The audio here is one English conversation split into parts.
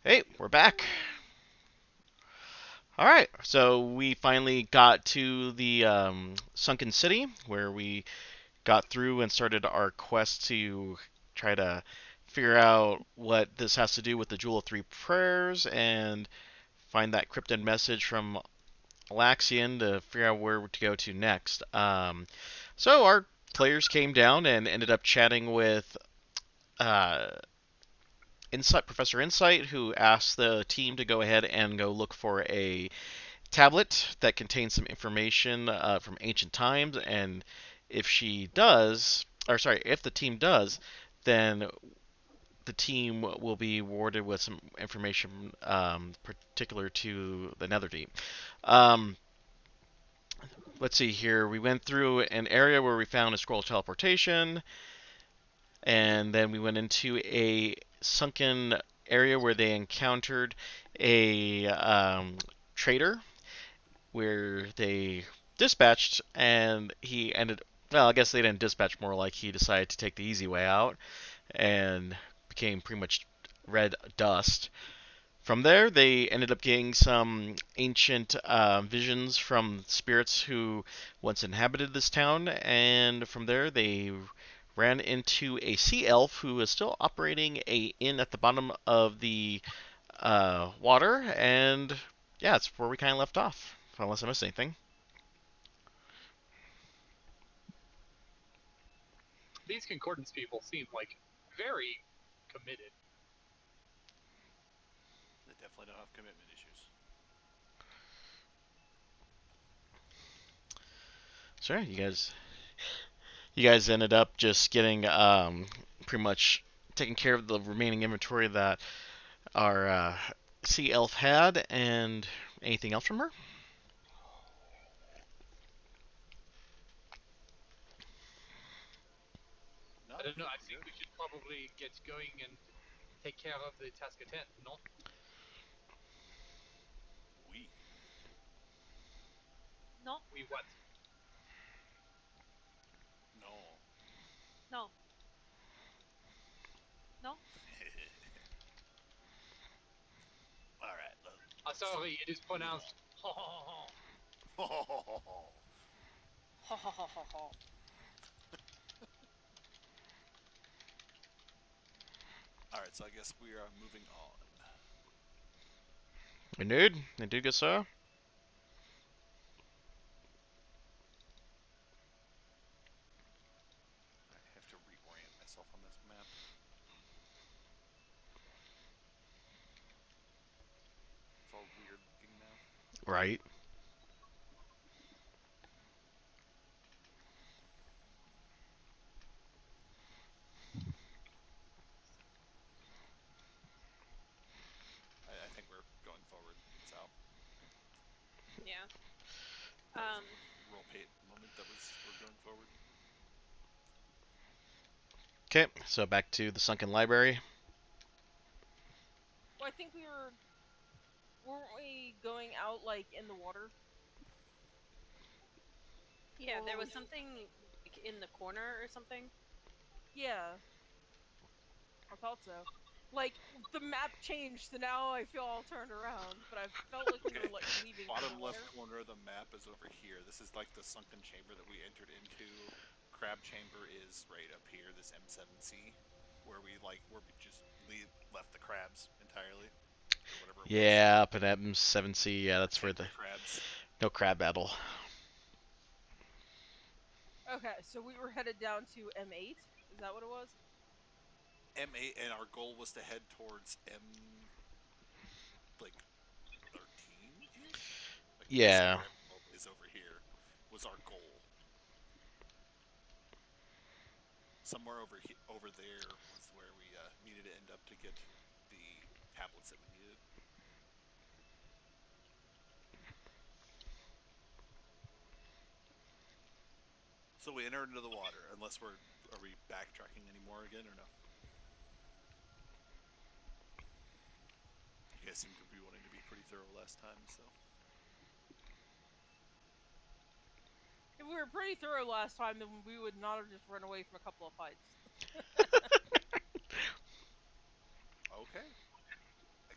Hey, we're back. All right, so we finally got to the Sunken City where we got through and started our quest to try to figure out what this has to do with the Jewel of Three Prayers and find that cryptid message from Alaxian to figure out where to go to next. So our players came down and ended up chatting with uh, Insight, Professor Insight, who asked the team to go ahead and go look for a tablet that contains some information from ancient times, and if she does, or sorry, if the team does, then the team will be awarded with some information particular to the Nether Team. Um, let's see here. We went through an area where we found a scroll of teleportation, and then we went into a sunken area where they encountered a trader where they dispatched, and he ended. Well, I guess they didn't dispatch. More like he decided to take the easy way out and became pretty much red dust. From there, they ended up getting some ancient visions from spirits who once inhabited this town, and from there they ran into a sea elf who is still operating a inn at the bottom of the water, and yeah, that's where we kind of left off. Unless I missed anything. These concordance people seem like very committed. They definitely don't have commitment issues. Sure, you guys ended up just getting pretty much taking care of the remaining inventory that our sea elf had, and anything else from her? No, I don't know. I we're think good. we should probably get going and take care of the task at hand. No, We. No, we what? No. no, no. All right. Sorry, it is pronounced. Ho ho ho ho ho. All right. So I guess we are moving on. Indeed, good sir. I have to reorient myself on this map. It's all weird looking now. Right. I think we're going forward. So Yeah. that was a roll pate moment. We're going forward. Okay, so back to the sunken library. Well, I think weren't we going out like in the water? Yeah, Or there were was we- something like in the corner or something. Yeah, I thought so. Like the map changed, so now I feel all turned around. But I felt like we were like leaving from Bottom the left water. corner of the map is over here. This is like the sunken chamber that we entered into. Crab chamber is right up here. This M7C, where we just left the crabs entirely, or whatever it was. Yeah, up at M7C. Yeah, that's where Protect the the crabs. no crab battle. Okay, so we were headed down to M8. Is that what it was? M8, and our goal was to head towards M like 13 ish. Like this Yeah. area is over here. Was our goal. Somewhere over there was where we needed to end up to get the tablets that we needed. So we entered into the water. Unless are we backtracking anymore again or no? You guys seem to be wanting to be pretty thorough last time, so. If we were pretty thorough last time, then we would not have just run away from a couple of fights. Okay.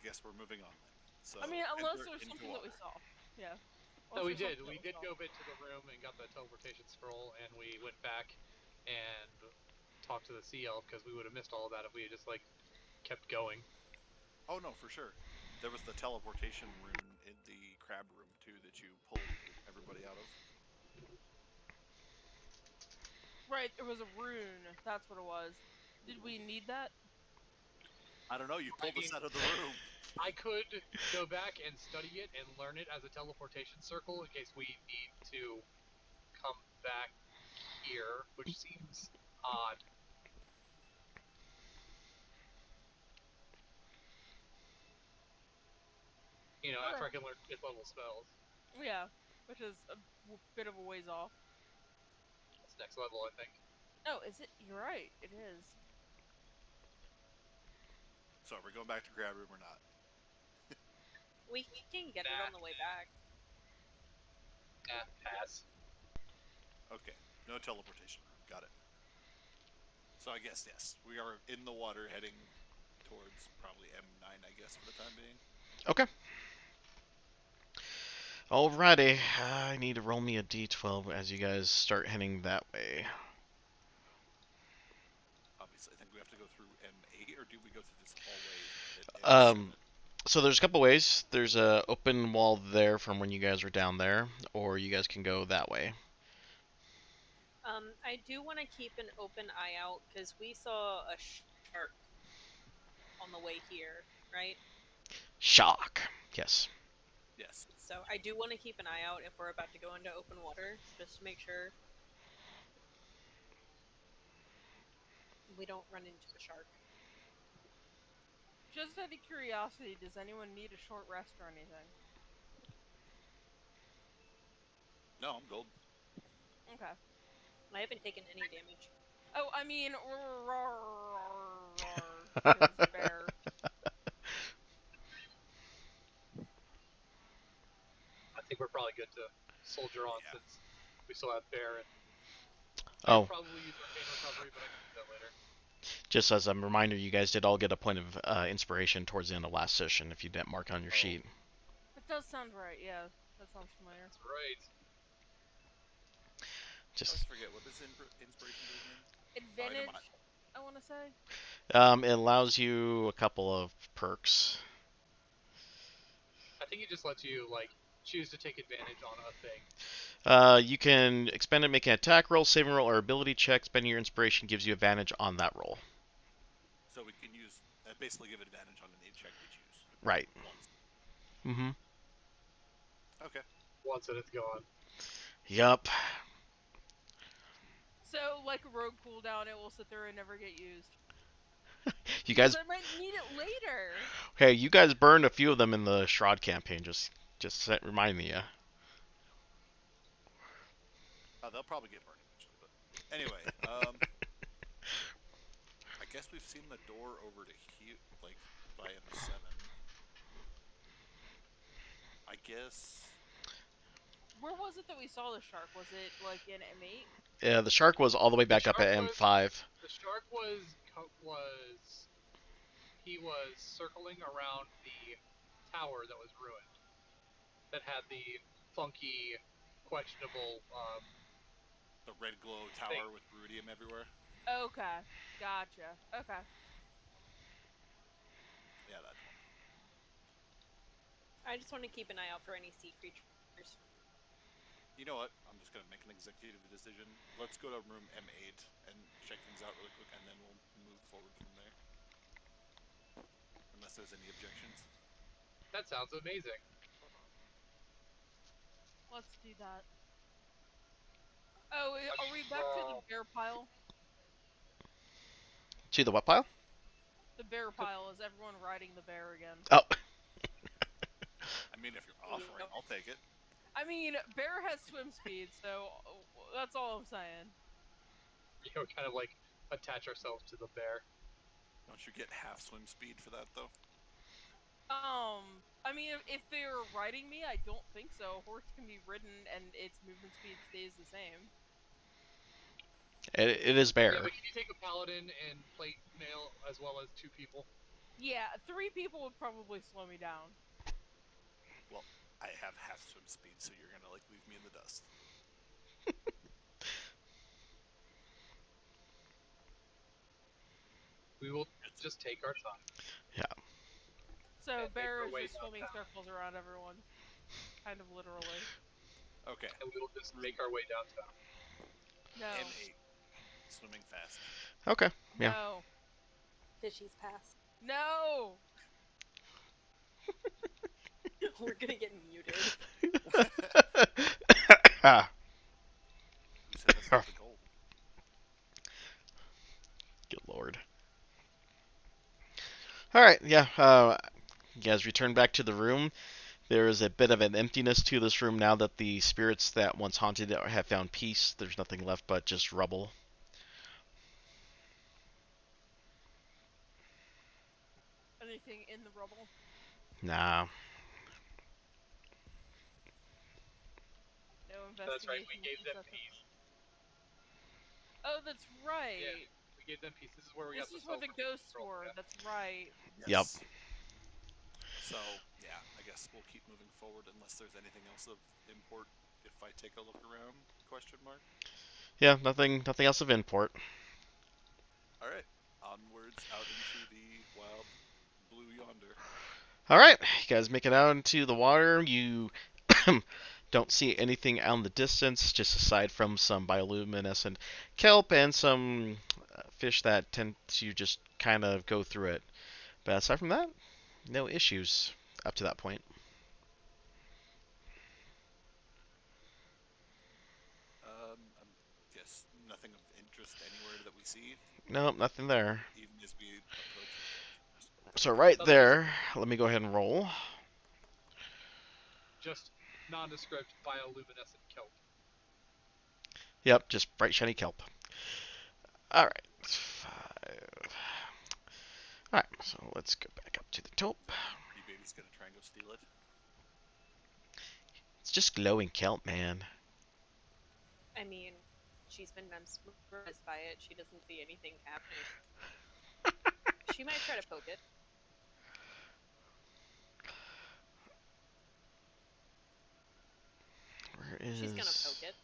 guess we're moving on then. So I mean, unless enter there's into something that we water. saw. Yeah. So we Unless there's did. something We that did saw. go into the room and got the teleportation scroll, and we went back and talked to the sea elf because we would have missed all of that if we had just like kept going. Oh no, for sure. There was the teleportation rune in the crab room too that you pulled everybody out of. Right, there was a rune. That's what it was. Did we need that? I don't know. You pulled us mean- out of the room. I could go back and study it and learn it as a teleportation circle in case we need to come back here, which seems odd. You know, after I can learn 5th level spells. Yeah, which is a bit of a ways off. That's next level, I think. Oh, is it? You're right. It is. So are we going back to crab room or not? We can get it on the way back. Pass. Okay. No teleportation room. Got it. So I guess yes, we are in the water heading towards probably M9, I guess, for the time being. Okay. Alrighty, I need to roll me a d12 as you guys start heading that way. Obviously, I think we have to go through M8, or do we go through this hallway at M7? So there's a couple ways. There's a open wall there from when you guys were down there, or you guys can go that way. I do want to keep an open eye out because we saw a shark on the way here, right? Shock. Yes. Yes. So I do want to keep an eye out if we're about to go into open water, just to make sure we don't run into a shark. Just out of curiosity, does anyone need a short rest or anything? No, I'm gold. Okay. I haven't taken any damage. Oh, I mean, his bear. I think we're probably good to soldier on Yeah. since we still have bear and Oh, I'll probably use arcane recovery, but I can do that later. just as a reminder, you guys did all get a point of inspiration towards the end of last session if you didn't mark on your sheet. That does sound right, yeah. That sounds familiar. That's right. I Just always forget, what does inspiration do again? Advantage, mind. I want to say. it allows you a couple of perks. I think it just lets you like choose to take advantage on a thing. You can expend it, make an attack roll, saving roll, or ability check. Spending your inspiration gives you advantage on that roll. So we can use, basically give advantage on any check we choose. Right. Once. Mm-hmm. Okay. Once and it's gone. Yup. So, like a rogue cooldown, it will sit there and never get used. You guys, Because I might need it later. hey, you guys burned a few of them in the Shroud campaign. Just remind me, yeah. They'll probably get burned eventually, but anyway, I guess we've seen the door over to here, like by M7. I guess. Where was it that we saw the shark? Was it, like, in M8? Yeah, the shark was all the way back up at shark M5. The shark was he was circling around the tower that was ruined. That had the funky, questionable. The red glow tower with ruidium everywhere. Okay. Gotcha. Okay. Yeah, that one. I just want to keep an eye out for any sea creatures. You know what? I'm just gonna make an executive decision. Let's go to room M8 and check things out really quick, and then we'll move forward from there. Unless there's any objections. That sounds amazing. Let's do that. Oh, are we back to the bear pile? See the what pile? The bear pile is everyone riding the bear again. Oh. I mean, if you're offering, I'll take it. I mean, bear has swim speed, so that's all I'm saying. You know, kind of like attach ourselves to the bear. Don't you get half swim speed for that though? I mean, if they're riding me, I don't think so. A horse can be ridden and its movement speed stays the same. It is bear. Yeah, but can you take a paladin and plate mail as well as 2 people? Yeah, 3 people would probably slow me down. Well, I have half swim speed, so you're gonna like leave me in the dust. We will just take our time. So And make Bear our is way just swimming downtown. circles around everyone. Kind of literally. Okay. And we will just make our way downtown. No. M8. Swimming fast. Okay. Yeah. No. Fishy's pass. No! We're gonna get muted. Ah, Who said that's not the goal? good lord. All right. Yeah. You guys return back to the room. There is a bit of an emptiness to this room now that the spirits that once haunted it have found peace. There's nothing left but just rubble. Anything in the rubble? Nah. No That's right, we investigation. gave them Perception. peace. Oh, that's right. Yeah. We gave them peace. This is where we This got is where the sulfur ghosts control, were. yeah. That's right. Yes. So, yeah, I guess we'll keep moving forward unless there's anything else of import if I take a look around, question mark. Yeah. Nothing else of import. Alright. Onwards out into the wild blue yonder. All right. You guys make it out into the water. You don't see anything out in the distance, just aside from some bioluminescent kelp and some fish that tend to just kind of go through it. But aside from that, no issues up to that point. I guess nothing of interest anywhere that we see, Nope, nothing there. even as we approach. So right there, let me go ahead and roll. Just nondescript bioluminescent kelp. Yep, just bright shiny kelp. All right, 5. All right, so let's go back up to the top. Pretty baby's gonna try and go steal it. It's just glowing kelp, man. I mean, she's been mesmerized by it. She doesn't see anything happening. She might try to poke it. Where is? She's gonna poke it.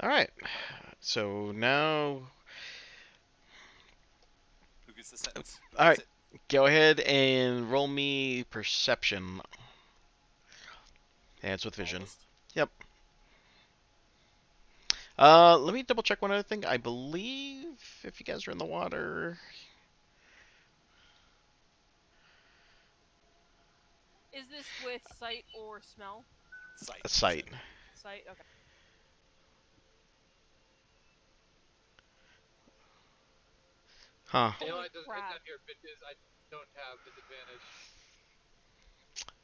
All right, so now Who gets the sentence? Who all gets right. it? Go ahead and roll me perception. And it's with vision. Almost. Yep. Let me double check one other thing. I believe if you guys are in the water. Is this with sight or smell? Sight. A sight. Sight. Okay. Huh. You know, Holy it does crap. have here, bitches. I don't have disadvantage.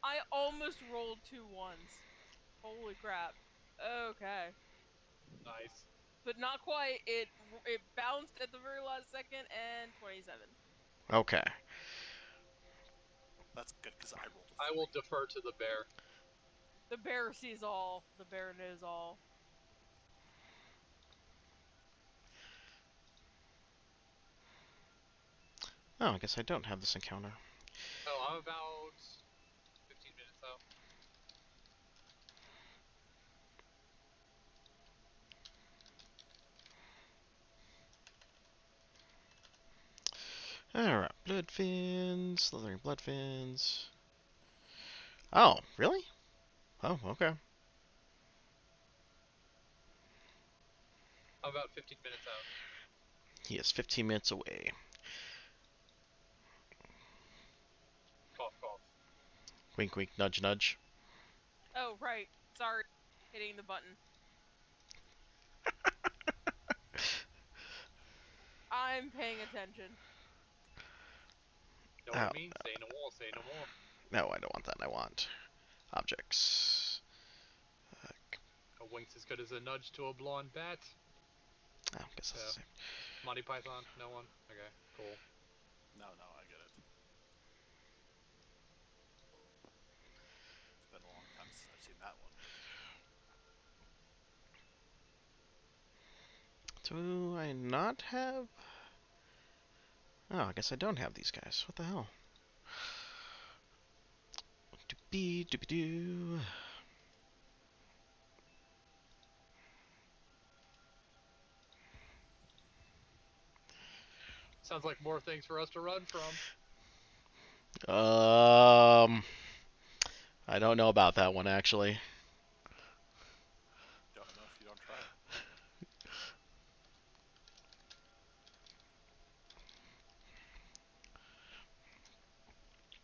I almost rolled 2 ones. Holy crap. Okay. Nice. But not quite. It bounced at the very last second and 27. Okay. That's good because I rolled. I will defer to the bear. The bear sees all. The bear knows all. Oh, I guess I don't have this encounter. Oh, I'm about 15 minutes out. Alright, blood fins, slithering blood fins. Oh, really? Oh, okay. I'm about 15 minutes out. He is 15 minutes away. Cough, cough. Wink, wink, nudge, nudge. Oh, right. Sorry. Hitting the button. I'm paying attention. Know what I mean? Say no more, say no more. No, I don't want that. I want objects. A wink's as good as a nudge to a blonde bat. Oh, I guess that's the same. Monty Python? No one? Okay, cool. No, I get it. It's been a long time since I've seen that one. Do I not have? Oh, I guess I don't have these guys. What the hell? Doopy doopy doo. Sounds like more things for us to run from. I don't know about that one actually. Don't know if you don't try.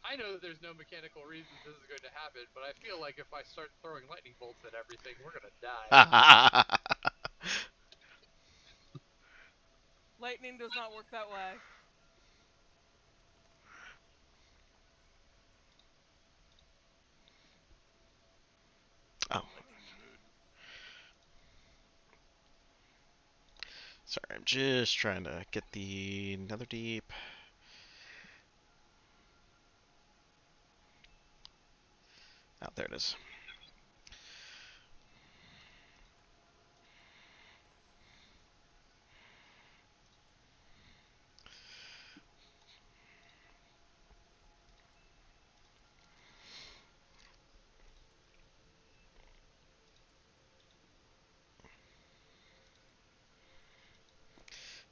I know that there's no mechanical reason this is going to happen, but I feel like if I start throwing lightning bolts at everything, we're gonna die. Lightning does not work that way. Oh, Lightning the mood. sorry. I'm just trying to get the Nether Deep. Oh, there it is.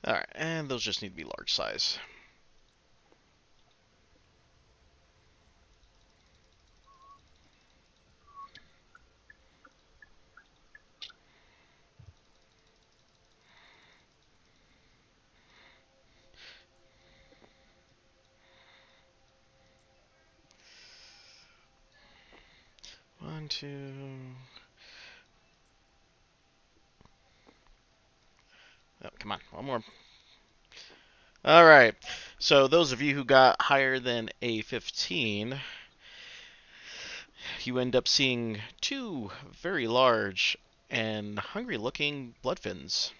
Alright, and those just need to be large size. One, two. Oh, come on, one more. Alright, so those of you who got higher than a 15, you end up seeing two very large and hungry looking bloodfins.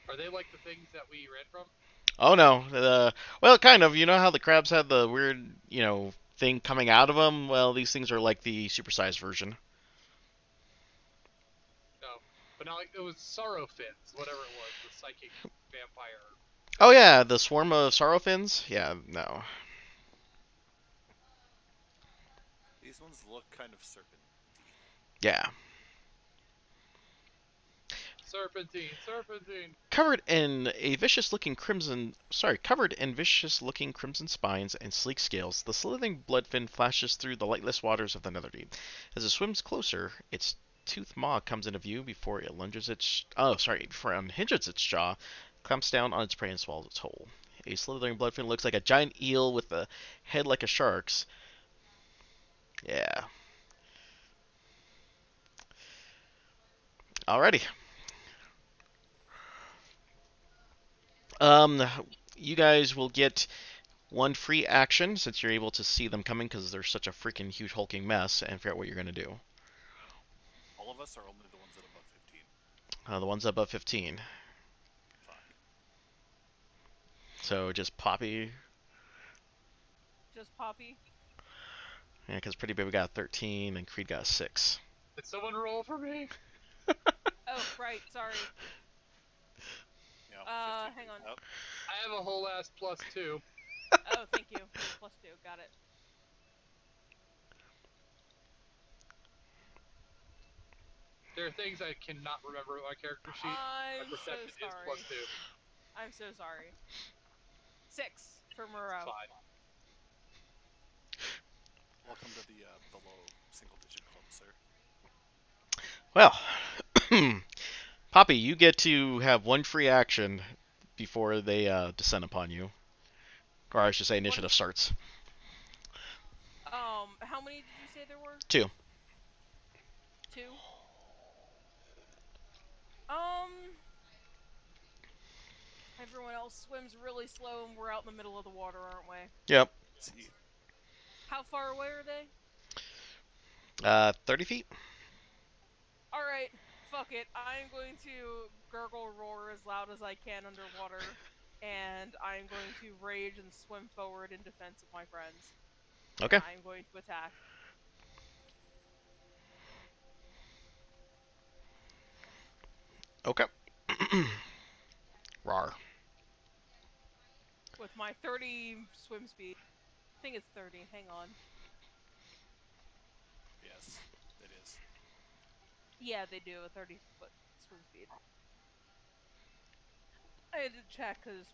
Are they like the things that we ran from? Oh no, well, kind of. You know how the crabs had the weird, thing coming out of them? Well, these things are like the supersized version. No, but not like it was Sorrow Fins, whatever it was, the psychic vampire. Oh yeah, the swarm of sorrowfins? Yeah, no. These ones look kind of serpent-y. Yeah. Serpentine. Covered in vicious looking crimson spines and sleek scales, the slithering bloodfin flashes through the lightless waters of the Netherdeep. As it swims closer, its toothed maw comes into view before it unhinges its jaw, clamps down on its prey and swallows its whole. A slithering bloodfin looks like a giant eel with a head like a shark's. Yeah. Alrighty. You guys will get one free action since you're able to see them coming because they're such a freaking huge hulking mess and figure out what you're going to do. All of us are only the ones at above 15. The ones above 15. Fuck. So just Poppy. Just Poppy. Yeah, because Pretty Baby got a 13 and Creed got a 6. Did someone roll for me? Oh, right, sorry. You know, 15 Hang on. out. I have a whole ass +2. Oh, thank you. +2, got it. There are things I cannot remember on my character sheet. My I'm so perception is sorry. +2. I'm so sorry. 6 for Moreau. Fine. Welcome to the low single-digit club, sir. Well, Poppy, you get to have one free action before they descend upon you. Or I should say initiative starts. How many did you say there were? 2. 2? Everyone else swims really slow and we're out in the middle of the water, aren't we? Yep. See, How far away are they? 30 feet? Alright, fuck it. I'm going to gurgle roar as loud as I can underwater, and I'm going to rage and swim forward in defense of my friends. Okay. And I'm going to attack. Okay. Rar. With my 30 swim speed. I think it's 30. Hang on. Yes, it is. Yeah, they do a 30-foot swim speed. I had to check because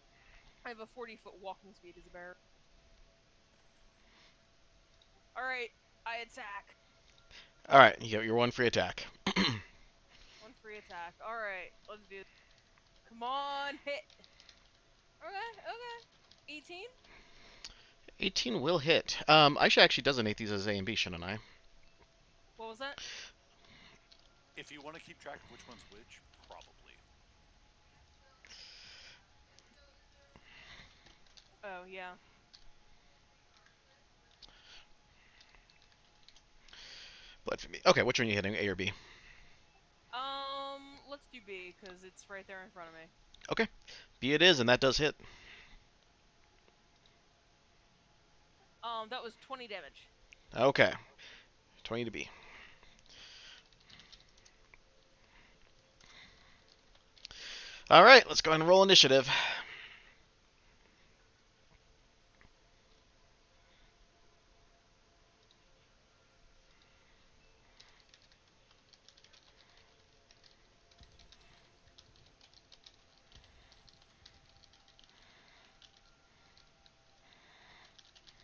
I have a 40-foot walking speed as a bear. Alright, I attack. All right, you get your one free attack. One free attack. Alright, let's do this. Come on, hit. Okay. 18? 18 will hit. I should actually designate these as A and B, shouldn't I? What was that? If you want to keep track of which one's which, probably. Oh, yeah. Blood for me. Okay, which one are you hitting, A or B? Let's do B, because it's right there in front of me. Okay, B it is, and that does hit. That was 20 damage. Okay, 20 to B. All right, let's go ahead and roll initiative.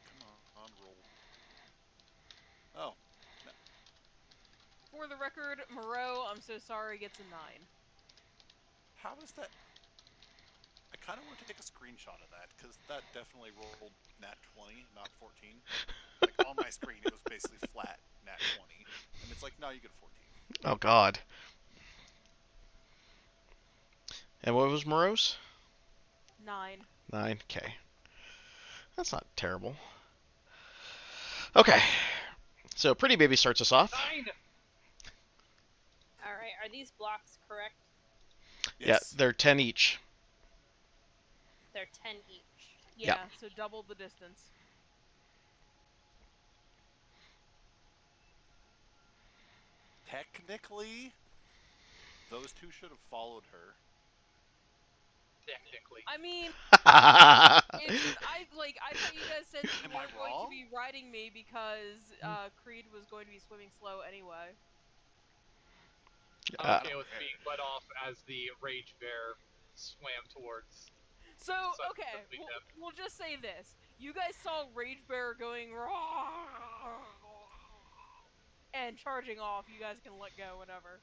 Come on, roll. Oh, For the record, Moreau, I'm so sorry, gets a 9. how is that? I kind of want to take a screenshot of that, because that definitely rolled nat 20, not 14. Like, on my screen, it was basically flat nat 20. And it's like, no, you get 14. Oh God. And what was Morose? 9. 9. Okay. That's not terrible. Okay. So Pretty Baby starts us off. 9! Alright, are these blocks correct? Yes. Yeah, they're 10 each. They're 10 each. Yeah, so double the distance. Technically, those two should have followed her. Technically. I mean, Uh, I thought you guys said that you Am I weren't going to wrong? be riding me because Creed was going to be swimming slow anyway. I'm okay with being let off as the rage bear swam towards. So, So, okay, let's meet them. we'll just say this. You guys saw Rage Bear going and charging off. You guys can let go whenever.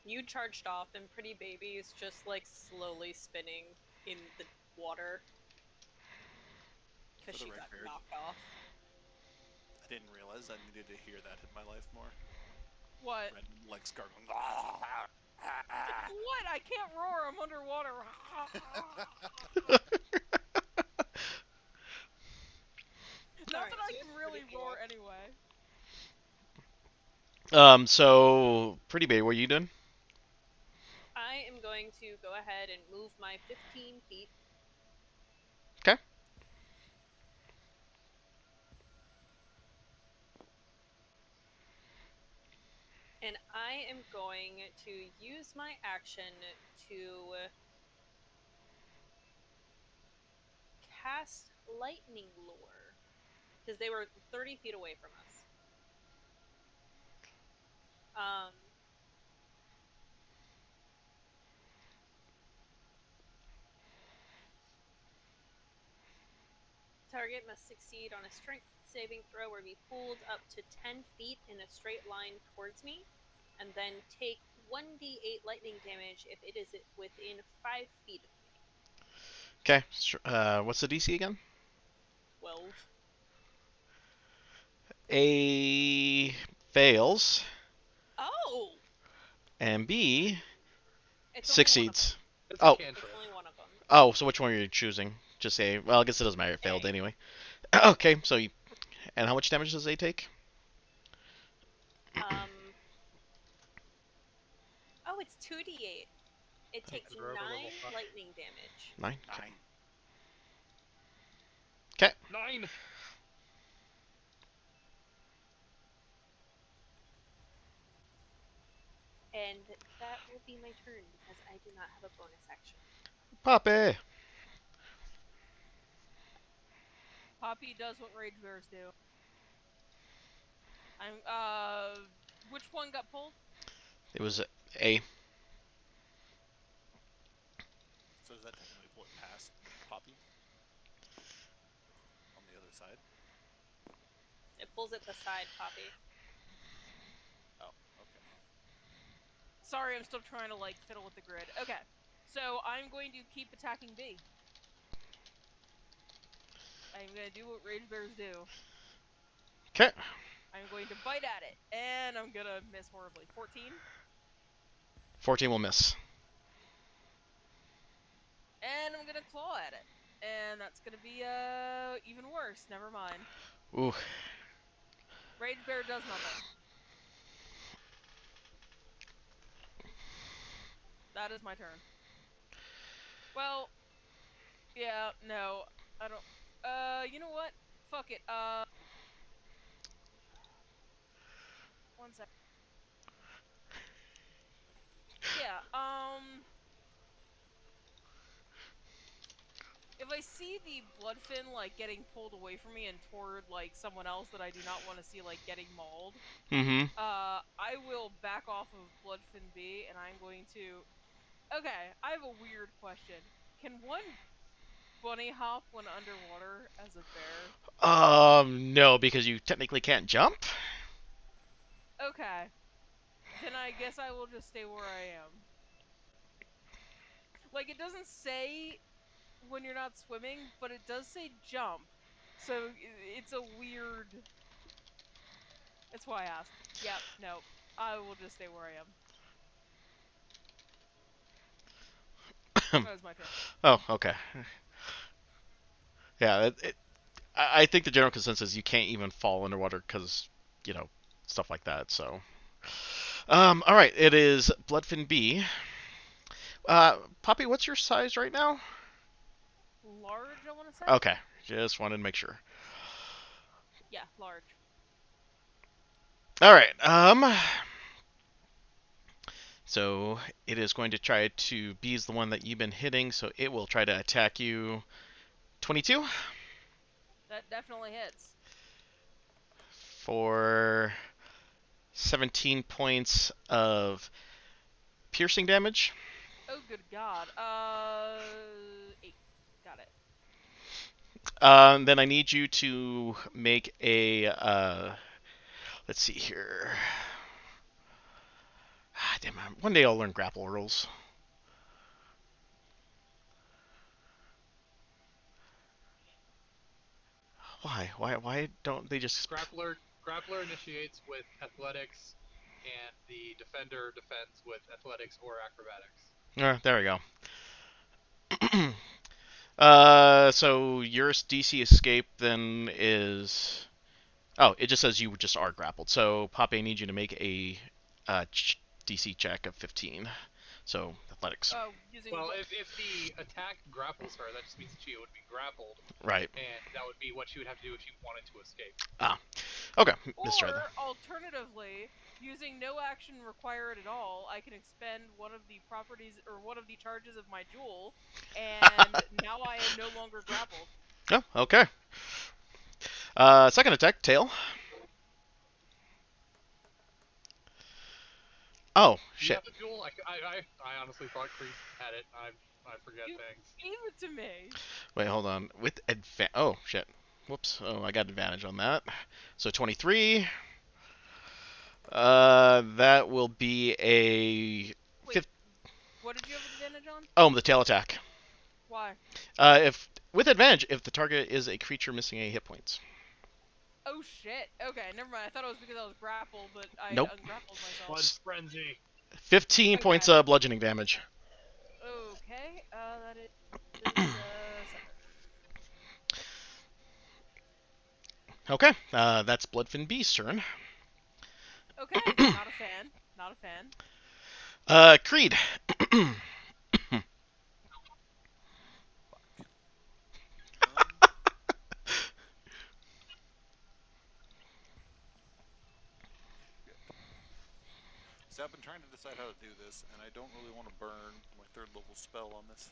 You charged off, and Pretty Baby is just like slowly spinning in the water because For she the got record. knocked off. I didn't realize I needed to hear that in my life more. What? Red legs gargling. What? I can't roar. I'm underwater. Not Alright, that I so can it's really pretty roar cool. anyway. So Pretty Baby, what are you doing? I am going to go ahead and move my 15 feet. Okay. And I am going to use my action to cast Lightning Lure. Because they were 30 feet away from us. Target must succeed on a strength saving throw or be pulled up to 10 feet in a straight line towards me, and then take 1d8 lightning damage if it is within 5 feet of me. Okay. What's the DC again? 12. A fails, Oh! and B It's succeeds. It's Oh. a It's cantrip. only one of them. Oh, so which one are you choosing? Just A. Well, I guess it doesn't matter. It failed A. anyway. Okay, so you... And how much damage does A take? Oh, it's 2d8. It takes It's rogue 9 level 5. lightning damage. 9? 9. Okay. 9! And that will be my turn because I do not have a bonus action. Poppy. Poppy does what rage bears do. Which one got pulled? It was A. So does that technically pull it past Poppy? On the other side? It pulls it beside Poppy. Oh, okay. Sorry, I'm still trying to like fiddle with the grid. Okay, so I'm going to keep attacking B. I'm gonna do what rage bears do. Okay. I'm going to bite at it, and I'm gonna miss horribly. 14, 14 will miss. and I'm gonna claw at it, and that's gonna be even worse. Never mind. Ooh. Rage bear does nothing. That is my turn. Well, yeah, no, I don't. You know what? Fuck it. One sec. Yeah. If I see the bloodfin like getting pulled away from me and toward like someone else that I do not want to see like getting mauled, Mm-hmm. I will back off of bloodfin B, and I'm going to. Okay, I have a weird question. Can one bunny hop when underwater as a bear? No, because you technically can't jump. Okay, then I guess I will just stay where I am. Like, it doesn't say when you're not swimming, but it does say jump. So it's a weird. That's why I asked. Yep, no. I will just stay where I am. That was my turn. Oh, okay. Yeah, I think the general consensus is you can't even fall underwater because, stuff like that. So, all right, it is Bloodfin B. Poppy, what's your size right now? Large, I want to say? Okay, just wanted to make sure. Yeah, large. All right. So it is going to try to B's the one that you've been hitting, so it will try to attack you. 22 That definitely hits. for 17 points of piercing damage. Oh, good God. 8. Got it. Then I need you to make a. Let's see here. Damn, one day I'll learn grapple rules. Why? Why don't they just? Grappler initiates with athletics, and the defender defends with athletics or acrobatics. There we go. So your DC escape then is. Oh, it just says you just are grappled. So Poppy, I need you to make a DC check of 15. So athletics. Well, if the attack grapples her, that just means she would be grappled, Right. and that would be what she would have to do if she wanted to escape. Okay. Or, alternatively, using no action required at all, I can expend one of the properties or one of the charges of my jewel, and now I am no longer grappled. Oh, okay. Second attack, tail. Oh, You shit. have the jewel? I honestly thought Kreese had it. I forget things. Give it to me. Wait, hold on. With oh, shit. Whoops. Oh, I got advantage on that. So 23. That will be a. Wait, what did you have advantage on? Oh, the tail attack. Why? If with advantage, if the target is a creature missing a hit points. Oh shit. Okay, never mind. I thought it was because I was grappled, but I Nope. ungrappled myself. Blood frenzy. 15 points of bludgeoning damage. Okay, that is 7. Okay, that's Bloodfin B's turn. Okay, not a fan. Not a fan. Creed. So I've been trying to decide how to do this, and I don't really want to burn my 3rd level spell on this.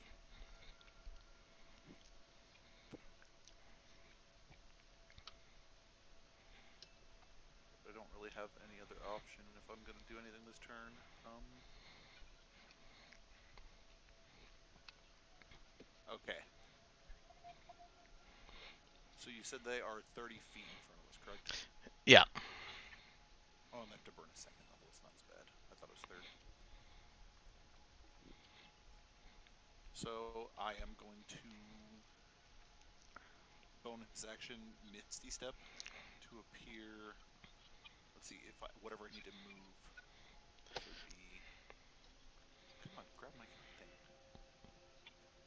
I don't really have any other option if I'm going to do anything this turn. Okay. So you said they are 30 feet in front of us, correct? Yeah. Oh, and they have to burn a 2nd level. It's not as bad. I thought it was 3rd. So I am going to bonus action Misty Step to appear. Let's see if whatever I need to move. So it'd be. Come on, grab my thing.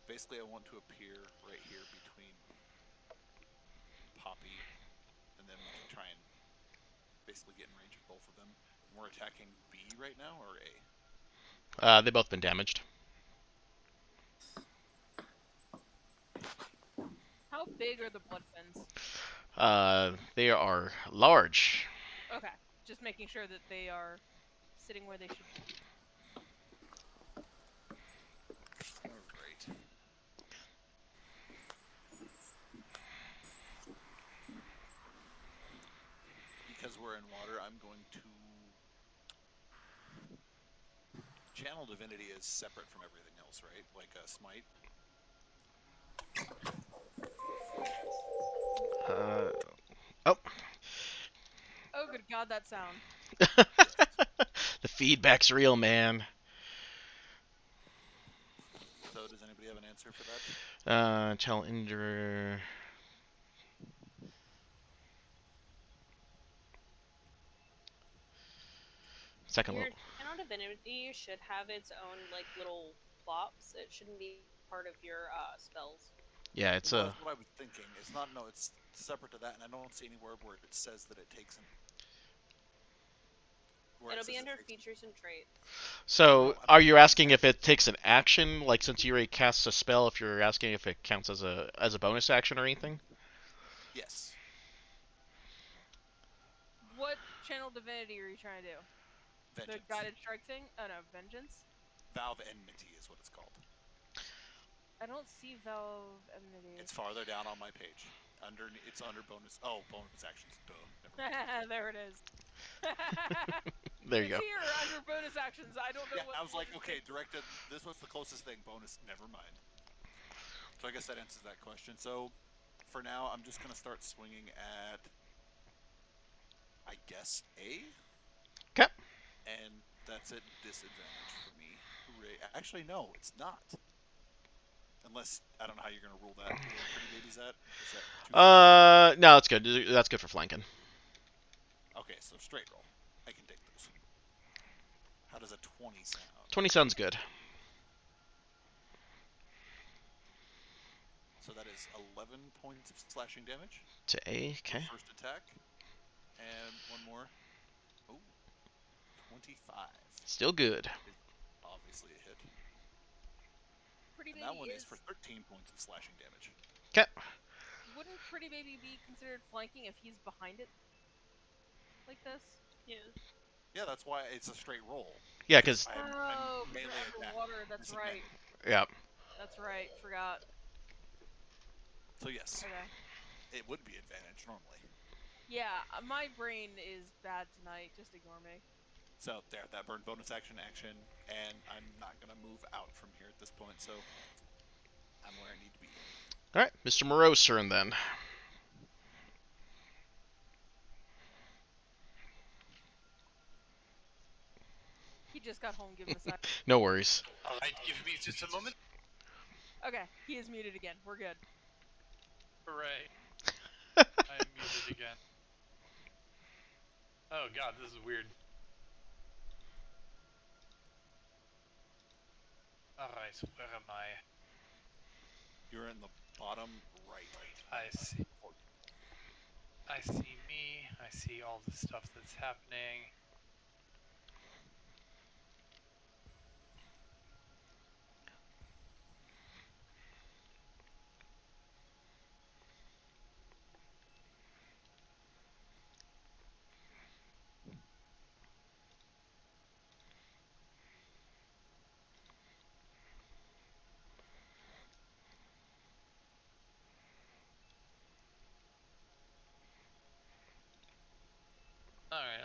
Basically, I want to appear right here between Poppy, and then we can try and basically get in range of both of them. And we're attacking B right now, or A? They've both been damaged. How big are the blood fins? They are large. Okay, just making sure that they are sitting where they should be. Alright. Because we're in water, I'm going to. Channel Divinity is separate from everything else, right? Like a smite? Oh. Oh, good God, that sound. The feedback's real, man. So does anybody have an answer for that? Channel Injure. Second Your level. Channel Divinity should have its own like little plops. It shouldn't be part of your spells. Yeah, it's Well, a. that's what I was thinking. It's not. No, it's separate to that, and I don't see anywhere where it says that it takes an. It'll be under features and traits. So, No, are you asking if it takes an action, like since you already cast a spell? If you're asking if it counts as a bonus action or anything? Yes. What channel divinity are you trying to do? Vengeance. The guided strike thing? Oh no, vengeance? Valve Enmity is what it's called. I don't see Valve Enmity. It's farther down on my page. It's under bonus. Oh, bonus actions. Duh. Never mind. There it is. There you It's go. here under bonus actions. I don't know Yeah, what. I was like, okay, directed. This was the closest thing. Bonus. Never mind. So I guess that answers that question. So, for now, I'm just gonna start swinging at. I guess A. Okay. And that's at disadvantage for me. Hooray! Actually, no, it's not. Unless I don't know how you're gonna rule that. Where Pretty Baby's at? Is that too No, it's good. That's good for flanking. Okay, so straight roll. I can take those. How does a 20 sound? 20 sounds good. So that is 11 points of slashing damage. To A, okay. First attack. And one more. Oh, 25. Still good. Obviously a hit. Pretty And Baby that one is is. for 13 points of slashing damage. Okay. Wouldn't Pretty Baby be considered flanking if he's behind it? Like this? Yeah. Yeah, that's why it's a straight roll. Yeah, because. I'm Oh, 'cause melee you're attack. underwater. That's right. Yeah. That's right. Forgot. So yes, Okay. it would be advantage normally. Yeah, my brain is bad tonight. Just ignore me. So there, that burned bonus action, and I'm not gonna move out from here at this point. So I'm where I need to be. Alright, Mr. Moreau's turn then. He just got home. Give him a sec. No worries. Alright, give me just a moment. Okay, he is muted again. We're good. Hooray. I'm muted again. Oh god, this is weird. Alright, where am I? You're in the bottom right. I see. I see me. I see all the stuff that's happening.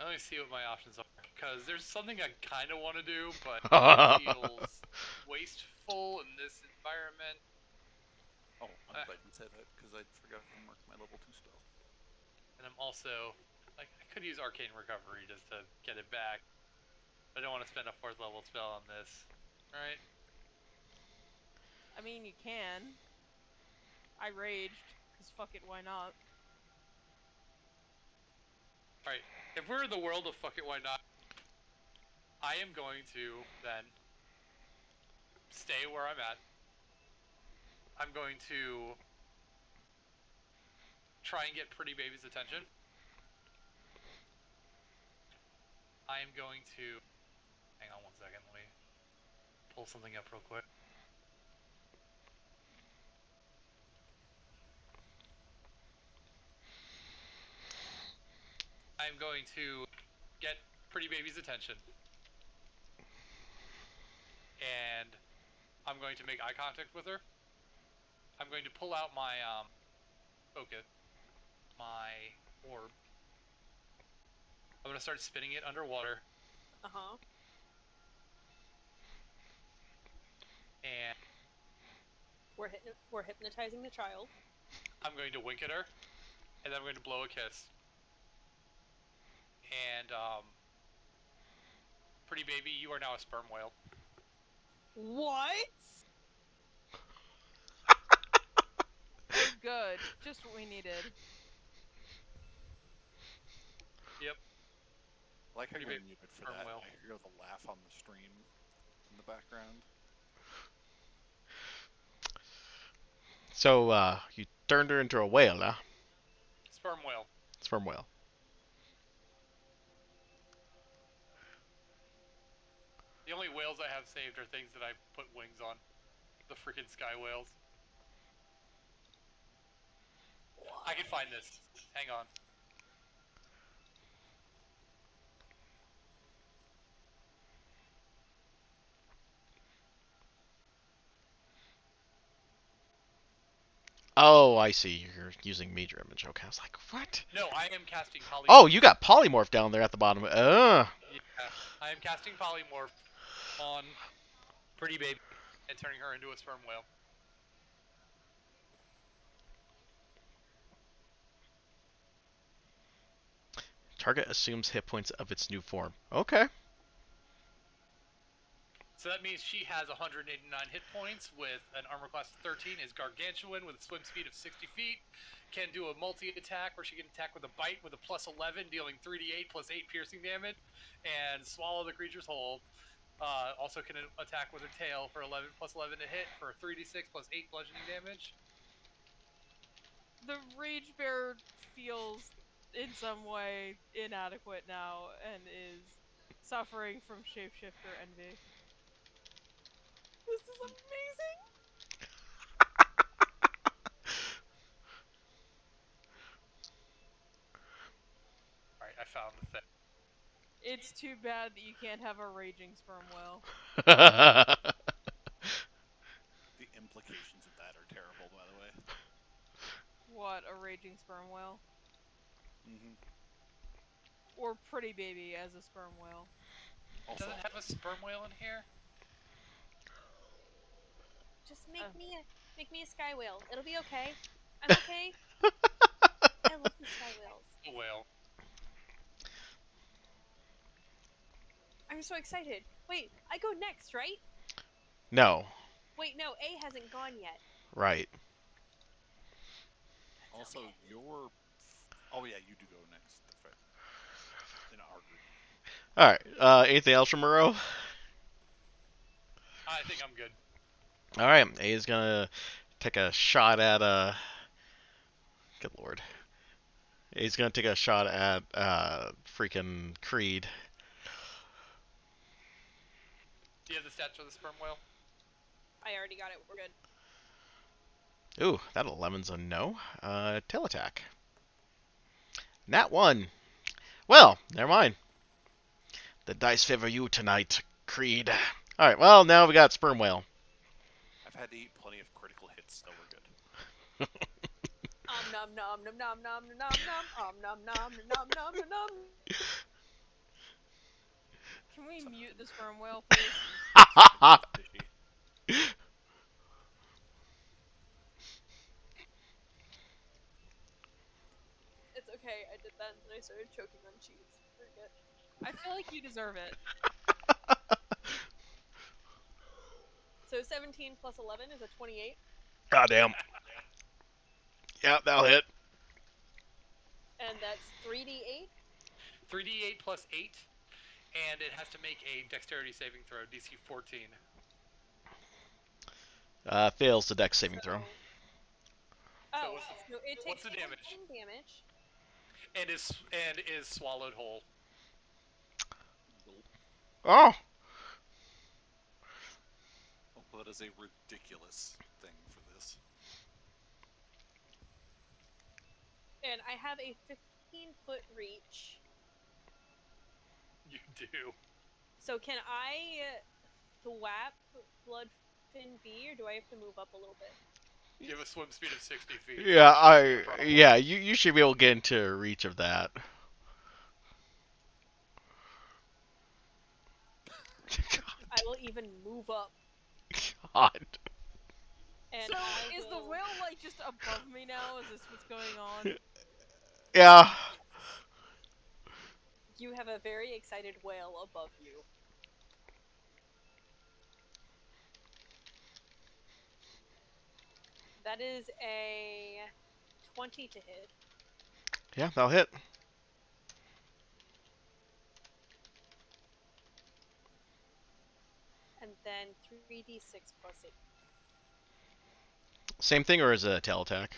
let me see what my options are. Because there's something I kind of want to do, but it feels wasteful in this environment. Oh, I'm glad you said that because I forgot to mark my level 2 spell. And I'm also, like, I could use Arcane Recovery just to get it back. I don't want to spend a 4th level spell on this. Right? I mean, you can. I raged, because fuck it, why not? Alright, if we're in the world of fuck it, why not? I am going to, then, stay where I'm at. I'm going to try and get Pretty Baby's attention. I am going to... Hang on one second, let me pull something up real quick. I'm going to get Pretty Baby's attention. And I'm going to make eye contact with her. I'm going to pull out my focus, my orb. I'm going to start spinning it underwater. Uh-huh. And We're hypnotizing the child. I'm going to wink at her. And then I'm going to blow a kiss. And, Pretty Baby, you are now a sperm whale. What? Oh, good. Just what we needed. Yep. I like how Pretty you're big muted for sperm that. whale. I hear the laugh on the stream in the background. So, you turned her into a whale, huh? Sperm whale. Sperm whale. The only whales I have saved are things that I put wings on. The freaking sky whales. I can find this. Hang on. Oh, I see. You're using major image. Okay, I was like, what? No, I am casting polymorph. Oh, you got polymorph down there at the bottom. Yeah, I am casting polymorph on Pretty Baby and turning her into a sperm whale. Target assumes hit points of its new form. Okay. So that means she has 189 hit points with an armor class of 13, is gargantuan with a swim speed of 60 feet, can do a multi-attack where she can attack with a bite with a plus 11, dealing 3d8 plus 8 piercing damage, and swallow the creature's whole. Also can attack with her tail for 11 plus 11 to hit for 3d6 plus 8 bludgeoning damage. The Rage Bear feels in some way inadequate now and is suffering from shapeshifter envy. This is amazing! Alright, I found the thing. It's too bad that you can't have a raging sperm whale. The implications of that are terrible, by the way. What, a raging sperm whale? Mm-hmm. Or Pretty Baby as a sperm whale. Also, Does it have a sperm whale in here? Just make me a sky whale. It'll be okay. I'm okay. I love the sky whales. A whale. I'm so excited. Wait, I go next, right? No. Wait, no, A hasn't gone yet. Right. also okay. your... Oh yeah, you do go next. That's right. In our group. Alright. Anything else from Moreau? I think I'm good. Alright. A is gonna take a shot at, good lord. A's gonna take a shot at, freaking Creed. Do you have the stats for the sperm whale? I already got it. We're good. Ooh, that 11's a no. Tail attack. Nat 1. Well, never mind. The dice favor you tonight, Creed. Alright, well, now we got Sperm Whale. I've had to eat plenty of critical hits, so we're good. Nom nom nom nom nom nom nom nom nom nom nom nom nom nom. Can we Something. mute the sperm whale, please? Fishy. It's okay. I did that and then I started choking on cheese. Forget. I feel like you deserve it. So 17 plus 11 is a 28. Goddamn. Yeah, that'll hit. And that's 3d8. 3d8 plus 8, and it has to make a dexterity saving throw, DC 14. Fails the dex saving throw. Oh, what's so it what's takes the damage? 10 damage. And is swallowed whole. Oh. Oh, that is a ridiculous thing for this. And I have a 15-foot reach. You do. So can I thwap Bloodfin B, or do I have to move up a little bit? You have a swim speed of 60 feet. Yeah, yeah, you should be able to get into reach of that. I will even move up. God. And So, I is the will- whale, like, just above me now? Is this what's going on? Yeah. You have a very excited whale above you. That is a 20 to hit. Yeah, that'll hit. And then 3d6 plus 8. Same thing, or is it a tail attack?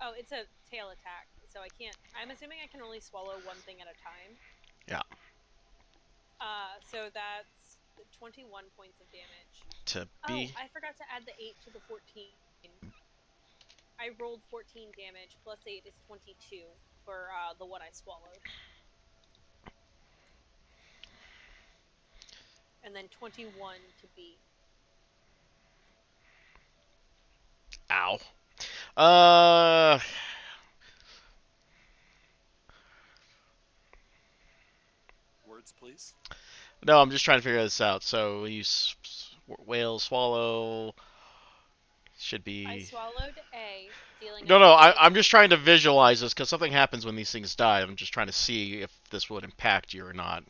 Oh, it's a tail attack, so I can't. I'm assuming I can only swallow one thing at a time. Yeah. So that's 21 points of damage. To Oh, be. I forgot to add the 8 to the 14. I rolled 14 damage, plus 8 is 22 for the one I swallowed. And then 21 to B. Ow. Words, please. No, I'm just trying to figure this out. So you whale swallow should I be. swallowed A, dealing. No, no, I'm just trying to visualize this because something happens when these things die. I'm just trying to see if this would impact you or not.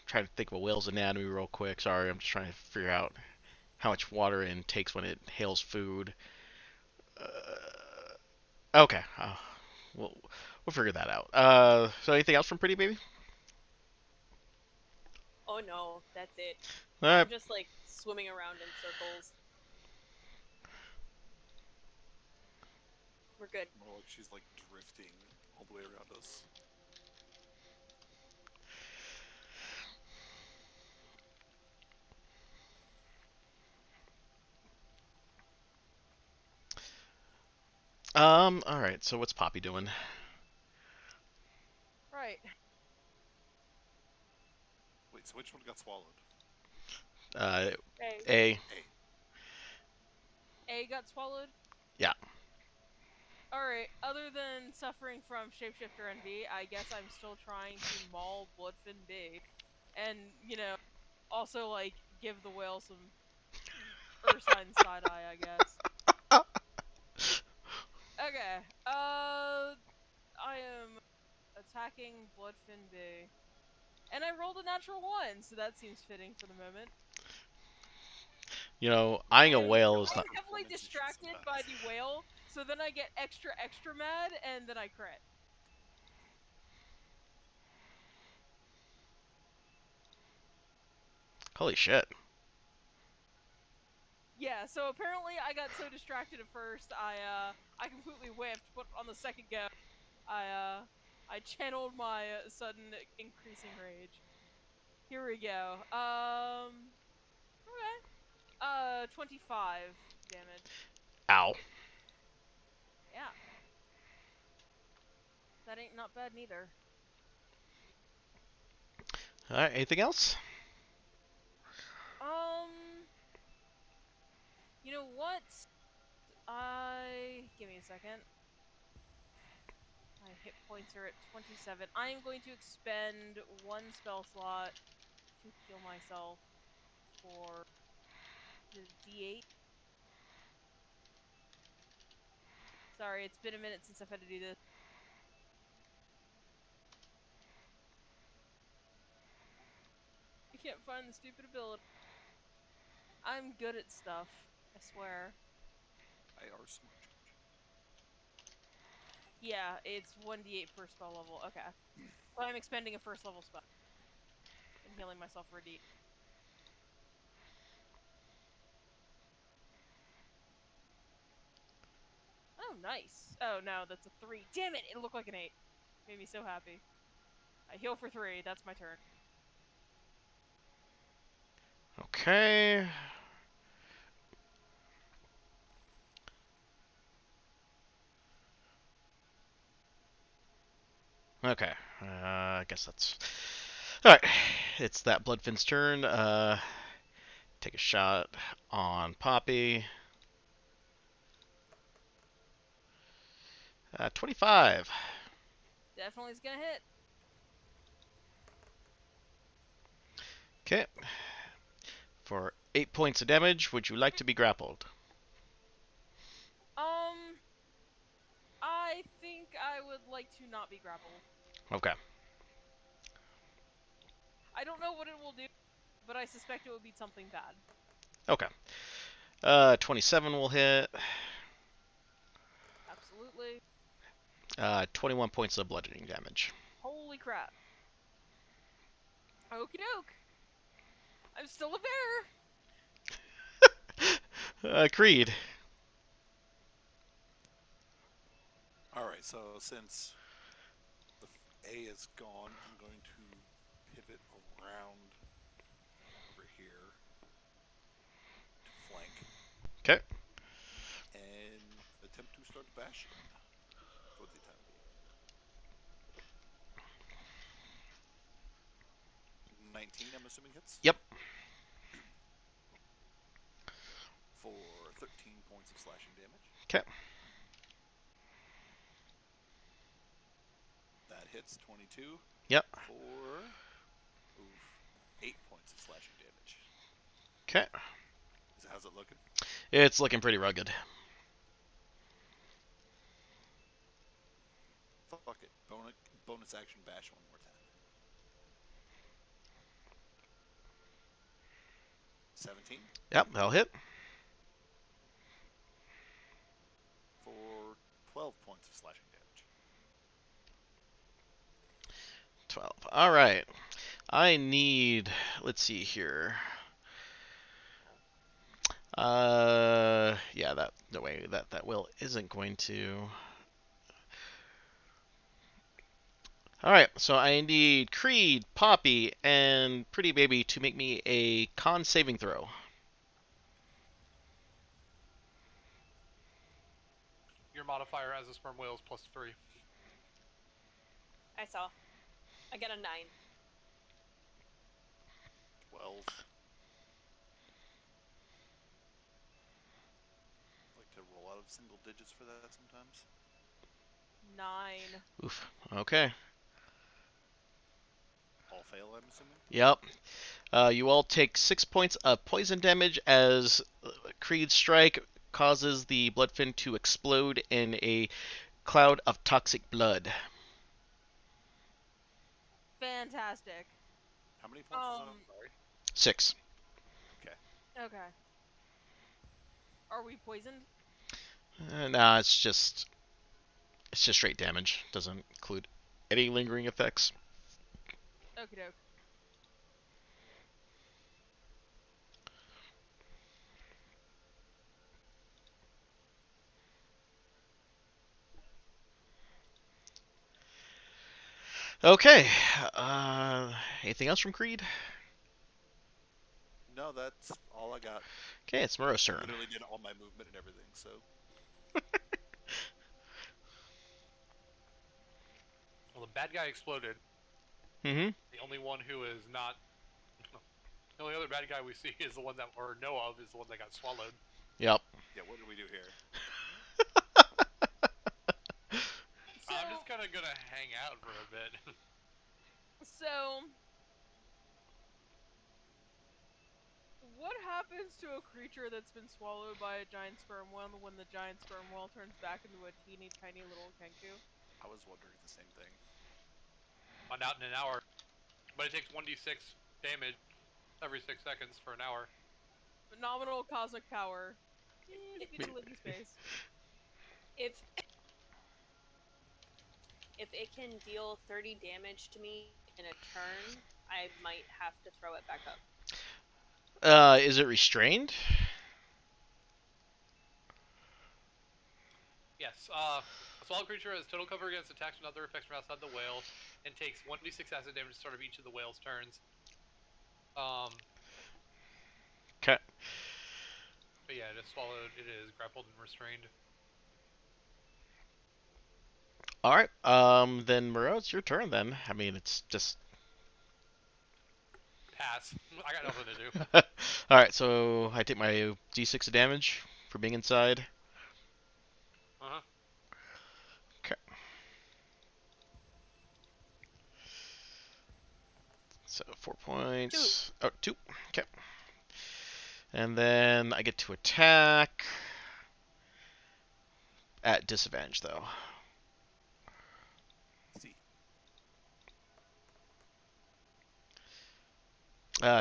Trying to think of a whale's anatomy real quick. Sorry, I'm just trying to figure out how much water it takes when it inhales food. Okay, we'll figure that out. So anything else from Pretty Baby? Oh no, that's it. All right. I'm just like swimming around in circles. We're good. More like she's like drifting all the way around us. All right. So what's Poppy doing? Right. Wait, so which one got swallowed? A. A. A got swallowed? Yeah. Alright, other than suffering from Shapeshifter Envy, I guess I'm still trying to maul Bloodfin B. And, you know, also, like, give the whale some Ursine side-eye, I guess. Okay, I am attacking Bloodfin B. And I rolled a natural 1, so that seems fitting for the moment. You know, eyeing a And whale is I'm not. heavily distracted by the whale, so then I get extra mad, and then I crit. Holy shit. Yeah, so apparently I got so distracted at first, I completely whiffed, but on the second go, I channeled my sudden increasing rage. Here we go. Okay. 25 damage. Ow. Yeah. That ain't not bad neither. All right. Anything else? You know what? Give me a second. My hit points are at 27. I am going to expend one spell slot to heal myself for the D8. Sorry, it's been a minute since I've had to do this. I can't find the stupid ability. I'm good at stuff, I swear. I are smart. Yeah, it's 1d8 per spell level. Okay. So I'm expending a first level spell. And healing myself for a D. Oh, nice. Oh, no, that's a 3. Damn it! It looked like an 8. Made me so happy. I heal for 3. That's my turn. Okay. Okay. I guess that's... Alright. It's that Bloodfin's turn. Take a shot on Poppy. 25. Definitely is gonna hit. Okay. For 8 points of damage, would you like to be grappled? I think I would like to not be grappled. Okay. I don't know what it will do, but I suspect it would be something bad. Okay. 27 will hit. Absolutely. 21 points of bludgeoning damage. Holy crap. Okie doke. I'm still a bear. Creed. Alright, so since the A is gone, I'm going to pivot around over here to flank. Okay. And attempt to start bashing for the time being. 19, I'm assuming hits? Yep. For 13 points of slashing damage. Okay. That hits 22. Yep. For 8 points of slashing damage. Okay. How's it looking? It's looking pretty rugged. Fuck it. Bonus action bash one more time. 17. Yep, that'll hit. For 12 points of slashing damage. 12. Alright. I need... Let's see here. Yeah, the way that will isn't going to... Alright, so I need Creed, Poppy, and Pretty Baby to make me a con saving throw. Your modifier as a sperm whale is +3. I saw. I got a 9. 12. I like to roll out of single digits for that sometimes. 9. Oof. Okay. All fail, I'm assuming? Yep. You all take 6 points of poison damage as Creed's strike causes the Bloodfin to explode in a cloud of toxic blood. Fantastic. How many points is that? Sorry. 6. Okay. Are we poisoned? Nah, it's just straight damage. Doesn't include any lingering effects. Okie doke. Okay. Anything else from Creed? No, that's all I got. Okay, it's Moro's I turn. literally did all my movement and everything, so. Well, the bad guy exploded. Mm-hmm. The only one who is not... The only other bad guy we see is the one that, or know of, is the one that got swallowed. Yep. Yeah, what do we do here? So, I'm just kind of gonna hang out for a bit. so what happens to a creature that's been swallowed by a giant sperm whale when the giant sperm whale turns back into a teeny tiny little Kenku? I was wondering the same thing. Find out in an hour. But it takes 1d6 damage every 6 seconds for an hour. Phenomenal cosmic power. Defeated living space. If it can deal 30 damage to me in a turn, I might have to throw it back up. Is it restrained? Yes. A swallowed creature has total cover against attacks and other effects from outside the whale, and takes 1d6 acid damage at the start of each of the whale's turns. Okay. But yeah, just swallowed. It is grappled and restrained. All right. Then Moreau, it's your turn. Then. I mean, it's just. Pass. I got nothing to do. All right. So I take my d6 of damage for being inside. Uh-huh. Okay. So 4 points. Oh, 2. Okay. And then I get to attack at disadvantage, though. See.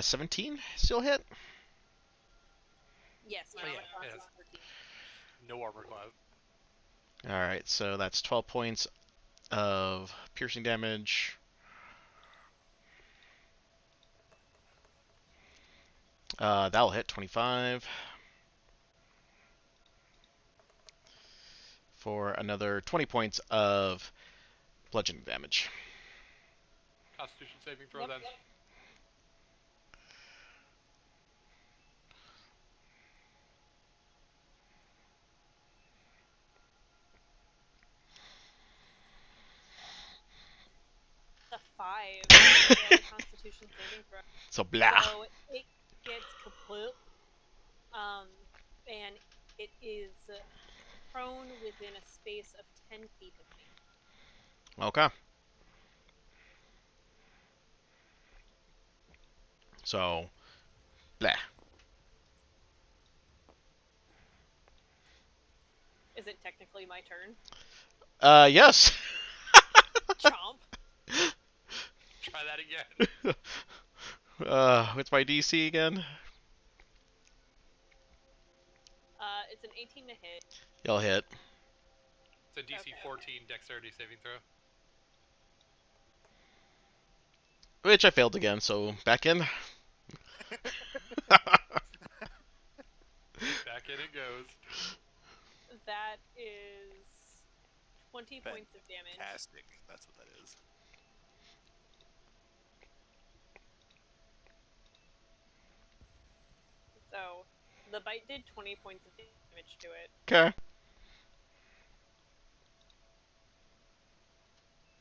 17 still hit. Yes, my Oh, armor yeah, class it is is. 13. No armor class. All right. So that's 12 points of piercing damage. That'll hit 25 for another 20 points of bludgeoning damage. Constitution saving throw Yep, then. yep. A 5. Yeah, Constitution saving throw. So blah. So it gets kaput. And it is prone within a space of 10 feet of me. Okay. So blah. Is it technically my turn? Yes. Chomp. Try that again. What's my DC again? It's an 18 to hit. You'll hit. It's a DC Okay. 14 dexterity saving throw. Which I failed again, so back in. Back in it goes. That is 20 points of damage. Fantastic. That's what that is. So the bite did 20 points of damage to it. Okay.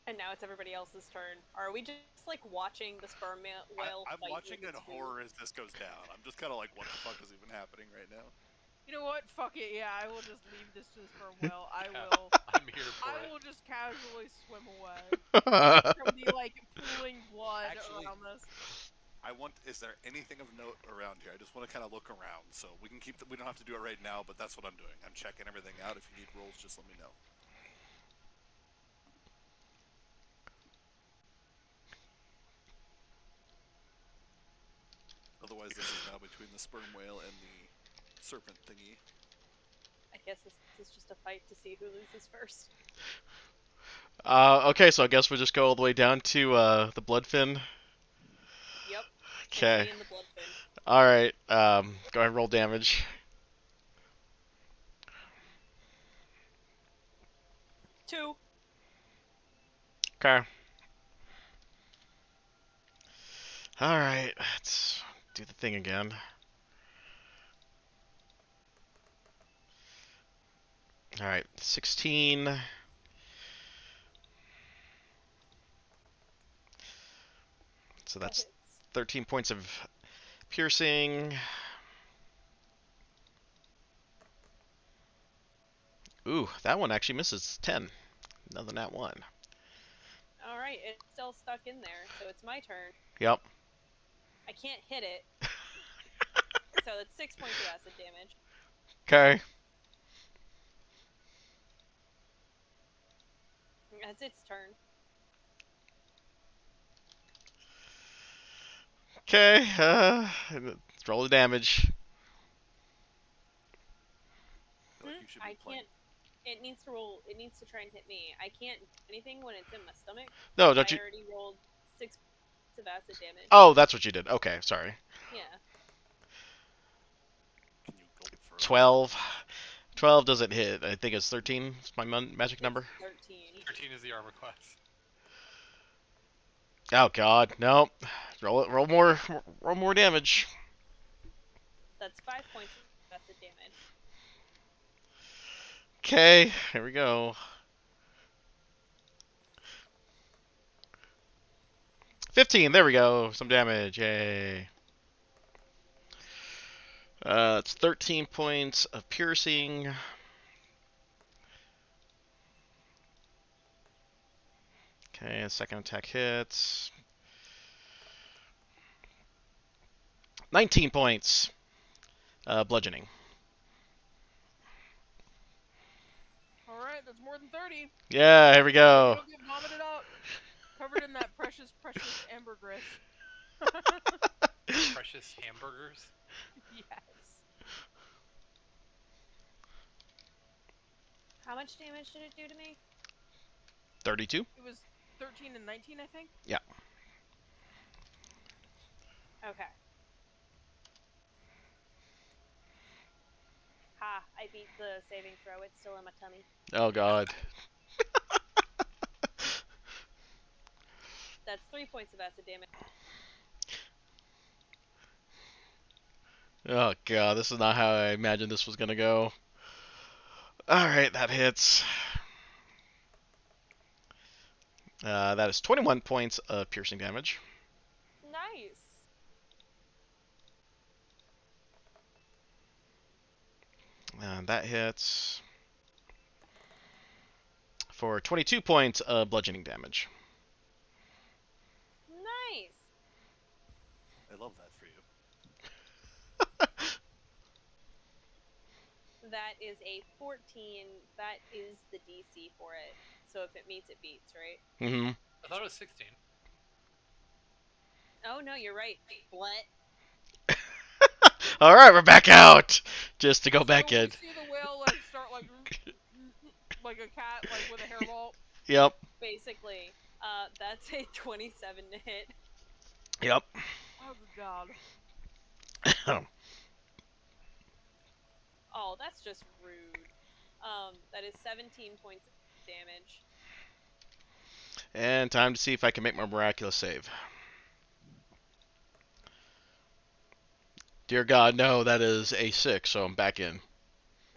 And now it's everybody else's turn. Are we just like watching the sperm whale I'm fight watching with in its horror as this goes down. I'm just kind of like, what the fuck is even happening right now? You know what? Fuck it. Yeah, I will just leave this to the sperm whale. I Yeah. will. I'm here for I it. will just casually swim away from the like pooling blood Actually- around this. Is there anything of note around here? I just want to kind of look around, so we can keep. We don't have to do it right now, but that's what I'm doing. I'm checking everything out. If you need rolls, just let me know. Otherwise, this is now between the sperm whale and the serpent thingy. I guess this is just a fight to see who loses first. Okay, so I guess we'll just go all the way down to the bloodfin. Yep. Okay. It's me and the bloodfin. All right. Go ahead and roll damage. 2. Okay. All right. Let's do the thing again. All right. 16. So that's That hits. 13 points of piercing. Ooh, that one actually misses 10. Another nat 1. All right, it's still stuck in there, so it's my turn. Yep. I can't hit it, so that's 6 points of acid damage. Okay. That's its turn. Okay. Let's roll the damage. I feel like you should be I playing. can't. It needs to roll. It needs to try and hit me. I can't do anything when it's in my stomach. No, don't I you? already rolled 6 points of acid damage. Oh, that's what you did. Okay, sorry. Yeah. Can you gulp further? 12. 12 doesn't hit. I think it's 13. It's my magic number. 13. 13 is the armor class. Oh God, no. Roll it. Roll more damage. That's 5 points of acid damage. Okay, here we go. 15. There we go. Some damage. Yay. It's 13 points of piercing. Okay, second attack hits. 19 points. Bludgeoning. All right, that's more than 30. Yeah, here we You go. don't get vomited out. Covered in that precious ambergris. Precious hamburgers. Yes. How much damage did it do to me? 32. It was 13 and 19, I think. Yeah. Okay. Ha! I beat the saving throw. It's still in my tummy. Oh God. That's 3 points of acid damage. Oh God, this is not how I imagined this was gonna go. Alright, that hits. That is 21 points of piercing damage. Nice. And that hits for 22 points of bludgeoning damage. Nice. I love that for you. That is a 14. That is the DC for it. So if it meets, it beats, right? Mm-hmm. I thought it was 16. Oh no, you're right. What? Alright, we're back out! Just to go back so in. we see the whale like start like a cat like with a hairball. Yep. Basically, that's a 27 to hit. Yep. Oh good God. Oh, that's just rude. That is 17 points of damage. And time to see if I can make my miraculous save. Dear God, no, that is a 6, so I'm back in.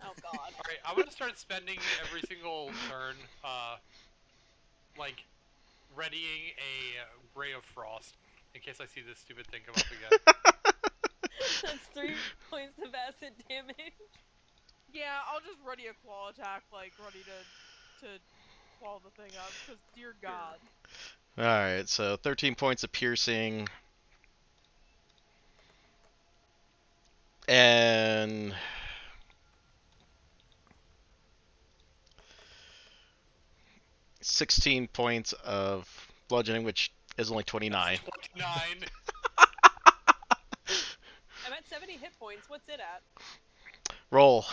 Oh God. Alright, I'm gonna start spending every single turn, like, readying a ray of frost in case I see this stupid thing come up again. That's 3 points of acid damage. Yeah, I'll just ready a claw attack, like ready to claw the thing up, because dear God. Alright, so 13 points of piercing. And 16 points of bludgeoning, which is only 29. 29. I'm at 70 hit points. What's it at? Roll.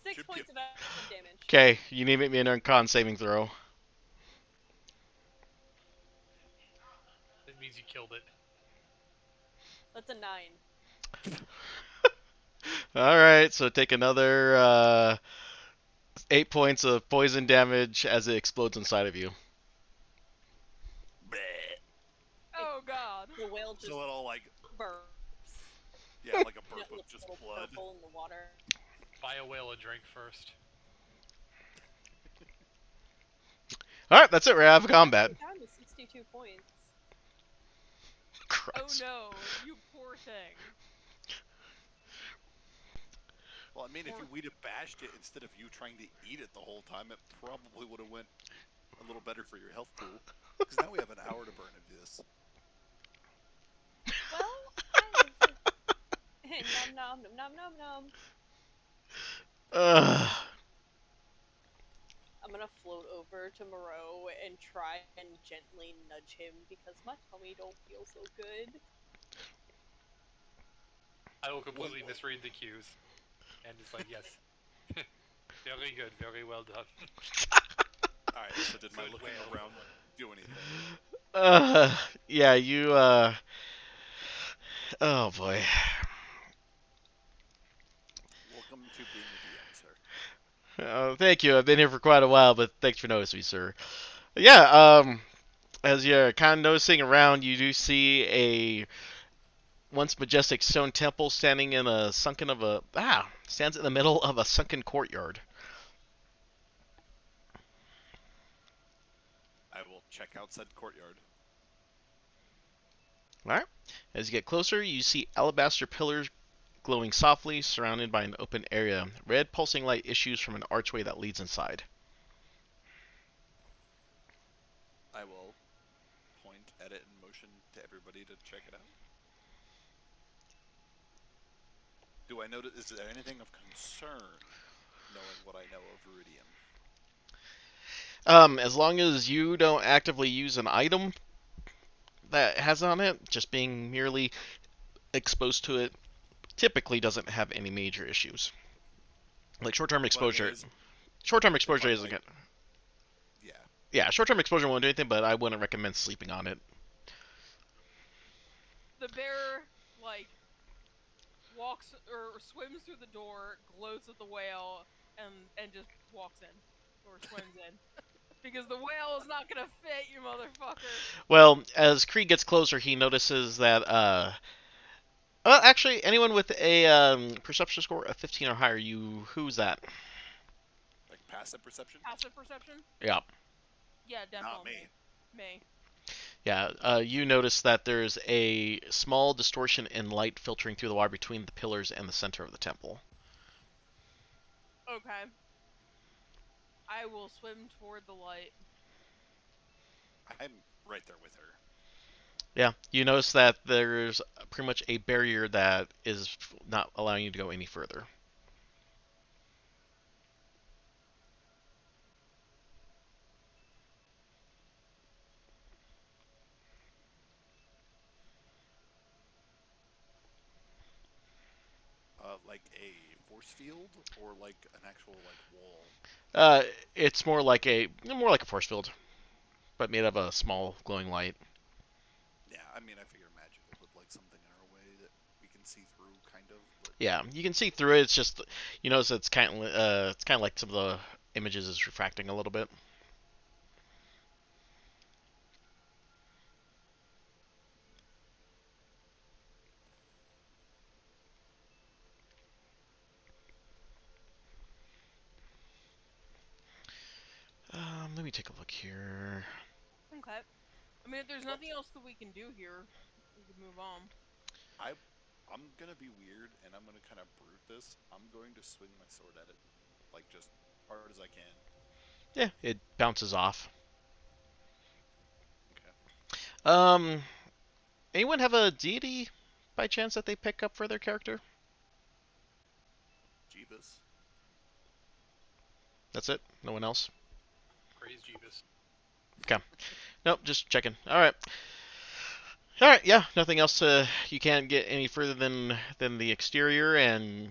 6 Should be points of acid damage. Okay, you need to make me an con saving throw. That means you killed it. That's a 9. Alright, so take another 8 points of poison damage as it explodes inside of you. Bleh. Oh God. The whale just Just a little like, burps. yeah, like a And burp it of looks just a little blood. purple in the water. Buy a whale a drink first. Alright, that's it. We're out of combat. Down to 62 points. Oh Christ. no, you poor thing. Well, I mean, if we'd have bashed it instead of you trying to eat it the whole time, it probably would have went a little better for your health pool. Because now we have an hour to burn into this. Well, kind of. Nom nom nom nom nom. Ugh. I'm gonna float over to Moreau and try and gently nudge him because my tummy don't feel so good. I will completely misread the cues, and it's like, yes, very good, very well done. All right. So did my Good looking whale. around do anything? Yeah, you, oh boy. Welcome to being the DM, sir. Thank you. I've been here for quite a while, but thanks for noticing me, sir. Yeah, as you're kind of noticing around, you do see a once majestic stone temple standing in a sunken of a stands in the middle of a sunken courtyard. I will check outside courtyard. Alright. As you get closer, you see alabaster pillars glowing softly, surrounded by an open area. Red pulsing light issues from an archway that leads inside. I will point at it and motion to everybody to check it out. Do I notice? Is there anything of concern, knowing what I know of Ruidium? As long as you don't actively use an item that has on it, just being merely exposed to it typically doesn't have any major issues. Like short-term exposure. Short-term exposure isn't good. Yeah. Yeah, short-term exposure won't do anything, but I wouldn't recommend sleeping on it. The bear, like, walks or swims through the door, gloats at the whale, and just walks in. Or swims in. Because the whale is not gonna fit, you motherfucker. Well, as Krieg gets closer, he notices that, well, actually, anyone with a perception score of 15 or higher, who's that? Like passive perception? Passive perception? Yeah. Yeah, definitely. Not me. Me. Yeah, you notice that there's a small distortion in light filtering through the water between the pillars and the center of the temple. Okay. I will swim toward the light. I'm right there with her. Yeah, you notice that there's pretty much a barrier that is not allowing you to go any further. Like a force field or like an actual like wall? It's more like a force field, but made of a small glowing light. Yeah, I mean, I figure magic will put like something in our way that we can see through, kind of. But Yeah, you can see through it. It's just you notice it's kind of like some of the images is refracting a little bit. Let me take a look here. Okay. I mean, if there's nothing else that we can do here, we can move on. I'm gonna be weird and I'm gonna kind of brute this. I'm going to swing my sword at it, like just hard as I can. Yeah, it bounces off. Okay. Anyone have a deity by chance that they pick up for their character? Jeebus. That's it? No one else? Praise Jeebus. Nope, just checking. Alright. Alright, yeah, nothing else. You can't get any further than the exterior, and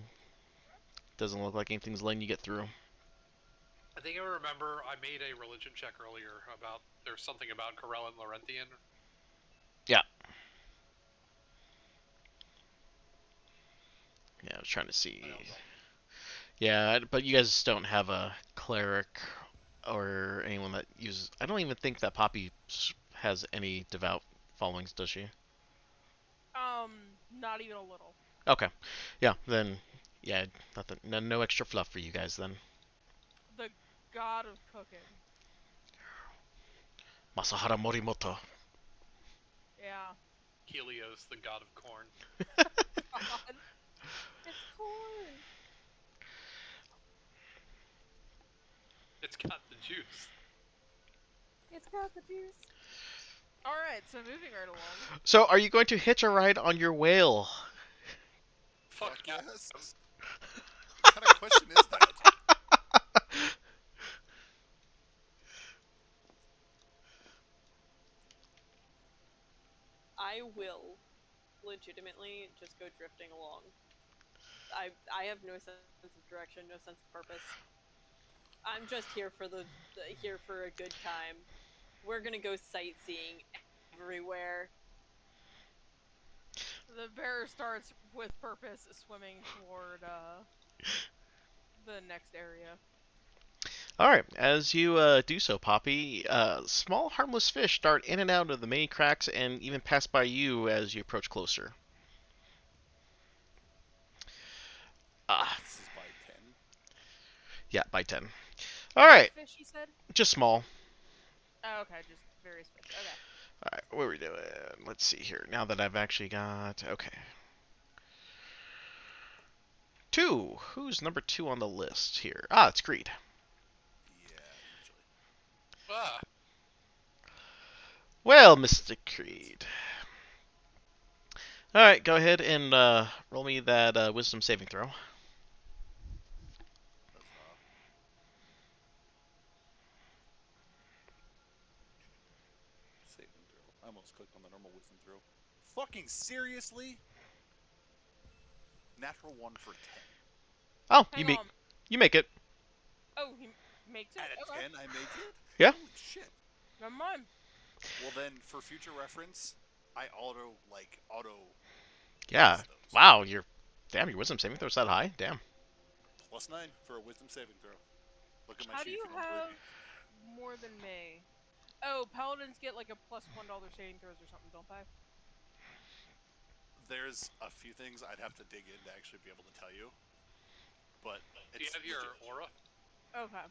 doesn't look like anything's letting you get through. I think I remember I made a religion check earlier about there's something about Corel and Laurentian. Yeah. Yeah, I was trying to see. I don't know. Yeah, but you guys don't have a cleric or anyone that uses. I don't even think that Poppy has any devout followings, does she? Not even a little. Okay. Yeah, then. Yeah, nothing. No extra fluff for you guys then. The god of cooking. Masahara Morimoto. Yeah. Helios, the god of corn. God. It's corn. It's got the juice. It's got the juice. Alright, so moving right along. So, are you going to hitch a ride on your whale? Fuck yeah. yes. What kind of question is that? I will legitimately just go drifting along. I have no sense of direction, no sense of purpose. I'm just here for here for a good time. We're gonna go sightseeing everywhere. The bear starts with purpose swimming toward the next area. Alright, as you do so, Poppy, small harmless fish dart in and out of the many cracks and even pass by you as you approach closer. Ah, This is by 10. yeah, by 10. Alright, Fish, you said? just small. Oh, okay, just various fish. Okay. Alright, what are we doing? Let's see here. Now that I've actually got... Okay. 2. Who's number 2 on the list here? Ah, it's Creed. Yeah, usually. Ah, Well, Mr. Creed. Alright, go ahead and roll me that wisdom saving throw. Huzzah. Saving throw. I almost clicked on the normal wisdom throw. Fucking seriously? Natural 1 for 10. Oh, Hang you on. make it. Oh, he makes it? At a Okay. 10, I make it? Yeah. Holy shit. Never mind. Well then, for future reference, I auto Yeah. pass those. Wow, damn, your wisdom saving throw's that high? Damn. +9 for a wisdom saving throw. Look at my How do sheet you if you don't believe have me. more than me? Oh, paladins get like a +1 saving throws or something, don't they? There's a few things I'd have to dig in to actually be able to tell you. But do you it's have your legit. aura? Okay.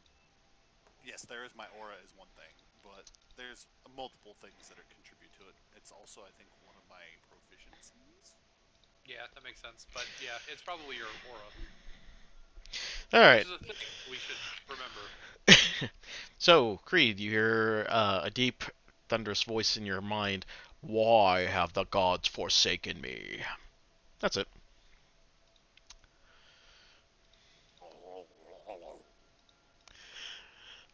Yes, there is my aura is one thing, but there's multiple things that contribute to it. It's also, I think, one of my proficiencies. Yeah, that makes sense. But yeah, it's probably your aura. Alright. Which is a thing we should remember. So, Creed, you hear a deep, thunderous voice in your mind. Why have the gods forsaken me? That's it.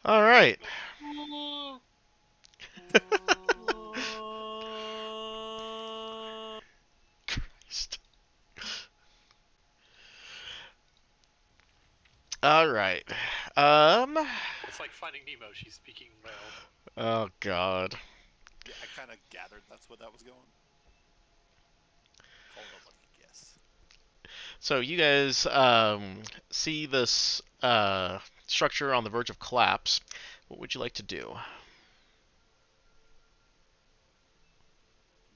Alright. Christ. Alright. It's like Finding Nemo. She's speaking whale. Oh, God. Yeah, I kind of gathered that's what that was going. Call it a lucky guess. So, you guys see this structure on the verge of collapse. What would you like to do?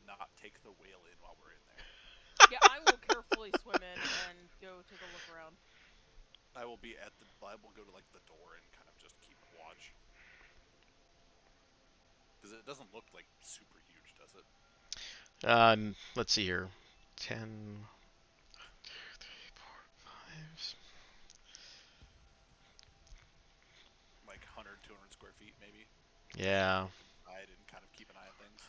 Not take the whale in while we're in there. Yeah, I will carefully swim in and go take a look around. I will go to like the door and kind of just keep watch. Because it doesn't look like super huge, does it? Let's see here. 10, 2, 3, 4, 5. Like 100, 200 square feet, maybe. Yeah. Inside and kind of keep an eye on things.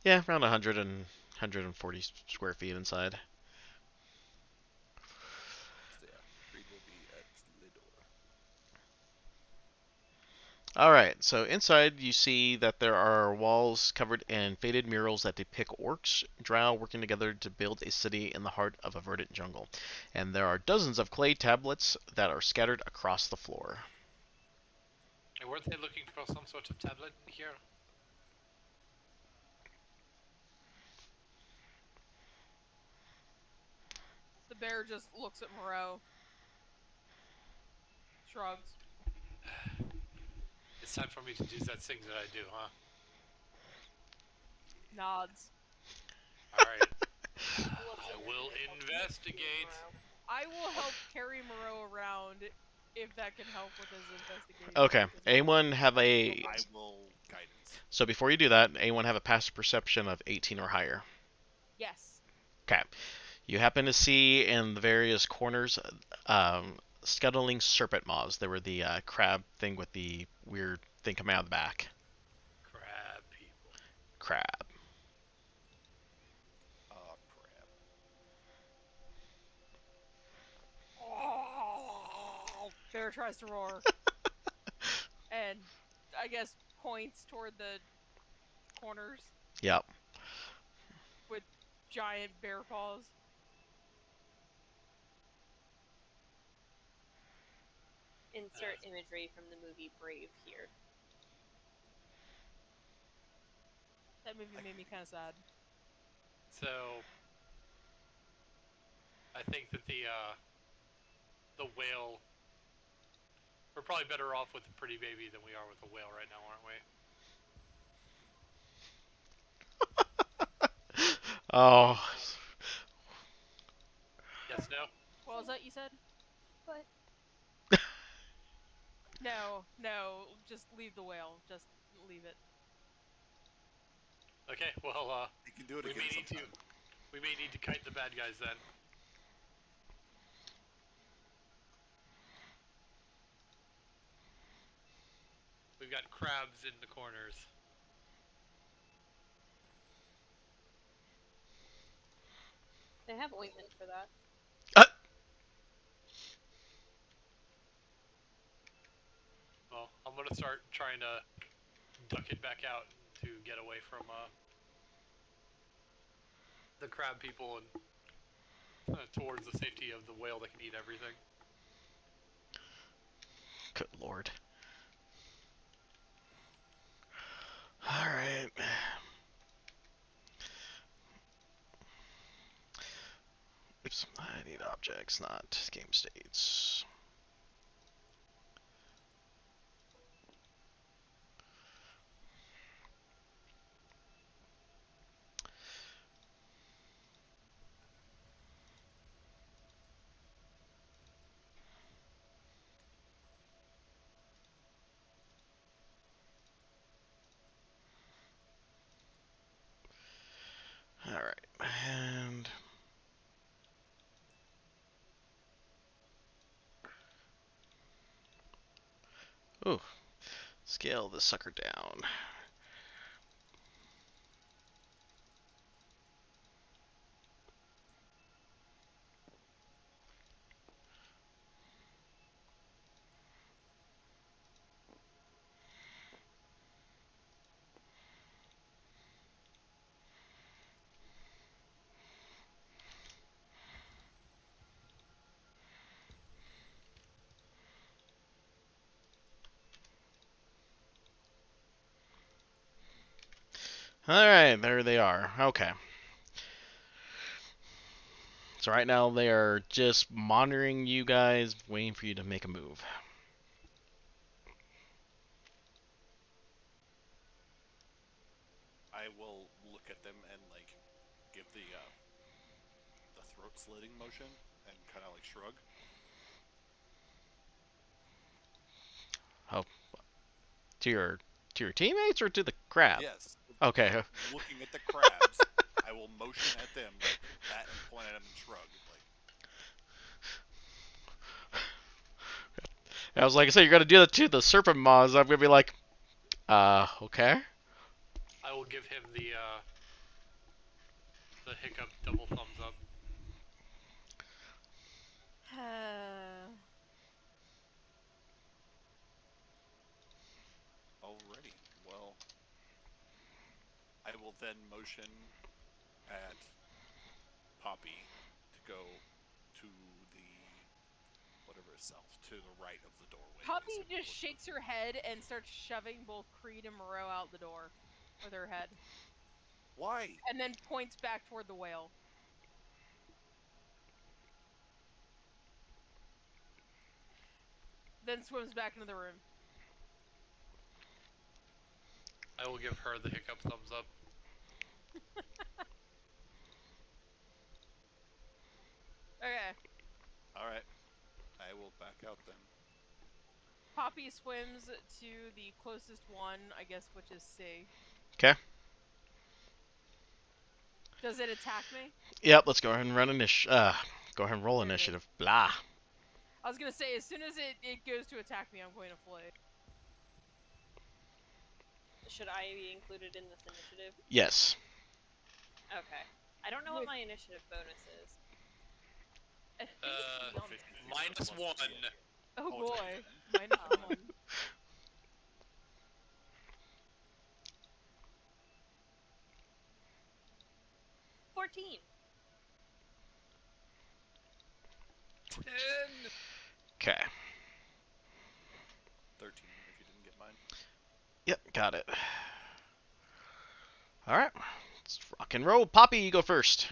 Yeah, around 100 and 140 square feet inside. So yeah, Creed will be at the door. Alright, so inside you see that there are walls covered in faded murals that depict orcs, drow working together to build a city in the heart of a verdant jungle. And there are dozens of clay tablets that are scattered across the floor. And weren't they looking for some sort of tablet here? The bear just looks at Moreau. Shrugs. It's time for me to do that thing that I do, huh? Nods. Alright. I will investigate. I will help carry Moreau around if that can help with his investigation. Okay, because anyone have a... I will guidance. So before you do that, anyone have a passive perception of 18 or higher? Yes. Okay. You happen to see in the various corners scuttling serpent moths. They were the crab thing with the weird thing coming out of the back. Crab people. Crab. Oh, crap. Bear tries to roar. And I guess points toward the corners Yep. with giant bear paws. Insert imagery from the movie Brave here. That movie made me kind of sad. So, I think that the whale. We're probably better off with the pretty baby than we are with the whale right now, aren't we? Oh. Yes, no? What was that you said? But No, just leave the whale. Just leave it. Okay, well, You can do it we again may need to. sometime. We may need to kite the bad guys then. We've got crabs in the corners. they have ointment for that. Well, I'm gonna start trying to duck it back out to get away from the crab people and towards the safety of the whale that can eat everything. Good lord. Alright. Oops, I need objects, not game states. Alright, and... Ooh, scale this sucker down. Alright, there they are. Okay. So right now they are just monitoring you guys, waiting for you to make a move. I will look at them and like give the throat slitting motion and kind of like shrug. To your teammates or to the crab? Yes. Okay. Like, looking at the crabs, I will motion at them like that and point at them and shrug. Like, I was like I said, you're gonna do that to the serpent moths. I'm gonna be like, okay. I will give him the hiccup double thumbs up. alrighty. Well, I will then motion at Poppy to go to the whatever itself to the right of the doorway. Poppy basically. just shakes her head and starts shoving both Creed and Moreau out the door with her head. Why? And then points back toward the whale. Then swims back into the room. I will give her the hiccup thumbs up. Okay. Alright. I will back out then. Poppy swims to the closest one, I guess, which is C. Okay. Does it attack me? Yep. Let's go ahead and go ahead and roll There it is. initiative. Blah. I was gonna say, as soon as it goes to attack me, I'm going to flee. Should I be included in this initiative? Yes. Okay. I don't know what my initiative bonus is. I think it's beyond it. -1. Oh Oh, it's boy, amazing. -1. 14. 10. Okay. 13 if you didn't get mine. Yep, got it. All right. Let's rock and roll. Poppy, you go first.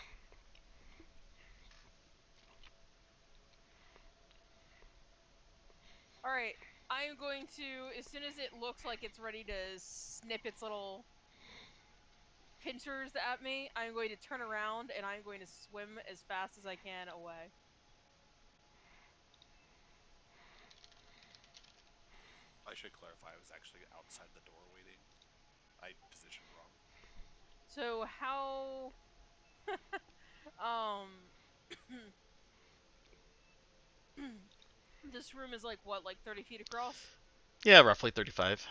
Alright, I'm going to, as soon as it looks like it's ready to snip its little pincers at me, I'm going to turn around and I'm going to swim as fast as I can away. I should clarify, I was actually outside the door waiting. I positioned wrong. So how this room is like what, like 30 feet across? Yeah, roughly 35.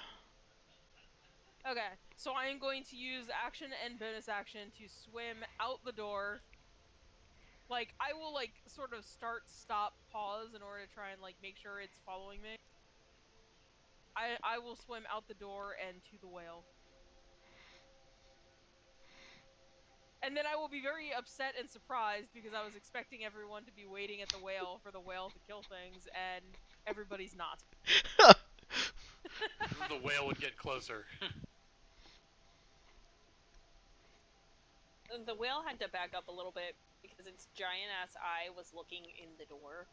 Okay, so I am going to use action and bonus action to swim out the door. Like, I will, like, sort of start, stop, pause in order to try and, like, make sure it's following me. I will swim out the door and to the whale. And then I will be very upset and surprised because I was expecting everyone to be waiting at the whale for the whale to kill things, and everybody's not. The whale would get closer. The whale had to back up a little bit because its giant ass eye was looking in the door.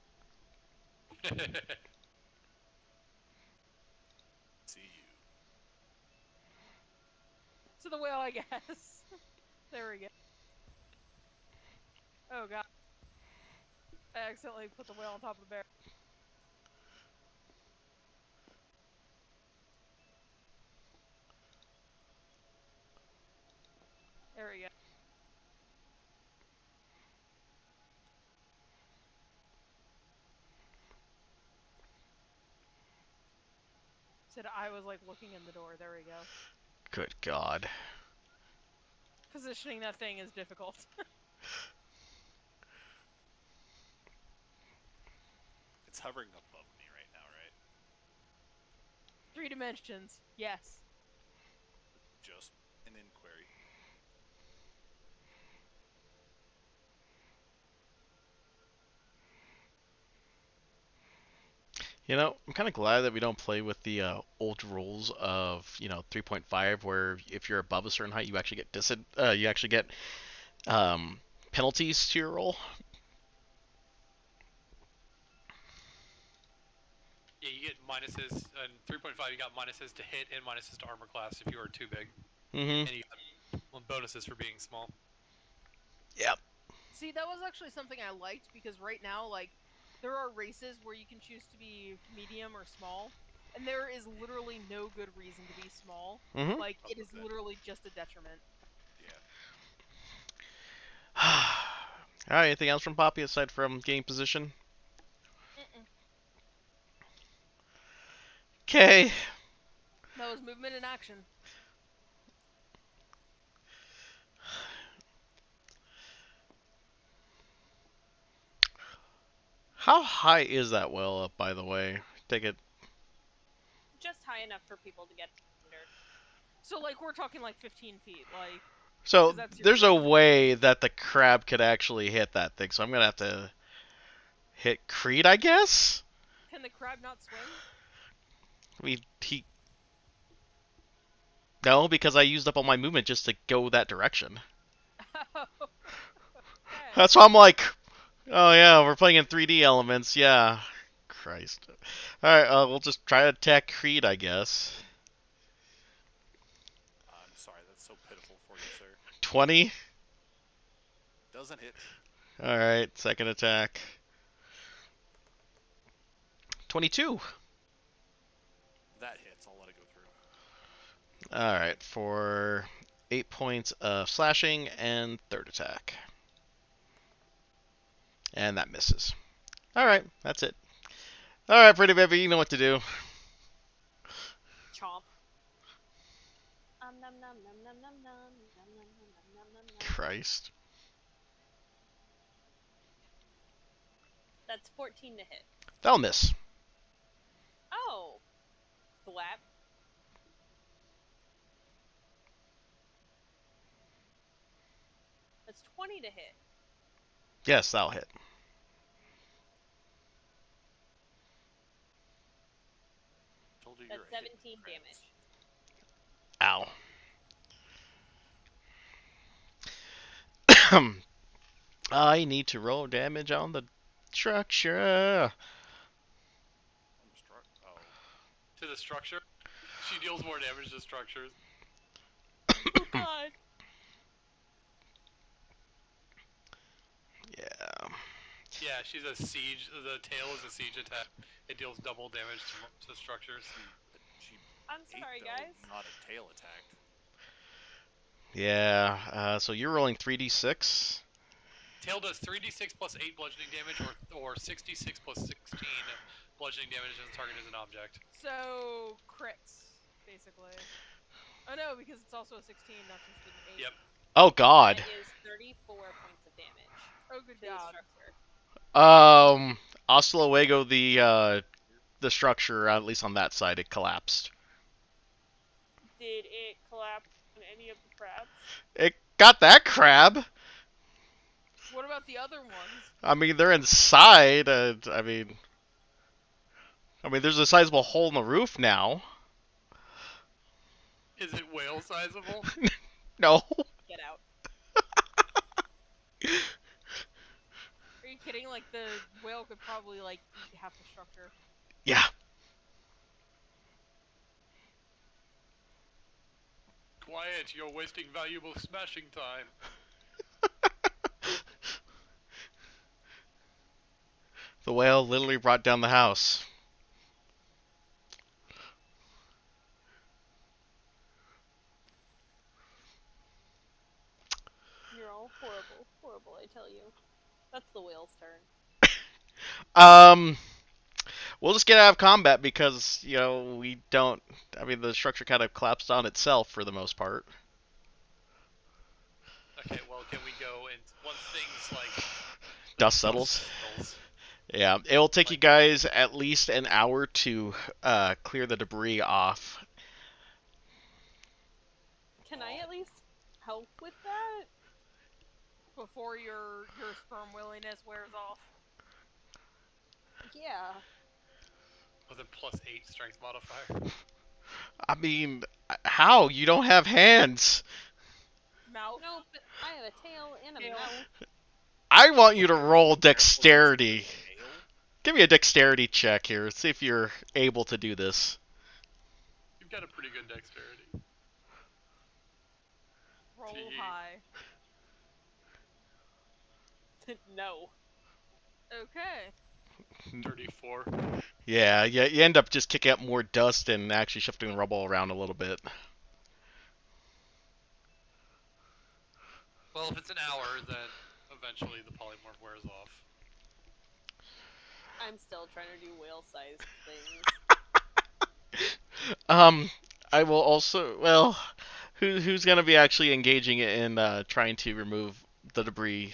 See you. So the whale, I guess. There we go. Oh god. I accidentally put the whale on top of the bear. There we go. Said I was like looking in the door. There we go. Good God. Positioning that thing is difficult. It's hovering above me right now, right? 3 dimensions. Yes. Just an inquiry. You know, I'm kind of glad that we don't play with the old rules of 3.5, where if you're above a certain height, you actually get penalties to your roll. Yeah, you get minuses. In 3.5, you got minuses to hit and minuses to armor class if you are too big. Mm-hmm. And you got bonuses for being small. Yep. See, that was actually something I liked because right now, like, there are races where you can choose to be medium or small, and there is literally no good reason to be small. Mm-hmm. Like, it is literally just a detriment. Yeah. All right. Anything else from Poppy aside from game position? Okay. That was movement in action. How high is that well up, by the way? Take it. Just high enough for people to get under. So, like, we're talking like 15 feet. Like, So 'cause that's your there's a distance. way that the crab could actually hit that thing. So I'm gonna have to hit Creed, I guess. Can the crab not swim? No, because I used up all my movement just to go that direction. Okay. That's why I'm like, oh yeah, we're playing in 3D elements. Yeah. Christ. All right, we'll just try to attack Creed, I guess. I'm sorry, that's so pitiful for you, sir. 20. Doesn't hit. All right, second attack. 22. That hits. I'll let it go through. All right, for 8 points of slashing and third attack. And that misses. All right, that's it. All right, pretty baby, you know what to do. Chomp. Nom nom nom nom nom nom nom nom nom nom nom nom nom. Christ. That's 14 to hit. That'll miss. Oh. Slap. That's 20 to hit. Yes, that'll hit. Told you That's you're a hit, 17 Krabs. damage. Ow. I need to roll damage on the structure. Oh, To the structure. She deals more damage to structures. Oh god. Yeah. Yeah, she's a siege. The tail is a siege attack. It deals double damage to structures. but she I'm ate, sorry, though, guys. not a tail attack. Yeah. So you're rolling 3d6. Tail does 3d6 plus 8 bludgeoning damage, or 66 plus 16 bludgeoning damage as the target is an object. So crits, basically. Oh no, because it's also a 16, not just an 8. Yep. Oh God. That is 34 points of damage Oh good to the god. structure. Hasta luego, the structure, at least on that side, it collapsed. Did it collapse on any of the crabs? It got that crab. What about the other ones? I mean, they're inside. I mean, there's a sizable hole in the roof now. Is it whale sizable? No. Get out. Are you kidding? Like the whale could probably like eat half the structure. Yeah. Quiet, you're wasting valuable smashing time. The whale literally brought down the house. You're all horrible, horrible, I tell you. That's the whale's turn. We'll just get out of combat because, we don't. I mean, the structure kind of collapsed on itself for the most part. Okay, well, can we go and once things like Dust settles. settles, Yeah, it will take you guys at least an hour to clear the debris off. Can I at least help with that? Before your sperm willingness wears off. Yeah. with a +8 strength modifier? I mean, how? You don't have hands. Mouth. No, but I have a tail and a Tail. mouth. I want you to roll dexterity. Tail? Give me a dexterity check here. See if you're able to do this. You've got a pretty good dexterity. Roll Gee. high. No. Okay. 34. Yeah, you end up just kicking up more dust and actually shifting rubble around a little bit. Well, if it's an hour, then eventually the polymorph wears off. I'm still trying to do whale-sized things. I will also, well, who's gonna be actually engaging in trying to remove the debris?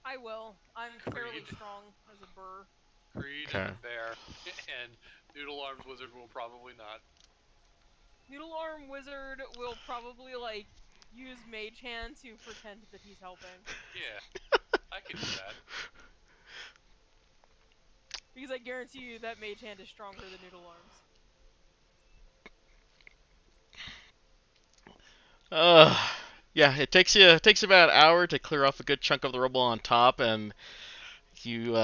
I will. I'm fairly Creed. strong as a burr. Creed Okay. and Bear and Noodle Arms Wizard will probably not. Noodle Arm Wizard will probably like use Mage Hand to pretend that he's helping. Yeah, I can do that. Because I guarantee you that Mage Hand is stronger than Noodle Arms. Yeah, it takes about an hour to clear off a good chunk of the rubble on top, and you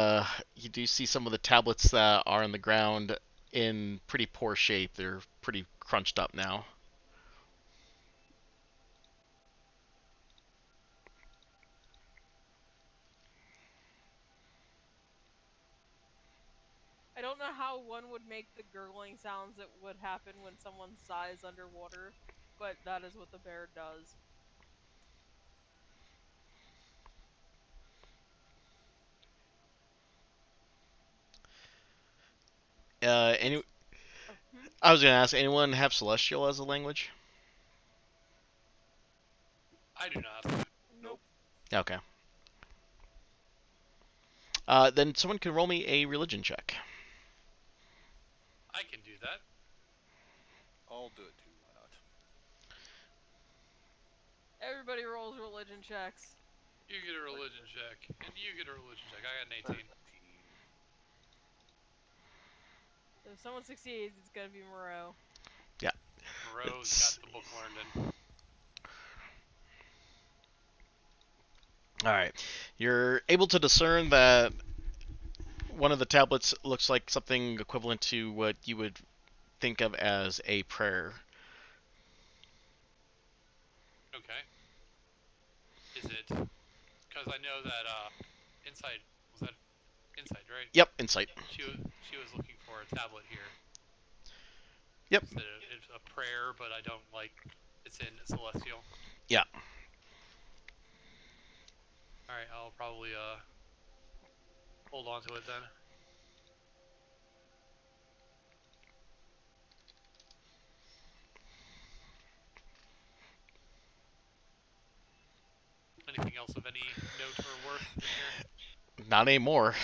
do see some of the tablets that are on the ground in pretty poor shape. They're pretty crunched up now. I don't know how one would make the gurgling sounds that would happen when someone sighs underwater, but that is what the bear does. Any? Oh, hmm? I was gonna ask, anyone have Celestial as a language? I do not. Nope. Okay. Then someone can roll me a religion check. I can do that. I'll do it too. Why not? Everybody rolls religion checks. You get a religion check, and you get a religion check. I got an 18. 13. So if someone succeeds, it's gonna be Moreau. Moreau's It's- got the book learned in. All right. You're able to discern that one of the tablets looks like something equivalent to what you would think of as a prayer. Okay. Is it? Because I know that Insight was that Insight, right? Yep, insight. She was looking for a tablet here. Yep. It's a prayer, but I don't like. It's in Celestial. Yeah. All right, I'll probably hold on to it then. Anything else of any note or worth in here? Not anymore.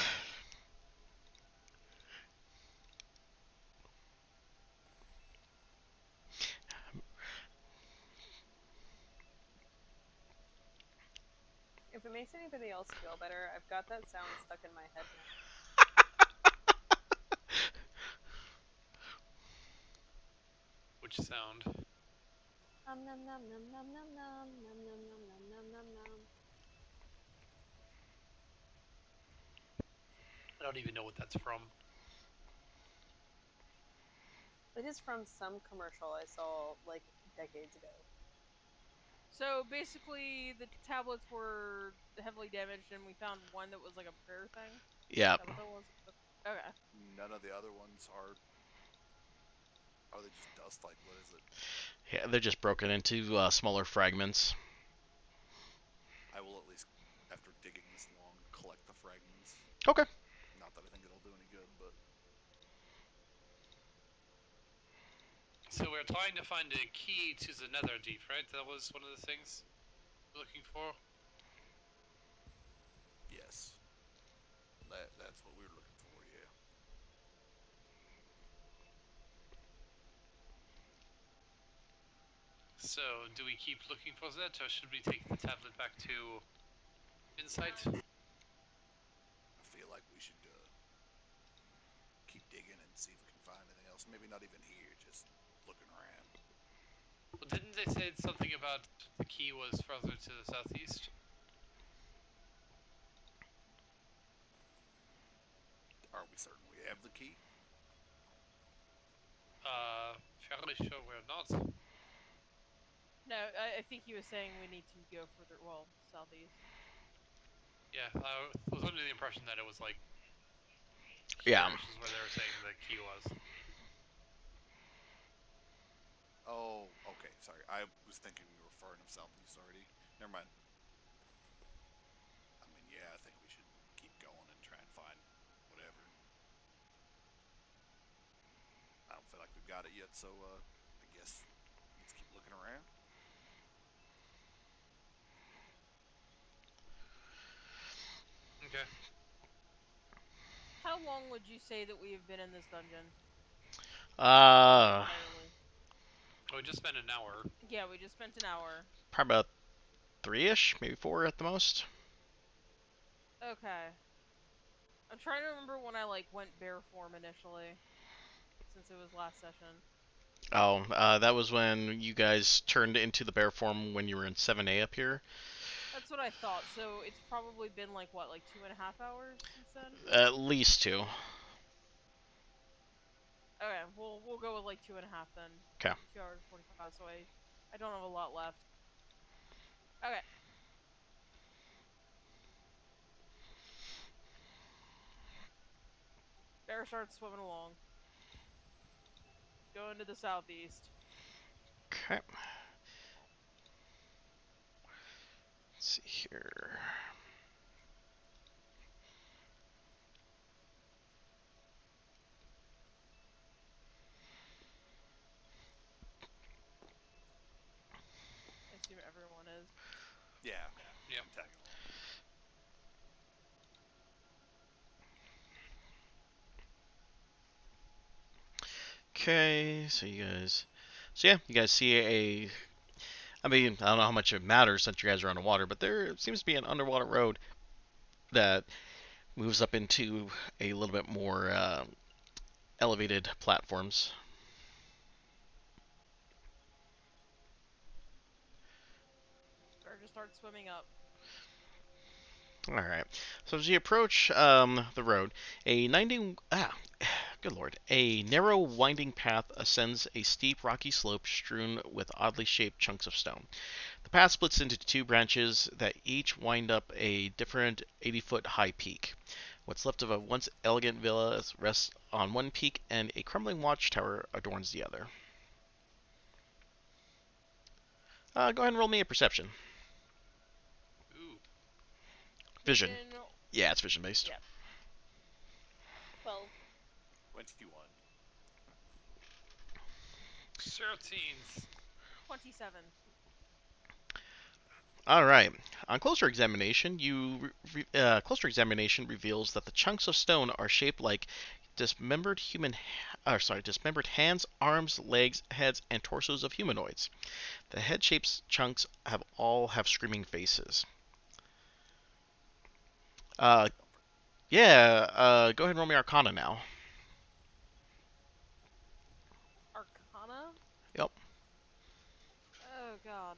If it makes anybody else feel better, I've got that sound stuck in my head now. Which sound? Nom nom nom nom nom nom nom nom nom nom nom nom nom. I don't even know what that's from. It is from some commercial I saw like decades ago. So basically, the tablets were heavily damaged, and we found one that was like a prayer thing. Yeah. Is that what that was? Okay. None of the other ones are. Are they just dust? Like, what is it? Yeah, they're just broken into smaller fragments. I will at least, after digging this long, collect the fragments. Okay. Not that I think it'll do any good, but So we're trying to find a key to the Nether Deep, right? That was one of the things we're looking for. yes, that's what we were looking for. Yeah. So, do we keep looking for that, or should we take the tablet back to Insight? I feel like we should keep digging and see if we can find anything else. Maybe not even here, just looking around. Well, didn't they say something about the key was further to the southeast? Are we certain we have the key? Fairly sure we're not. No, I think he was saying we need to go further. Well, southeast. Yeah, I was under the impression that it was like Yeah. which is where they were saying the key was. Oh, okay. Sorry, I was thinking we were far enough southeast already. Never mind. I mean, yeah, I think we should keep going and try and find whatever. I don't feel like we've got it yet, so I guess let's keep looking around. Okay. How long would you say that we have been in this dungeon? Uh, Entirely. Well, we just spent an hour. Yeah, we just spent an hour. probably about 3-ish, maybe 4 at the most. Okay. I'm trying to remember when I like went bear form initially, since it was last session. Oh, that was when you guys turned into the bear form when you were in 7A up here. That's what I thought. So it's probably been like what, like 2.5 hours since then? At least 2. Okay, we'll go with like 2.5 then. 'Kay. 2 hours 45. So I don't have a lot left. Okay. Bear starts swimming along. Going to the southeast. Okay. Let's see here. Okay, so you guys, so yeah, you guys see a. I mean, I don't know how much it matters since you guys are underwater, but there seems to be an underwater road that moves up into a little bit more elevated platforms. Or just start swimming up. All right. So as you approach the road, good lord, a narrow winding path ascends a steep rocky slope strewn with oddly shaped chunks of stone. The path splits into two branches that each wind up a different 80-foot high peak. What's left of a once elegant villa rests on one peak, and a crumbling watchtower adorns the other. Go ahead and roll me a perception. Ooh. Vision. Yeah, it's vision based. Yeah. 12. 21. 13s. 27. All right. On closer examination, closer examination reveals that the chunks of stone are shaped like dismembered dismembered hands, arms, legs, heads, and torsos of humanoids. The head-shaped chunks have screaming faces. Uh, yeah. Go ahead and roll me Arcana now. Arcana? Yep. Oh god.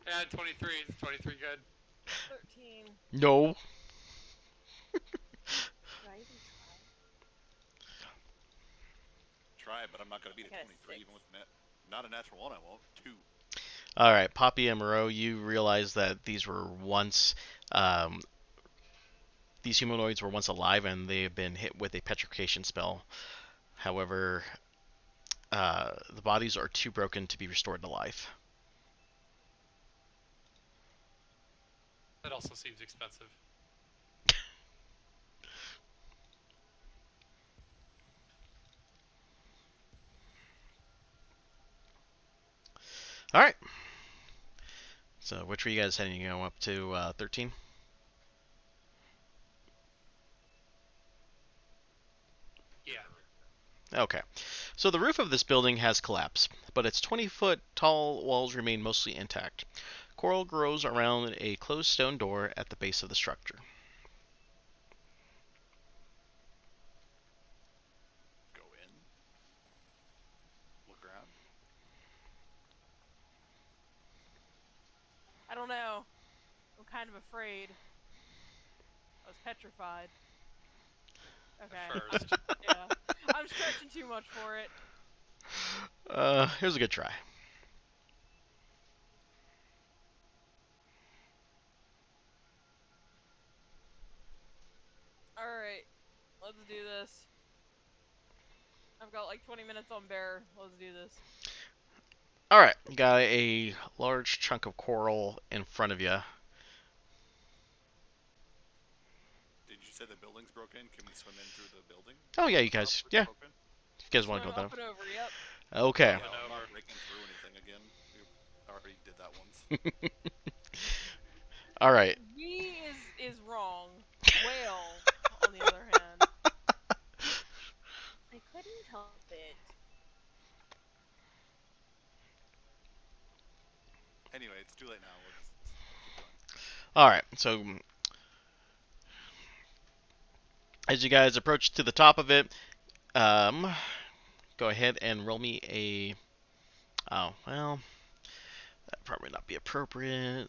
Yeah, 23. Is 23 good? 13. No. Should I even try? Try, but I'm not going to beat I a got a 23 6. even with not a natural one. I won't. 2. All right, Poppy and Moreau, you realize that these humanoids were once alive and they have been hit with a petrification spell. However, the bodies are too broken to be restored to life. That also seems expensive. All right. So, which were you guys heading? You go up to 13? Yeah. Okay. So the roof of this building has collapsed, but its 20-foot tall walls remain mostly intact. Coral grows around a closed stone door at the base of the structure. Go in. Look around. I don't know. I'm kind of afraid. I was petrified. Okay. First. Yeah. I'm stretching too much for it. Here's a good try. Alright. Let's do this. I've got like 20 minutes on bear. Let's do this. All right, you got a large chunk of coral in front of you. Did you say the building's broken? Can we swim in through the building? Oh yeah, you Top guys. is Yeah, broken? if you guys want to Swim go up down. and over, yep. Okay. Yeah, Going I'm over. not breaking through anything again. We already did that once. All right. V is wrong. Whale, on the other hand. I couldn't help it. Anyway, it's too late now. Let's keep going. All right. So as you guys approach to the top of it, go ahead and roll me a. Oh well, that'd probably not be appropriate.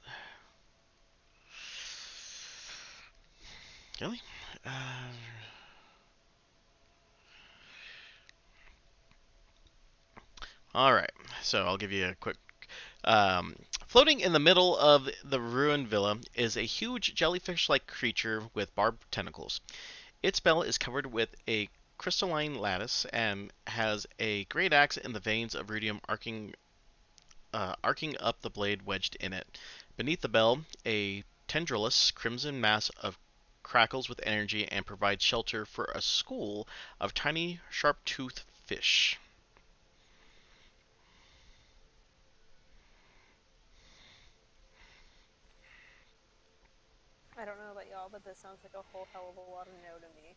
Really? All right. So I'll give you a quick. Floating in the middle of the ruined villa is a huge jellyfish-like creature with barbed tentacles. Its bell is covered with a crystalline lattice and has a great axe in the veins of rudium arcing up the blade wedged in it. Beneath the bell, a tendrillous crimson mass of crackles with energy and provides shelter for a school of tiny, sharp-toothed fish. I don't know about y'all, but this sounds like a whole hell of a lot of no to me.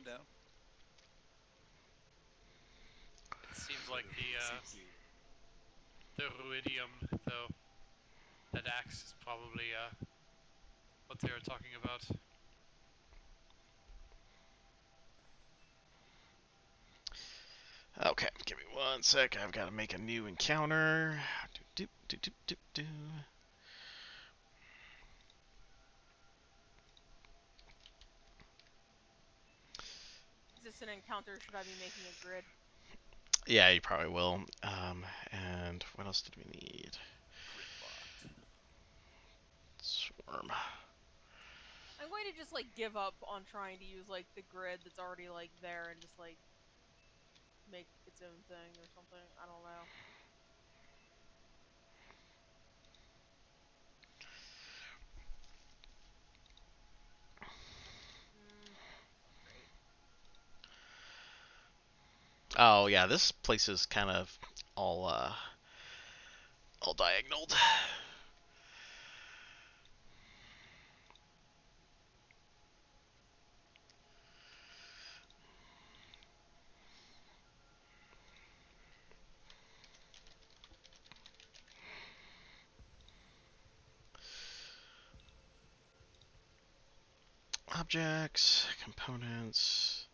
down. It seems like CPU. the ruidium, though. That axe is probably what they were talking about. Okay, give me 1 sec. I've got to make a new encounter. Do, do, do, do, do, do. Is this an encounter? Should I be making a grid? Yeah, you probably will. And what else did we need? Gridlocked. Swarm. I'm going to just like give up on trying to use like the grid that's already like there and just like make its own thing or something. I don't know. Not great. Oh yeah, this place is kind of all diagonaled. Objects, components.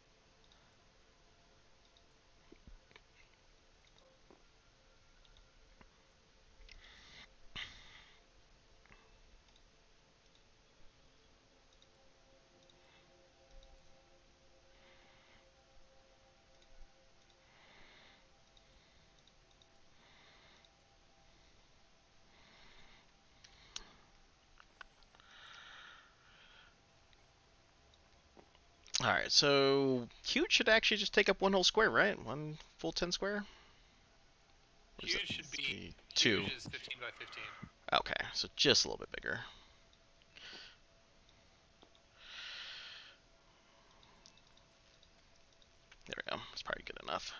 Alright, so huge should actually just take up one whole square, right? One full 10 square? Or is Huge it should be 2. Huge is 15 by 15. Okay, so just a little bit bigger. There we go. It's probably good enough.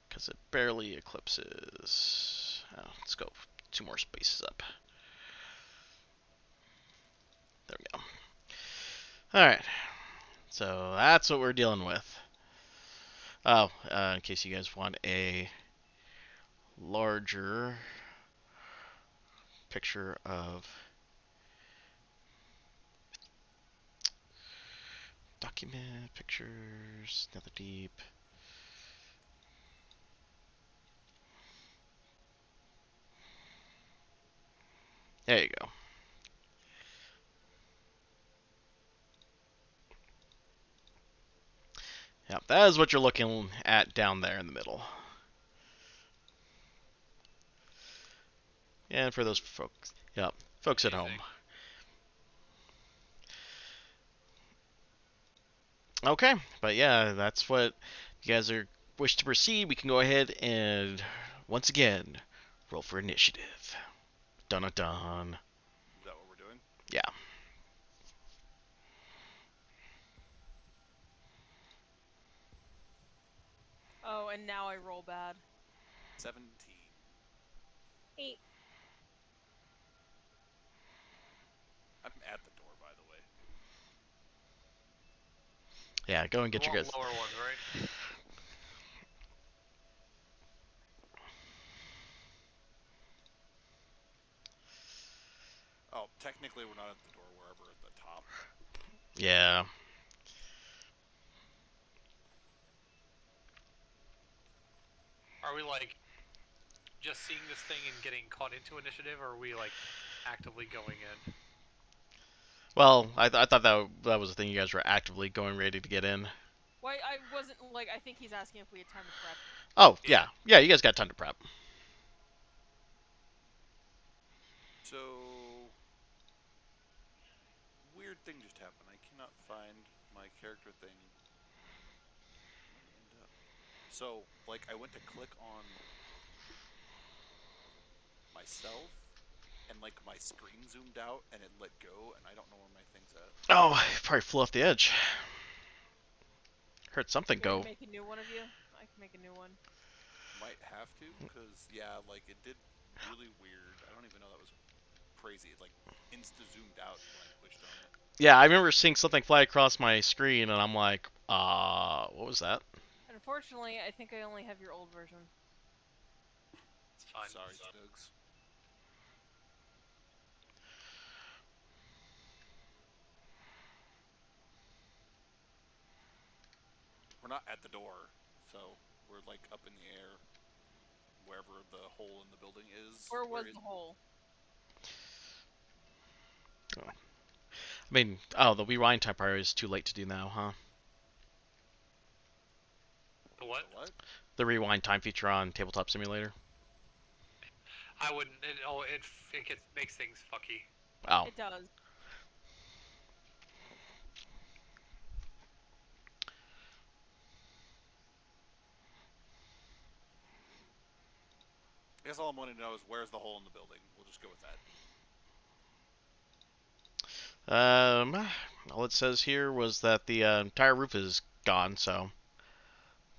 Because it barely eclipses. Oh, let's go 2 more spaces up. There we go. Alright. So that's what we're dealing with. Oh, in case you guys want a larger picture of document, pictures, Nether Deep. There you go. Yep, that is what you're looking at down there in the middle. And for those folks, yep, folks at home. Okay, but yeah, that's what you guys are wish to proceed. We can go ahead and once again roll for initiative. Dun dun dun. Is that what we're doing? Yeah. Oh, and now I roll bad. 17. 8. I'm at the door, by the way. Yeah, go and get your want guys. lower ones, right? Oh, technically we're not at the door, we're at the top. Yeah. Are we like just seeing this thing and getting caught into initiative, or are we like actively going in? Well, I thought that was the thing. You guys were actively going ready to get in. Why I wasn't like I think he's asking if we had time to prep. Oh yeah. You guys got time to prep. So, weird thing just happened. I cannot find my character thing. Where did it end up? So, like, I went to click on myself, and like my screen zoomed out, and it let go, and I don't know where my thing's at. Oh, probably flew off the edge. Heard something You want go. me to make a new one of you? I can make a new one. Might have to, because, yeah, like, it did really weird. I don't even know that was crazy. It, like, insta-zoomed out when I pushed on it. Yeah, I remember seeing something fly across my screen, and I'm like, What was that? Unfortunately, I think I only have your old version. It's fine. Sorry, Stokes. We're not at the door, so we're like up in the air, wherever the hole in the building is. Where was is the hole? I mean, oh, the rewind time part is too late to do now, huh? The what? the what? The rewind time feature on Tabletop Simulator. I wouldn't. It makes things fucky. Oh, It does. I guess all I'm wanting to know is where's the hole in the building. We'll just go with that. all it says here was that the entire roof is gone. So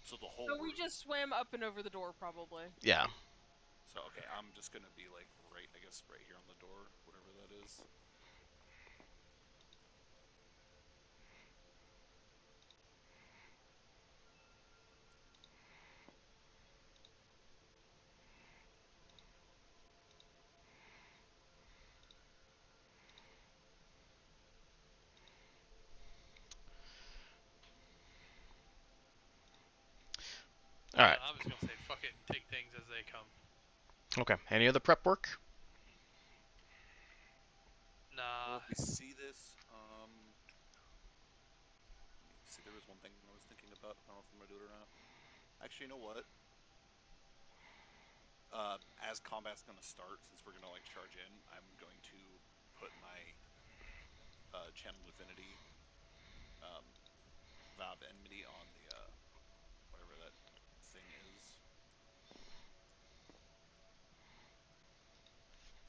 So the whole So we roof. just swam up and over the door, probably. yeah. So okay, I'm just gonna be like right, I guess right here on the door, whatever that is. All right. I'm just gonna say fuck it and take things as they come. Okay. Any other prep work? Nah. Well, we see this. See, there was one thing I was thinking about. I don't know if I'm gonna do it or not. Actually, you know what? As combat's gonna start, since we're gonna like charge in, I'm going to put my channel divinity vow of enmity on the whatever that thing is.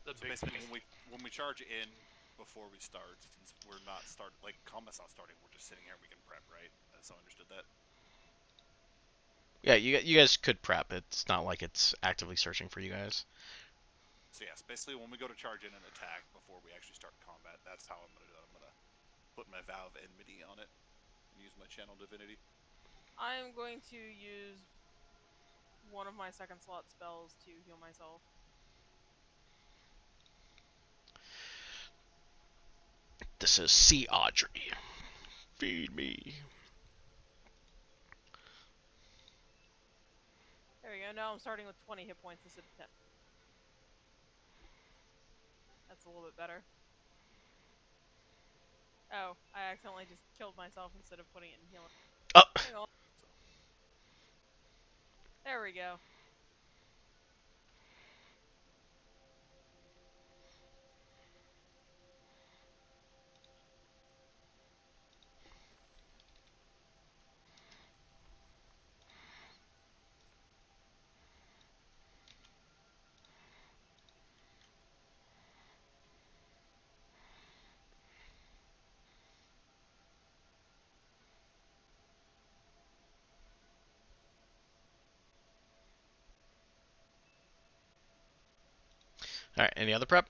The So big basically, beast. when we charge in before we start, since we're not like combat's not starting, we're just sitting here. We can prep, right? So understood that. Yeah, you guys could prep. It's not like it's actively searching for you guys. So yes, basically when we go to charge in and attack before we actually start combat, that's how I'm gonna do it. I'm gonna put my vow of enmity on it and use my channel divinity. I'm going to use one of my second slot spells to heal myself. This is Sea Audrey. Feed me. There we go. Now I'm starting with 20 hit points instead of 10. That's a little bit better. Oh, I accidentally just killed myself instead of putting it in healing. Oh, Hang on. There we go. all right. Any other prep?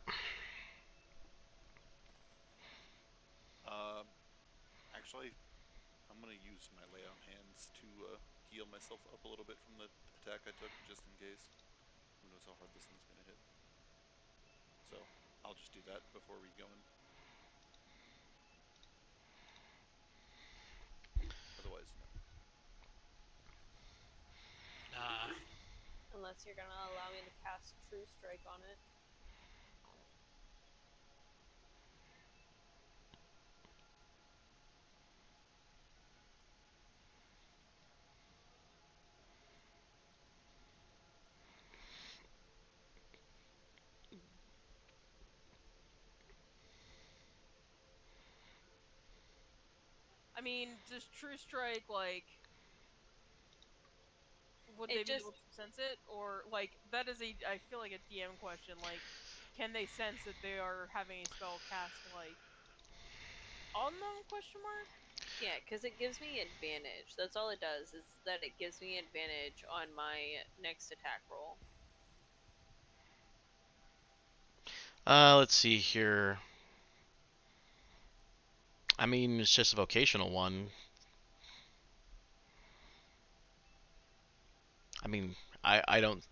Actually, I'm gonna use my lay on hands to heal myself up a little bit from the attack I took, just in case. Who knows how hard this thing's gonna hit? So I'll just do that before we go in. Otherwise, no. Nah. Unless you're gonna allow me to cast True Strike on it. I mean, does True Strike, like... Would It they be just- able to sense it? Or, like, that is I feel like a DM question. Like, can they sense that they are having a spell cast, like, on them, question mark? Yeah, because it gives me advantage. That's all it does, is that it gives me advantage on my next attack roll. Let's see here. I mean, it's just a vocational one. I mean, I don't.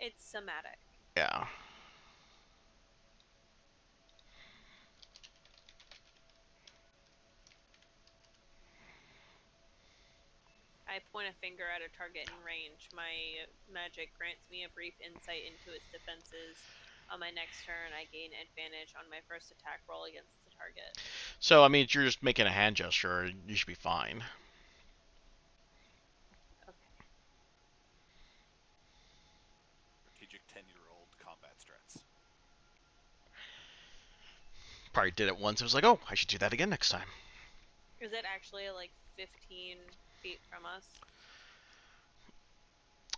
It's somatic. Yeah. I point a finger at a target in range. My magic grants me a brief insight into its defenses. On my next turn, I gain advantage on my first attack roll against the target. So I mean, you're just making a hand gesture. You should be fine. Okay. Strategic 10-year-old combat strats. Probably did it once. It was like, oh, I should do that again next time. Is it actually like 15 feet from us?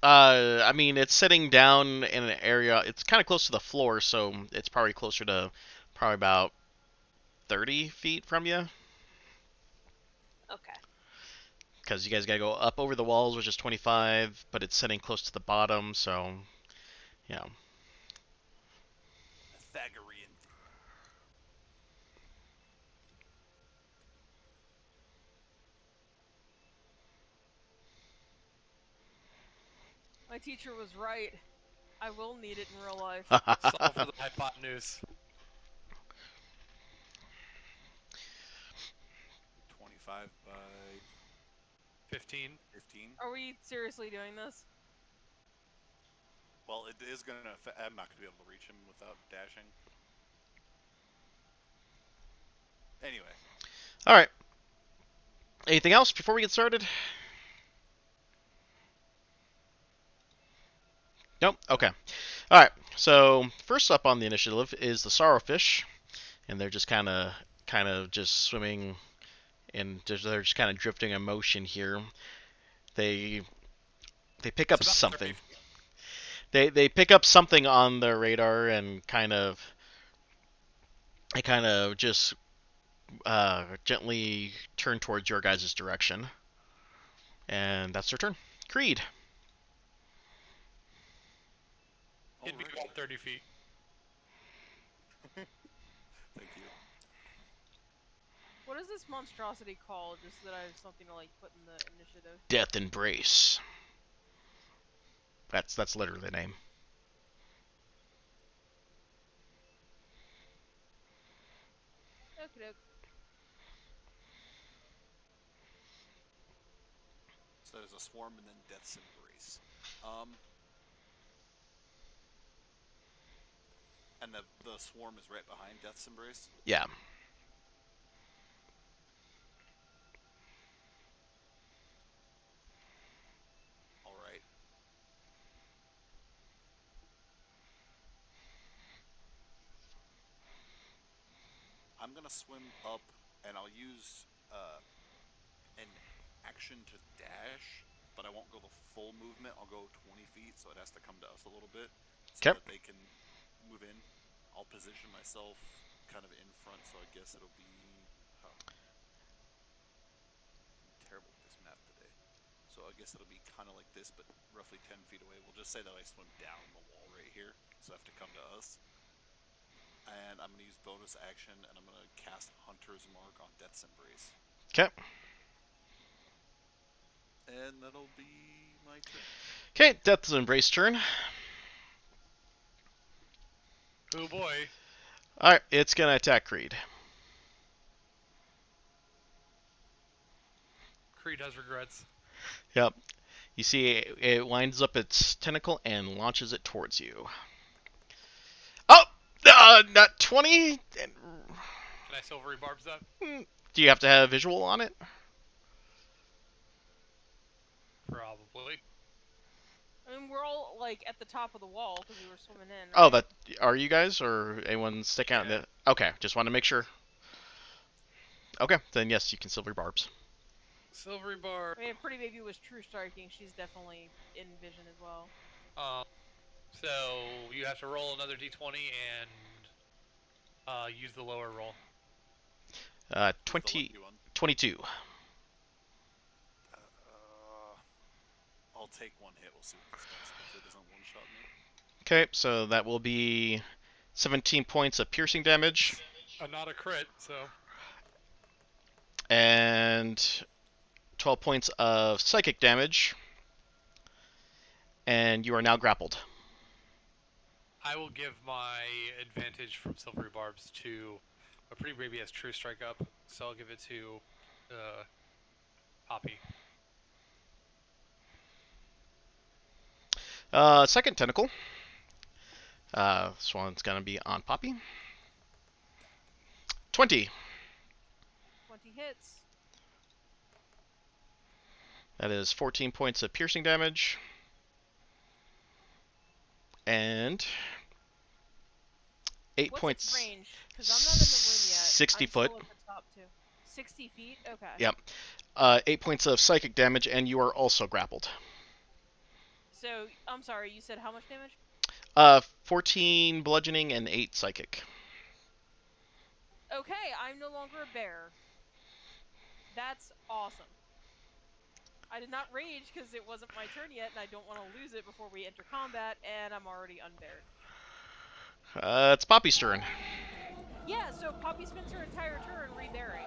I mean, it's sitting down in an area. It's kind of close to the floor, so it's probably closer to probably about 30 feet from you. Okay. Because you guys gotta go up over the walls, which is 25, but it's sitting close to the bottom, so yeah. Pythagorean. My teacher was right. I will need it in real life. Solve for the hypotenuse. 25 by 15. 15. Are we seriously doing this? Well, it is gonna. I'm not gonna be able to reach him without dashing. Anyway. All right. Anything else before we get started? Nope. Okay. All right. So first up on the initiative is the Sorrowfish, and they're just kind of just swimming, and they're just kind of drifting in motion here. They pick up It's about 30 something. feet. They pick up something on their radar and they kind of just gently turn towards your guys' direction, and that's their turn. Creed. It'd be Alrighty. about 30 feet. Thank you. What is this monstrosity called? Just so that I have something to like put in the initiative. Death Embrace. That's literally the name. Okie doke. So there's a swarm and then Death's Embrace. And the swarm is right behind Death's Embrace. Yeah. Alright. I'm gonna swim up and I'll use an action to dash, but I won't go the full movement. I'll go 20 feet, so it has to come to us a little bit so 'Kay. that they can move in. I'll position myself kind of in front, so I guess it'll be. I'm terrible with this map today. So I guess it'll be kind of like this, but roughly 10 feet away. We'll just say that I swim down the wall right here, so I have to come to us. And I'm going to use bonus action, and I'm going to cast Hunter's Mark on Death's Embrace. Okay. And that'll be my turn. Okay, Death's Embrace turn. Oh boy. All right, it's gonna attack Creed. Creed has regrets. Yep. You see, it winds up its tentacle and launches it towards you. Oh, not 20. Can I silvery barbs that? Do you have to have visual on it? Probably. I mean, we're all like at the top of the wall because we were swimming in. Oh, right? that are you guys or anyone stick out? Yeah. Okay, just want to make sure. Okay, then yes, you can silver barbs. Silvery barb. I mean, if Pretty Baby was true striking, she's definitely in vision as well. So you have to roll another d20 and use the lower roll. 20, The lucky one. 22. I'll take one hit. We'll see what this does. Hopefully it doesn't one-shot me. Okay, so that will be 17 points of piercing damage Not a crit, so and 12 points of psychic damage. and you are now grappled. I will give my advantage from Silvery Barbs to a Pretty Baby has True Strike up, so I'll give it to Poppy. Second tentacle. This one's gonna be on Poppy. 20. 20 hits. That is 14 points of piercing damage. And 8 What's points. its range? Because I'm not in the room yet. 60 I'm foot. Still at the top too. 60 feet? Okay. Yep. 8 points of psychic damage, and you are also grappled. So, I'm sorry, you said how much damage? 14 bludgeoning and 8 psychic. Okay, I'm no longer a bear. That's awesome. I did not rage because it wasn't my turn yet, and I don't want to lose it before we enter combat, and I'm already unbared. It's Poppy's turn. Yeah, so Poppy spends her entire turn rebearing.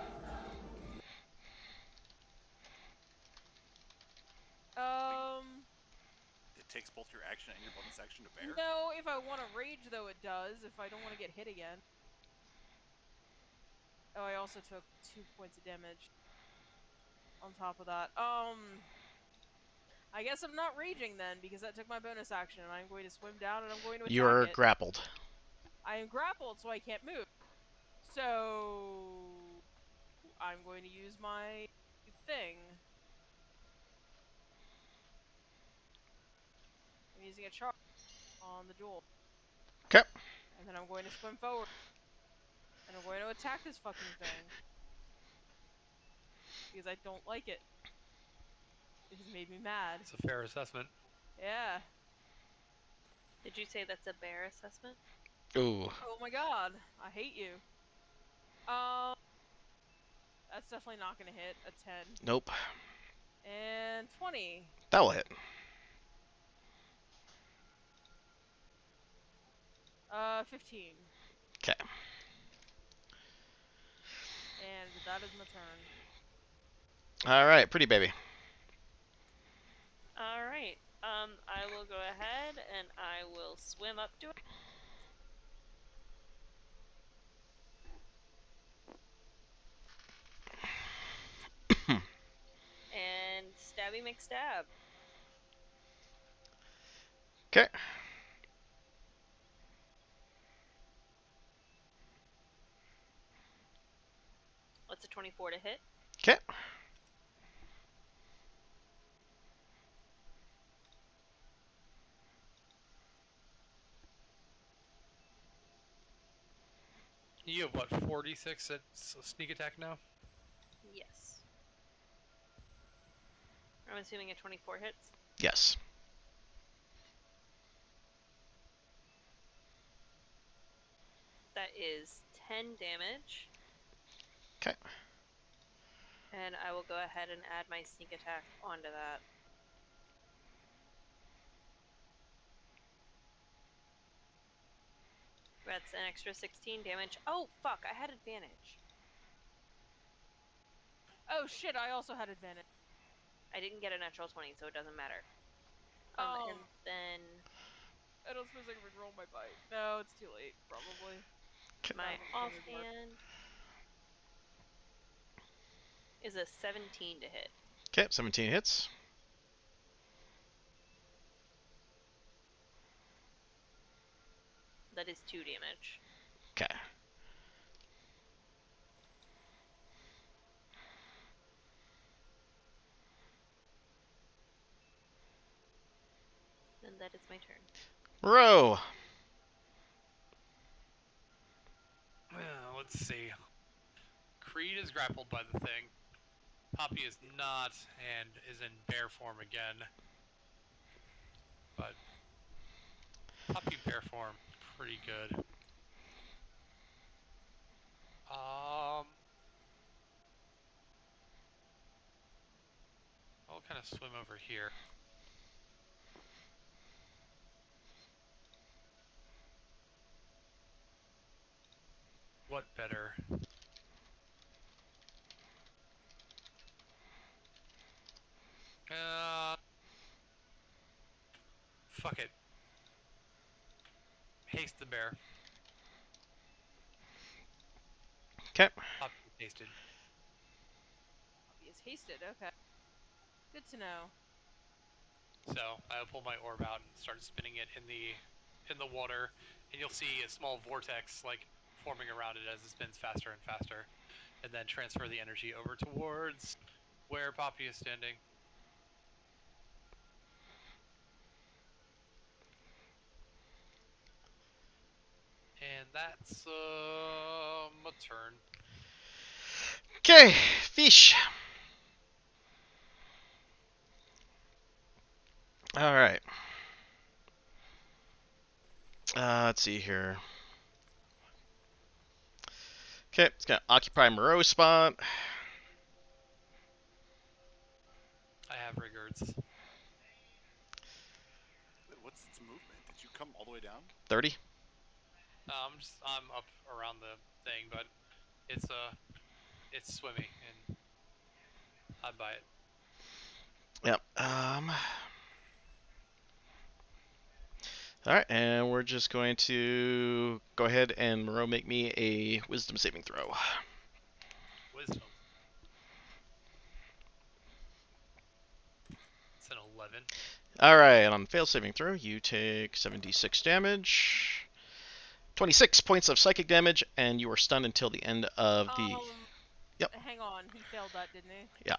It takes both your action and your bonus action to bear. No, if I want to rage, though, it does. If I don't want to get hit again. Oh, I also took 2 points of damage. On top of that. I guess I'm not raging then, because that took my bonus action, and I'm going to swim down and I'm going to attack You are it. grappled. I am grappled, so I can't move. So I'm going to use my thing. I'm using a charge on the jewel. Okay. And then I'm going to swim forward. And I'm going to attack this fucking thing. Because I don't like it. It has made me mad. It's a fair assessment. Yeah. Did you say that's a bear assessment? Ooh. Oh my god. I hate you. That's definitely not gonna hit. A 10. Nope. And 20. That will hit. 15. Okay. And that is my turn. All right, Pretty Baby. All right. I will go ahead and I will swim up to it. And stabby McStab. Okay. What's a 24 to hit? Okay. You have what, 46 at sneak attack now? Yes. I'm assuming a 24 hits. Yes. That is 10 damage. Okay. And I will go ahead and add my sneak attack onto that. That's an extra 16 damage. Oh, fuck, I had advantage. Oh shit, I also had advantage. I didn't get a natural 20, so it doesn't matter. Oh. And then I don't suppose I can reroll my bite. No, it's too late, probably. my That would work. offhand is a 17 to hit. Okay, 17 hits. That is 2 damage. Okay. And that is my turn. Row. Let's see. Creed is grappled by the thing. Poppy is not, and is in bear form again. But Poppy bear form, pretty good. I'll kind of swim over here. What better? Fuck it. Haste the bear. Okay. Poppy hasted. He is hasted. Okay. Good to know. So I pull my orb out and start spinning it in the water, and you'll see a small vortex like forming around it as it spins faster and faster, and then transfer the energy over towards where Poppy is standing. And that's a turn. Okay, fish. All right. Let's see here. Okay, it's gonna occupy Moreau spot. I have regards. What's its movement? Did you come all the way down? 30. I'm up around the thing, but it's swimmy and I'd buy it. Yep. All right, and we're just going to go ahead and Moreau make me a Wisdom saving throw. Wisdom. It's an 11. All right, on fail saving throw, you take 76 damage, 26 points of psychic damage, and you are stunned until the end of the. Yep. Hang on. He failed that, didn't he? Yeah.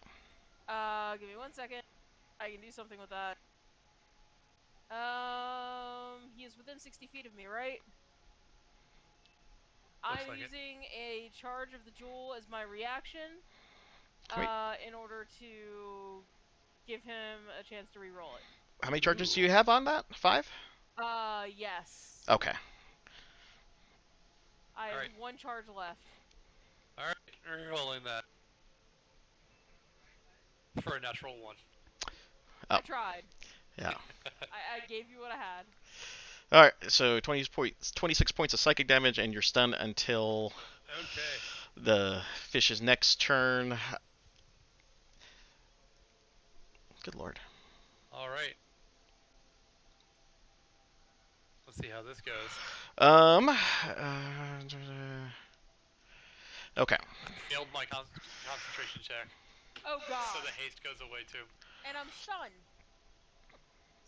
Give me 1 second. I can do something with that. He is within 60 feet of me, right? Looks I'm like it. using a charge of the jewel as my reaction, Wait. in order to give him a chance to reroll it. How many charges do you have on that? 5? Yes. Okay. I have Alright. 1 charge left. Alright, rolling that. For a natural 1. Oh. I tried. Yeah. I gave you what I had. All right, so 26 points of psychic damage, and you're stunned until Okay. the fish's next turn. Good lord. Alright. Let's see how this goes. Okay. Failed my concentration check. Oh god. So the haste goes away too. And I'm stunned.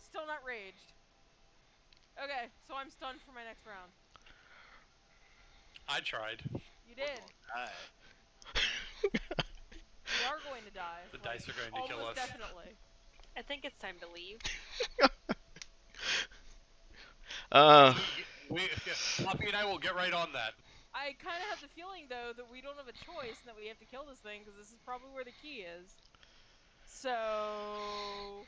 Still not raged. Okay, so I'm stunned for my next round. I tried. You did. We are going to die. The like, dice are going to kill almost us. Definitely. I think it's time to leave. Poppy and I will get right on that. I kind of have the feeling, though, that we don't have a choice and that we have to kill this thing because this is probably where the key is. So,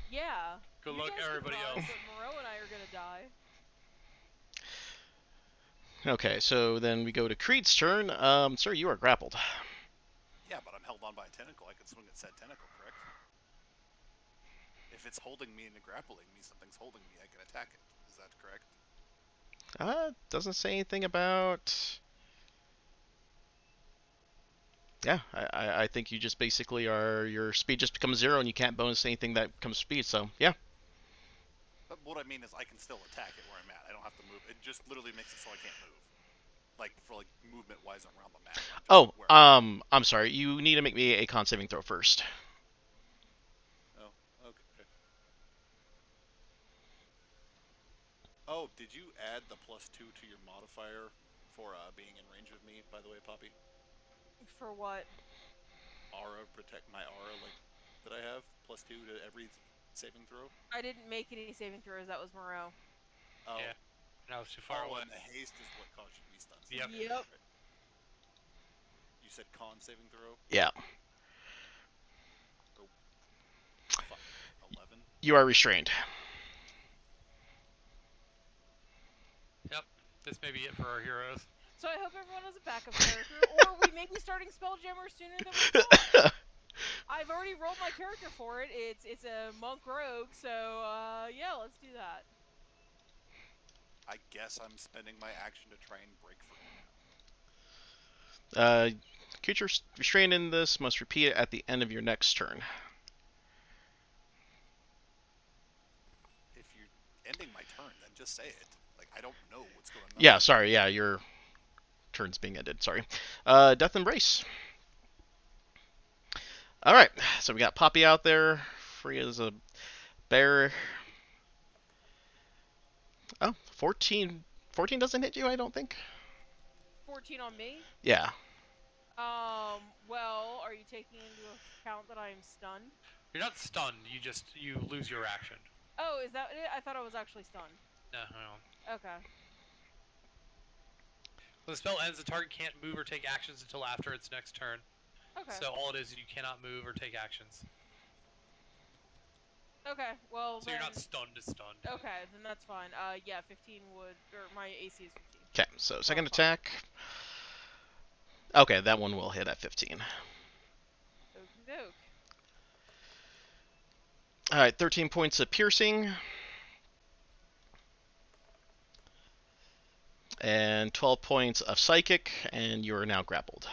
yeah. Good You luck, guys can everybody run, else. But Moreau and I are gonna die. Okay, so then we go to Creed's turn. Sir, you are grappled. Yeah, but I'm held on by a tentacle. I can swing at said tentacle, correct? If it's holding me and grappling me, something's holding me, I can attack it. Is that correct? Doesn't say anything about. Yeah, I think you just basically your speed just becomes 0 and you can't bonus anything that becomes speed. So yeah. But what I mean is I can still attack it where I'm at. I don't have to move. It just literally makes it so I can't move. Like, for, like, movement-wise around the map. Oh, I'm sorry. You need to make me a con saving throw first. Oh, okay. Oh, did you add the +2 to your modifier for being in range of me, by the way, Poppy? For what? Aura, protect my aura, like, that I have? +2 to every saving throw? I didn't make any saving throws. That was Moreau. Oh. Yeah. And I was too far away. And the haste is what caused you to be stunned. Yep. Yep. You said con saving throw? Yeah. Fuck. 11? You are restrained. Yep. This may be it for our heroes. So I hope everyone has a backup character, or we may be starting Spelljammer sooner than we thought. I've already rolled my character for it. It's a monk rogue, so yeah, let's do that. I guess I'm spending my action to try and break free. Creature restrained in this must repeat it at the end of your next turn. If you end just say it. Like, I don't know what's going on. Yeah, sorry. Yeah, your turn's being ended. Sorry. Death Embrace. All right. So we got Poppy out there, free as a bear. Oh, 14. 14 doesn't hit you, I don't think. 14 on me. Yeah. Well, are you taking into account that I am stunned? You're not stunned. You lose your action. Oh, is that it? I thought I was actually stunned. No. Okay. When the spell ends, the target can't move or take actions until after its next turn. Okay. So all it is you cannot move or take actions. Okay. Well, So then... you're not stunned to stunned. Okay, then that's fine. Yeah, 15 would... Or my AC is 15. Okay, so second fine. attack. Okay, that one will hit at 15. Okie doke. Alright, 13 points of piercing. And 12 points of psychic, and you are now grappled.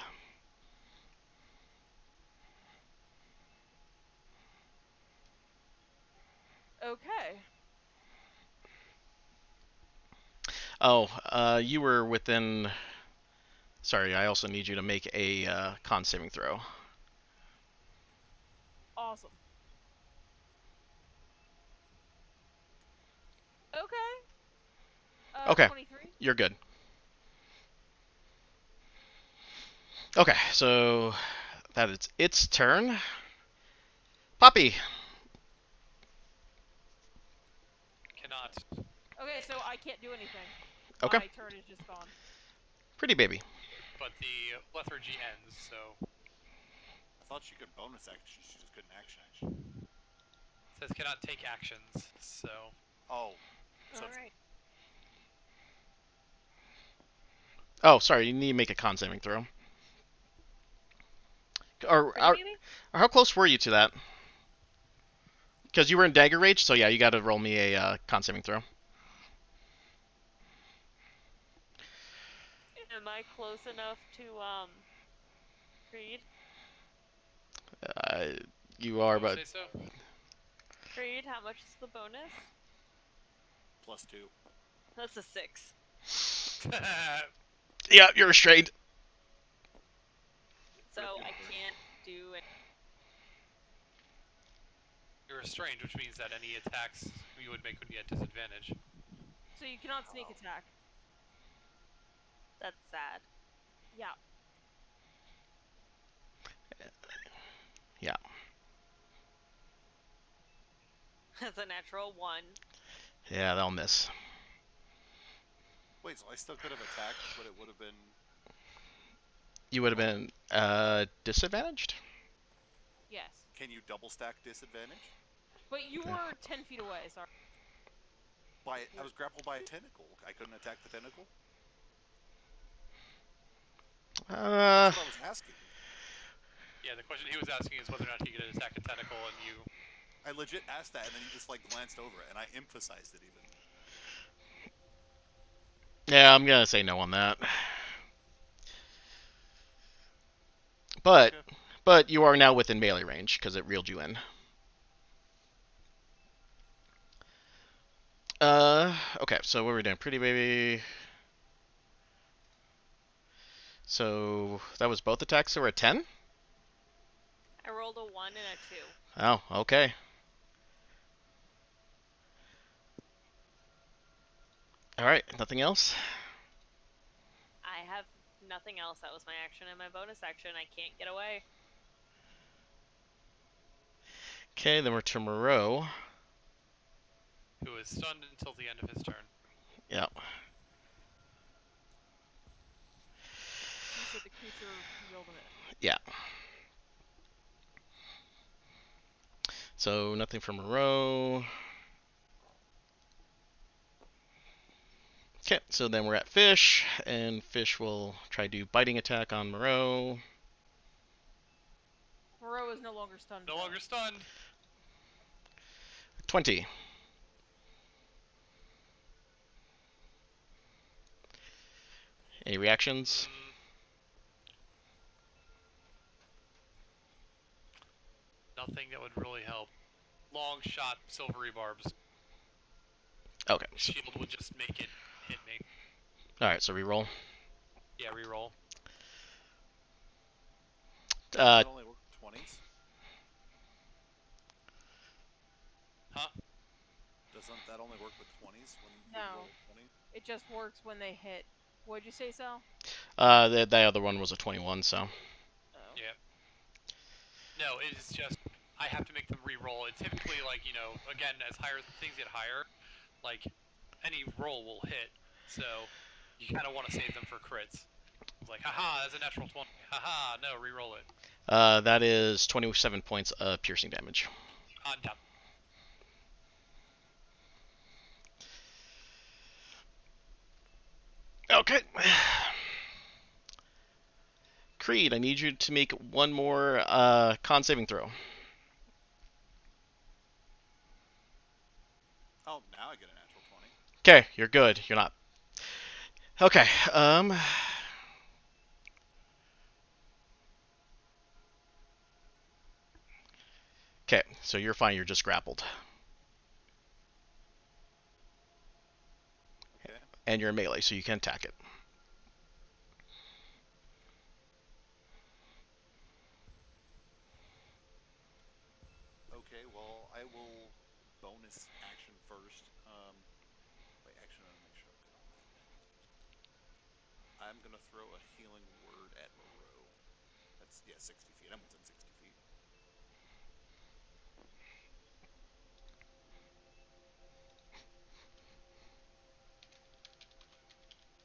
Okay. Oh, you were within... Sorry, I also need you to make a con saving throw. Awesome. Okay. Okay. 23? You're good. Okay, so that is its turn. Poppy. Cannot. Okay, so I can't do anything. Okay. My turn is just gone. Pretty baby. But the lethargy ends, so I thought she could bonus action. She just couldn't action. it says cannot take actions. So Oh. So Alright. Oh, sorry, you need to make a con saving throw. Or how close were you to that? Because you were in dagger rage, so yeah, you got to roll me a con saving throw. Am I close enough to, Creed? You are, but say so. Creed, how much is the bonus? +2. That's a 6. yeah, you're restrained. So I can't do it. You're restrained, which means that any attacks you would make would be at disadvantage. So you cannot sneak attack. That's sad. Yeah. Yeah. That's a natural 1. Yeah, that'll miss. Wait, so I still could have attacked, but it would have been... You would have been disadvantaged? Yes. Can you double stack disadvantage? But you were 10 feet away, sorry. I was grappled by a tentacle. I couldn't attack the tentacle? That's what I was asking. Yeah, the question he was asking is whether or not he could attack a tentacle, and you... I legit asked that, and then you just, like, glanced over it, and I emphasized it even. Yeah, I'm gonna say no on that. But, Okay. but you are now within melee range because it reeled you in. Okay, so what are we doing? Pretty baby. So that was both attacks, so we're at 10? I rolled a 1 and a 2. Oh, okay. Alright, nothing else? I have nothing else. That was my action and my bonus action. I can't get away. Okay, then we're to Moreau. who is stunned until the end of his turn. Yeah. You said the creature reeled him in. Yeah. So nothing for Moreau. Okay, so then we're at Fish, and Fish will try to do biting attack on Moreau. Moreau is no longer stunned. No longer stunned. 20. Any reactions? Nothing that would really help. Long shot, silvery barbs. Okay. So, Shield would just make it hit me. all right. So reroll. Yeah, reroll. That only work with 20s? Huh? Doesn't that only work with 20s when you No. roll 20? It just works when they hit. What'd you say, Sal? The other one was a 21. So. Oh. Yeah. No, it is just I have to make them re-roll. And typically, like again, as higher things get higher, like any roll will hit. So you kind of want to save them for crits. It's like, haha, that's a natural 20. Haha, no, re-roll it. That is 27 points of piercing damage. I'm done. Okay. Creed, I need you to make one more con saving throw. Oh, now I get a natural 20. Okay, you're good. You're not. Okay. Okay, so you're fine. You're just grappled, Okay. and you're in melee, so you can attack it. Okay, well, I will bonus action first. Wait, actually, let me make sure I'm good on that. I'm gonna throw a healing word at Moreau. That's, 60 feet. I'm within 60 feet.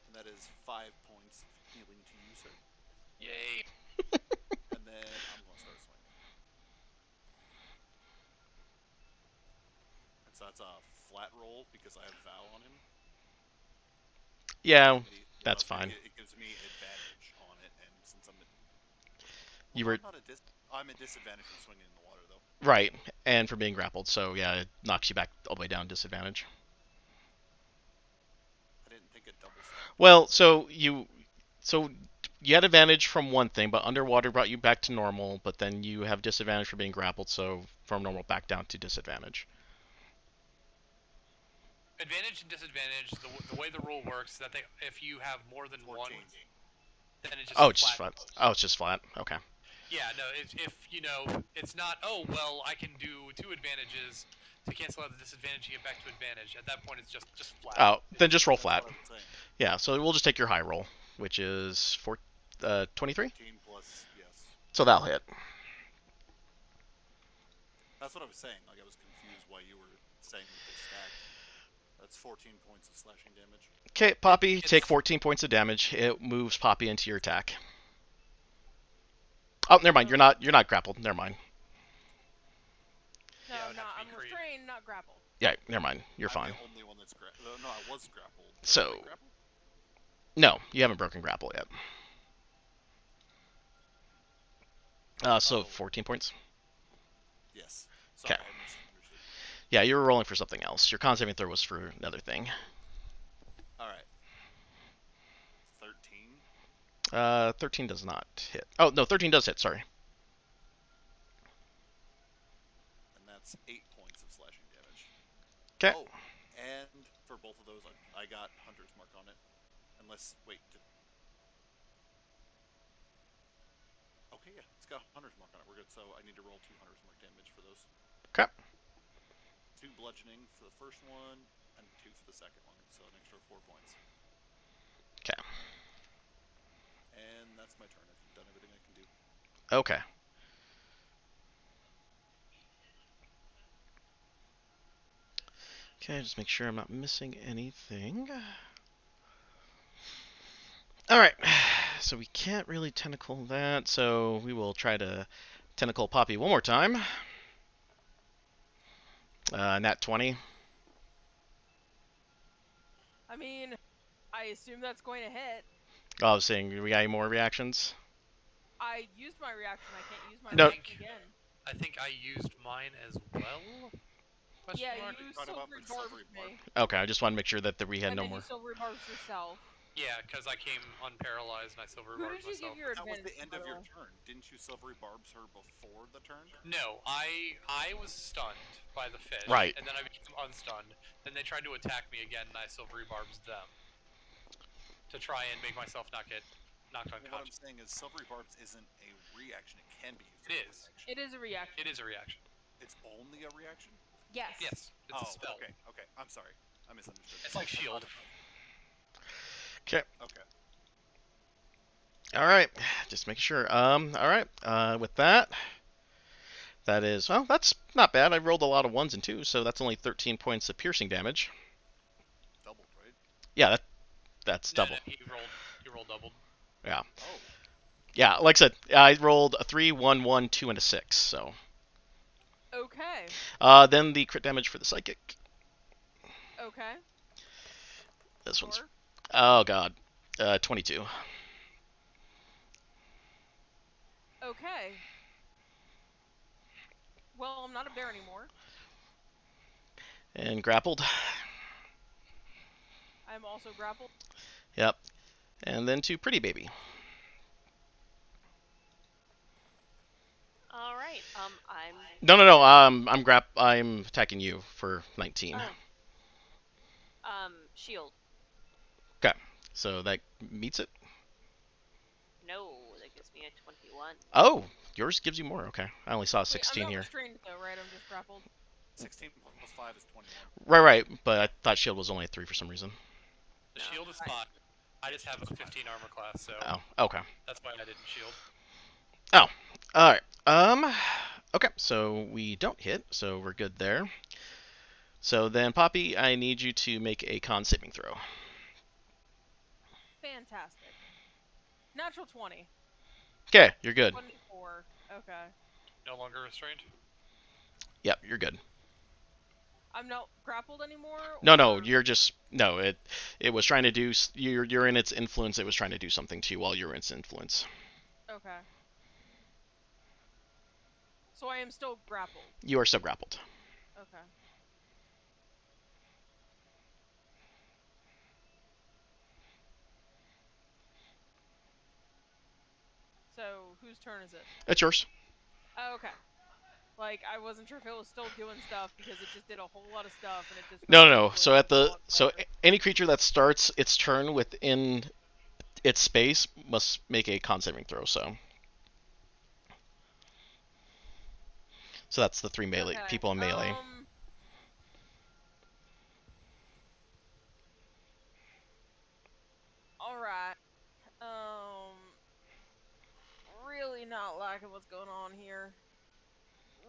And that is 5 points of healing to you, sir. Yay. And then I'm gonna start swinging. And so that's a flat roll because I have Vow on him. Yeah, But that's fine. It gives me advantage on it, and since I'm You were I'm at disadvantage from swinging in the water, though. right, and for being grappled, so yeah, it knocks you back all the way down, disadvantage. I didn't think it double stacked. Well, so you had advantage from one thing, but underwater brought you back to normal, but then you have disadvantage for being grappled, so from normal back down to disadvantage. Advantage and disadvantage. The way the rule works is that if you have more than 14. one, then it just Oh, it's just flat. flat. Oh, it's just flat. Okay. Yeah, no. If it's not. Oh well, I can do 2 advantages to cancel out the disadvantage and get back to advantage. At that point, it's just flat. Oh, then just roll That's flat. what I'm saying. Yeah, so we'll just take your high roll, which is 23. 14 plus, yes. So that'll hit. That's what I was saying. Like, I was confused why you were saying that they stacked. That's 14 points of slashing damage. Okay, Poppy, take 14 points of damage. It moves Poppy into your attack. Oh, never mind. You're not grappled. Never mind. No, Yeah, it would no, have to I'm be Creed. restrained, not grappled. Yeah, never mind. You're fine. I'm the only one that's grappled. No, I was grappled. So- Am I grappled? No, you haven't broken grapple yet. So Oh. 14 points. Yes. Sorry, Okay. I misunderstood. Yeah, you were rolling for something else. Your con saving throw was for another thing. Alright. 13. 13 does not hit. Oh, no, 13 does hit. Sorry. And that's 8 points of slashing damage. Okay. Oh, and for both of those, I got Hunter's Mark on it. Unless, wait, okay, yeah, it's got Hunter's Mark on it. We're good, so I need to roll 2 Hunter's Mark damage for those. Okay. 2 bludgeoning for the first one, and 2 for the second one, so an extra 4 points. Okay. And that's my turn. I've done everything I can do. Okay. Okay, just make sure I'm not missing anything. Alright, so we can't really tentacle that, so we will try to tentacle Poppy one more time. Nat 20. I mean, I assume that's going to hit. Oh, I was saying, we got any more reactions? I used my reaction. I can't use my No. reaction again. I think I used mine as well. Question Yeah, mark? you Talking about silver silvery dwarfed bark. me. Okay, I just want to make sure that we had And no then more. you silver dwarfed yourself. Yeah, because I came unparalyzed and I silver Who barbed did you myself. give your That was advantage the end to, of by your the way? turn. Didn't you silvery barbs her before the turn? No, I was stunned by the fish, Right. and then I became unstunned. Then they tried to attack me again, and I silvery barbs them to try and make myself not get knocked Well, what I'm unconscious. saying is silvery barbs isn't a reaction. It can be used It as a is. reaction. It is a reaction. It is a reaction. It's only a reaction? Yes. Yes, it's a spell. okay. I'm sorry. I misunderstood. It's like shield. Okay. Okay. All right. Just making sure. All right. With that, that is well. That's not bad. I rolled a lot of ones and twos, so that's only 13 points of piercing damage. Doubled, right? Yeah, that's No, double. no, he rolled doubled. Yeah. Oh. Yeah. Like I said, I rolled a 3, 1, 1, 2, and a 6. So. Okay. Then the crit damage for the psychic. Okay. This one's. Sure. Oh god. 22. Okay. Well, I'm not a bear anymore. And grappled. I'm also grappled. Yep. And then to Pretty Baby. All right. I'm. No. I'm attacking you for 19. Oh. Shield. Okay. So that meets it. No, that gives me a 21. Oh, yours gives you more. Okay. I only saw Wait, 16 I'm not here. restrained though, right? I'm just grappled. 16 plus 5 is 21. Right. But I thought shield was only a 3 for some reason. The No, shield is I- 5. I just have a 15 armor class, so Oh. Okay. that's why I didn't shield. All right. Okay. So we don't hit. So we're good there. So then, Poppy, I need you to make a con saving throw. Fantastic. Natural 20. Okay, you're good. 24. Okay. No longer restrained. Yep, you're good. I'm not grappled anymore? No, or- you're just no. It was trying to do. You're in its influence. It was trying to do something to you while you're in its influence. Okay. So I am still grappled. You are still grappled. Okay. So whose turn is it? It's yours. Oh, okay. Like I wasn't sure if it was still doing stuff because it just did a whole lot of stuff and it just. No. So at the Going so forever. any creature that starts its turn within its space must make a con saving throw. So that's the 3 melee Okay, people in melee. Alright. Really not liking what's going on here.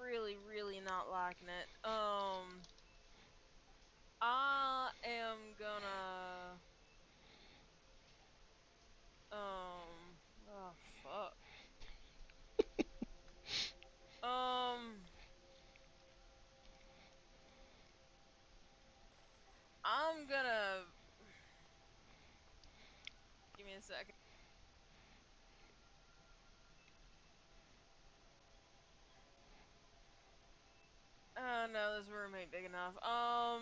Really not liking it. I am gonna. Oh fuck. I'm gonna. Give me a second. No, this room ain't big enough. I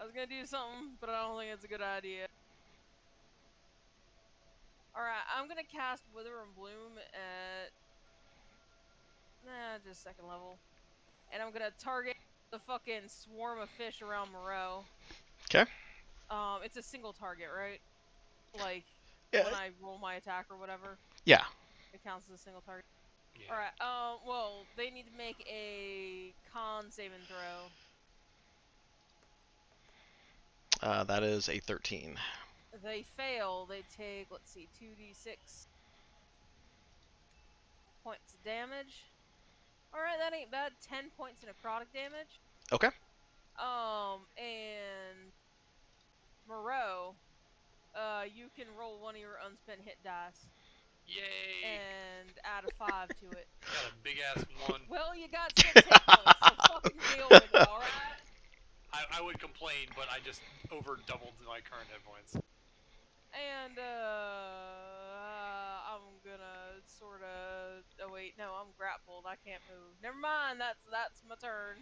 was gonna do something, but I don't think it's a good idea. Alright, I'm gonna cast Wither and Bloom at. Just second level. And I'm gonna target the fucking swarm of fish around Moreau. Okay. It's a single target, right? Like, Yeah. when I roll my attack or whatever? Yeah. It counts as a single target. Yeah. Alright, well, they need to make a con saving throw. That is a 13. If they fail, they take, let's see, 2d6 points of damage. Alright, that ain't bad. 10 points of necrotic damage. Okay. And Moreau, you can roll one of your unspent hit dice Yay! and add a 5 to it. Got a big ass 1. Well, you got 6 hit points, so fucking deal with it, alright? I would complain, but I just over doubled my current hit points. And, I'm gonna sorta. Oh, wait, no, I'm grappled. I can't move. Never mind, that's my turn.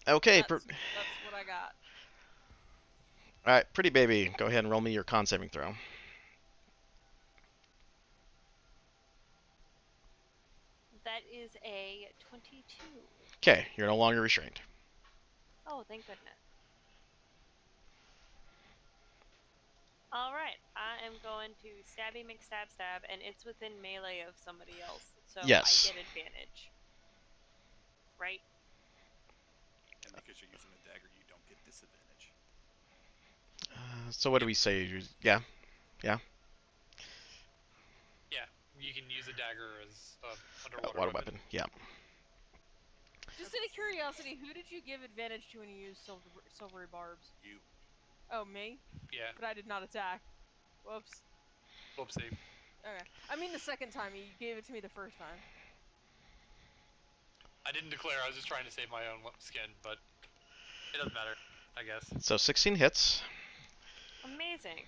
Okay. That's what I got. All right, pretty baby, go ahead and roll me your con saving throw. That is a 22. Okay, you're no longer restrained. Oh, thank goodness. Alright, I am going to stabby McStab stab, and it's within melee of somebody else, so Yes. I get advantage. Right? And because you're using a dagger, you don't get disadvantage. So what do we say? Yeah. Yeah, you can use a dagger as a underwater Water weapon. weapon. Yeah. Just out of curiosity, who did you give advantage to when you used silvery barbs? You. Oh, me? Yeah, But I did not attack. Whoops. whoopsie. Okay. I mean the second time. You gave it to me the first time. I didn't declare. I was just trying to save my own skin, but it doesn't matter, I guess. So 16 hits. Amazing.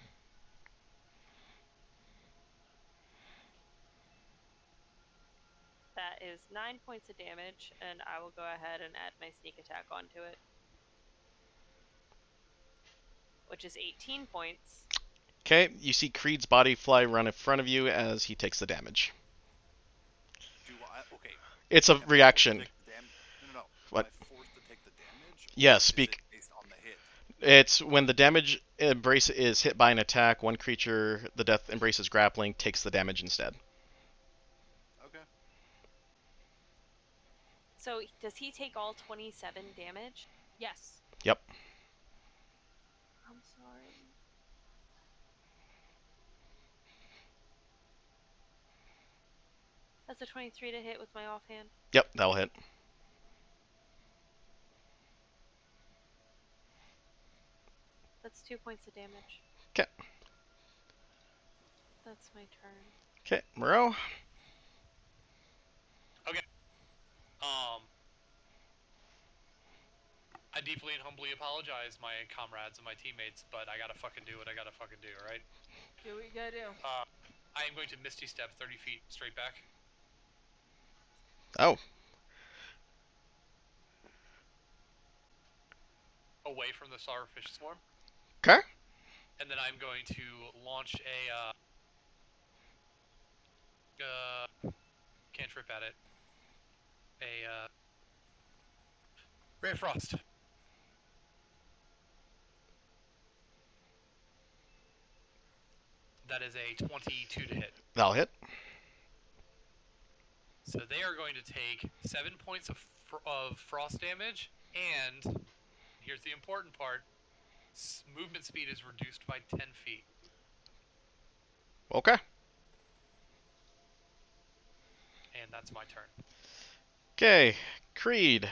That is 9 points of damage, and I will go ahead and add my sneak attack onto it. Which is 18 points. Okay, you see Creed's body fly run in front of you as he takes the damage. Do I? Okay. It's a Am I forced to reaction. take the No. What? Am I forced to take the damage? Or Yes, is speak. it based on the hit? It's when the damage embrace is hit by an attack, one creature the death embraces grappling takes the damage instead. Okay. So, does he take all 27 damage? Yes. Yep. I'm sorry. That's a 23 to hit with my offhand. Yep, that'll hit. That's 2 points of damage. 'Kay. That's my turn. Okay, Moreau. I deeply and humbly apologize, my comrades and my teammates, but I gotta fucking do what I gotta fucking do, alright? Do what you gotta do. I am going to Misty Step 30 feet straight back. Oh. Away from the Starfish Swarm. Okay. And then I'm going to launch a, cantrip at it. Ray of Frost. That is a 22 to hit. That'll hit. So they are going to take 7 points of frost damage, and here's the important part: movement speed is reduced by 10 feet. Okay. And that's my turn. Okay, Creed.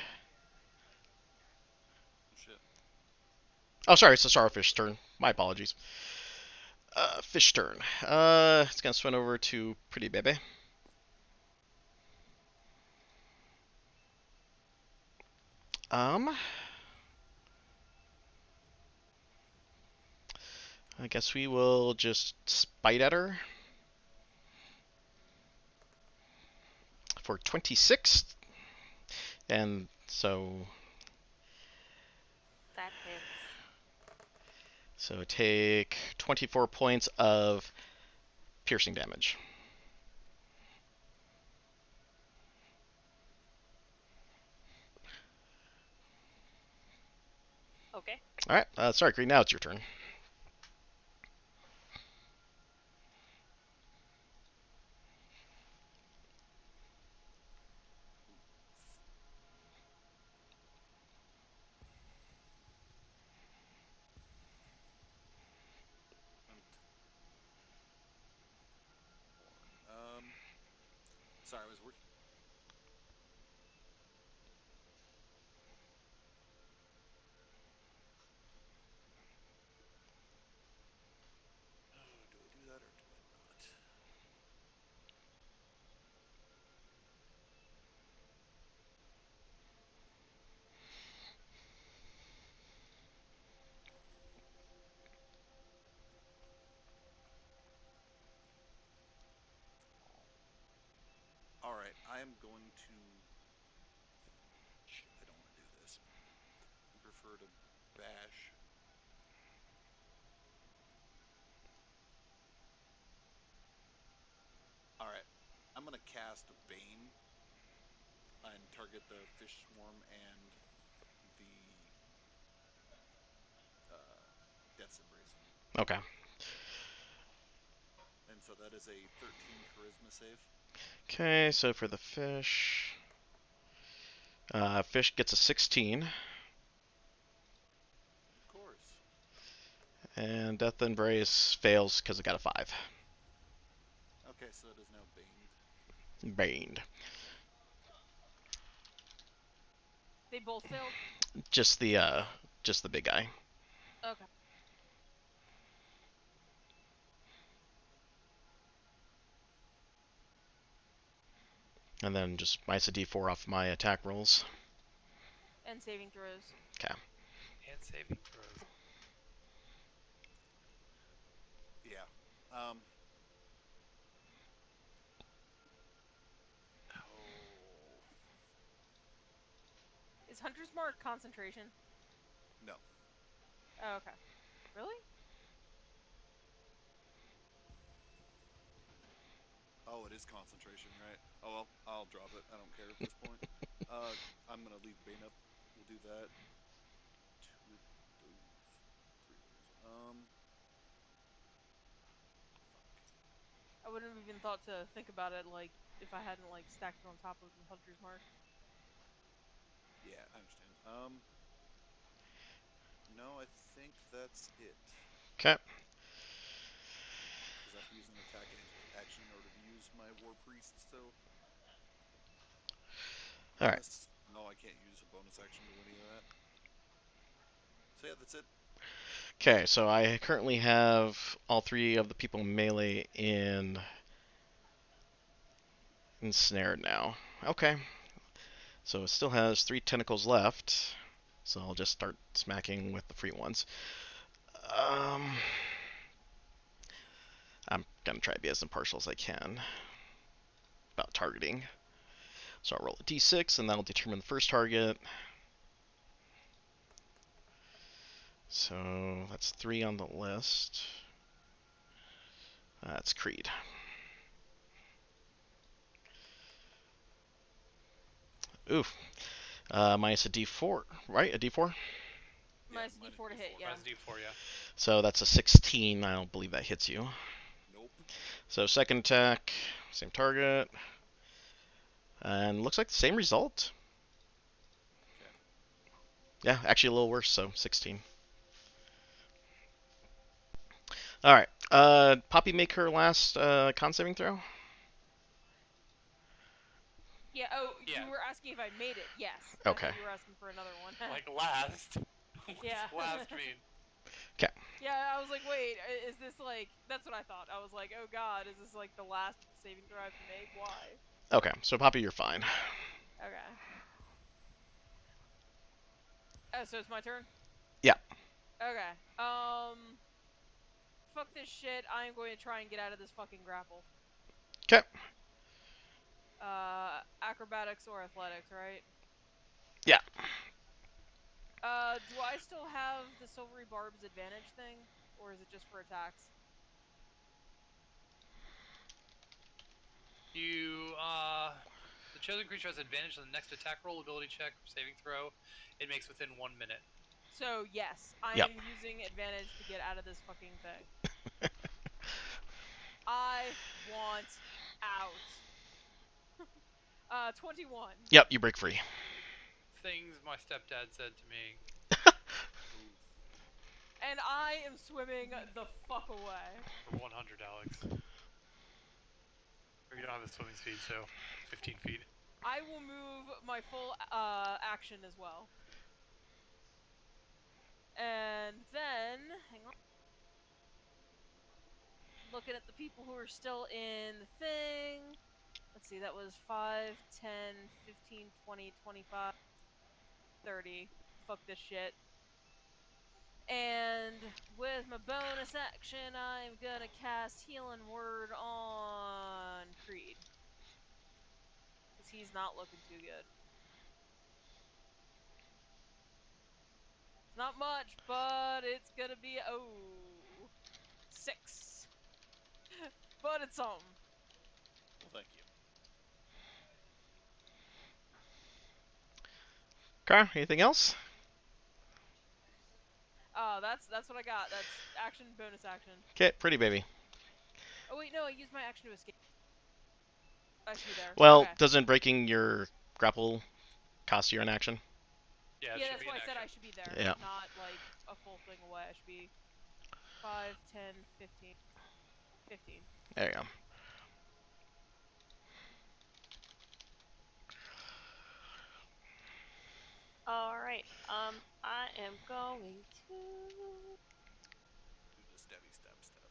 Shit. Oh, sorry, it's the Starfish turn. My apologies. Fish turn. It's gonna swim over to Pretty Baby. I guess we will just spite at her for 26. And so That hits. So take 24 points of piercing damage. Okay. All right. Sorry, Creed. Now it's your turn. Sorry, I was working. Oh, do I do that or do I not? All right, I am going to. Shit, I don't want to do this. I prefer to bash. cast a Bane and target the fish swarm and the Death's Embrace. Okay. And so that is a 13 charisma save. Okay, so for the fish, fish gets a 16, Of course. and Death Embrace fails because it got a 5. Okay, so it is now Baned. Baned. They both failed. Just the big guy. Okay. And then just minus a d4 off my attack rolls. And saving throws. Okay. And saving throws. Yeah. Is Hunter's Mark concentration? No. Oh, okay. Really? Oh, it is concentration, right? Oh, well, I'll drop it. I don't care at this point. I'm gonna leave Bane up. We'll do that. 2 of those 3 of those. I wouldn't have even thought to think about it, like, if I hadn't, like, stacked it on top of the Hunter's Mark. Yeah, I understand. No, I think that's it. Okay. Because I have to use an attack action in order to use my War Priest, so... Alright. No, I can't use a bonus action to any of that. So yeah, that's it. Okay, so I currently have all 3 of the people melee ensnared now. Okay. So it still has 3 tentacles left. So I'll just start smacking with the free ones. I'm gonna try to be as impartial as I can about targeting. So I'll roll a d6, and that'll determine the first target. So that's 3 on the list. That's Creed. Oof. Minus a d4, right? A d4? Minus D4 to hit, yeah. Minus D4, yeah. So that's a 16. I don't believe that hits you. Nope. So second attack, same target. And looks like the same result. Okay. Yeah, actually a little worse, so 16. Alright. Poppy, make her last con saving throw? Yeah, Yeah. you were asking if I made it. Yes. Okay. I thought you were asking for another one. Like last. Yeah. Last mean. Yeah, I was like, wait, is this like... That's what I thought. I was like, oh god, is this like the last saving throw I have to make? Why? Okay, so Poppy, you're fine. Okay. Oh, so it's my turn? Yeah. Okay. Fuck this shit. I am going to try and get out of this fucking grapple. Okay. Acrobatics or athletics, right? Yeah. Do I still have the silvery barbs advantage thing? Or is it just for attacks? The chosen creature has advantage on the next attack roll, ability check, or saving throw. It makes within 1 minute. So, yes, I Yep. am using advantage to get out of this fucking thing. I want out. 21. Yep, you break free. Things my stepdad said to me. And I am swimming the fuck away. For 100, Alex. Or you don't have the swimming speed, so 15 feet. I will move my full action as well. And then, hang on. Looking at the people who are still in the thing. Let's see, that was 5, 10, 15, 20, 25, 30. Fuck this shit. And with my bonus action, I'm gonna cast Healing Word on Creed. Because he's not looking too good. It's not much, but it's gonna be, 6. But it's something. Well, thank you. Okay, anything else? That's what I got. That's action, bonus action. Okay, pretty baby. Oh wait, no, I used my action to escape. I should be there. Well, Okay. doesn't breaking your grapple cost you an action? Yeah, it Yeah, should that's be why an I said I action. should be there. Yeah. Not like a full thing away. I should be 5, 10, 15. 15. There you go. All right. I am going to. Do the stabby stab stab.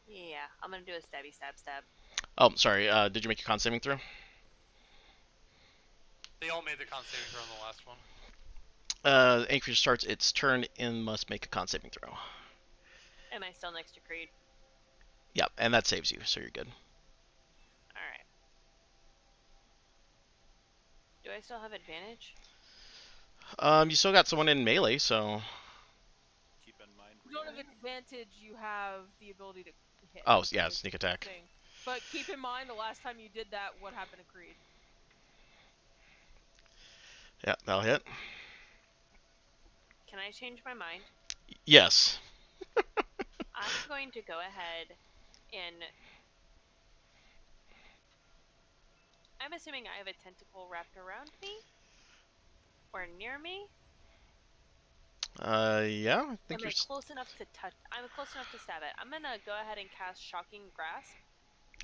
Yeah, I'm gonna do a stabby stab stab. Oh, sorry. Did you make your con saving throw? They all made the con saving throw on the last one. Any creature starts its turn and must make a con saving throw. Am I still next to Creed? Yep, and that saves you, so you're good. All right. Do I still have advantage? You still got someone in melee, so. Keep in mind. You don't have reroll. advantage. You have the ability to hit. Oh, yeah, is sneak the attack. thing. But keep in mind, the last time you did that, what happened to Creed? Yeah, that'll hit. Can I change my mind? Yes. I'm going to go ahead and. I'm assuming I have a tentacle wrapped around me? Or near me? Yeah, I think Am you're. I close enough to touch? I'm close enough to stab it. I'm gonna go ahead and cast Shocking Grasp.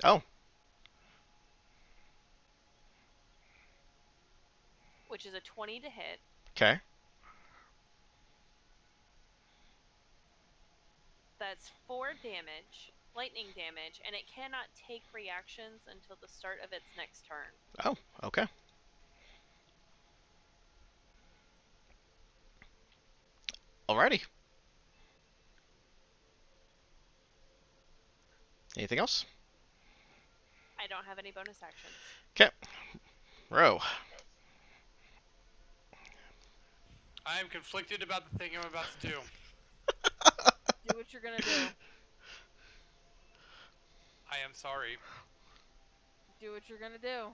Oh, Which is a 20 to hit. okay. That's 4 damage, lightning damage, and it cannot take reactions until the start of its next turn. Oh, okay. Alrighty. Anything else? I don't have any bonus actions. Okay. Row. I am conflicted about the thing I'm about to do. Do what you're gonna do. I am sorry. Do what you're gonna do.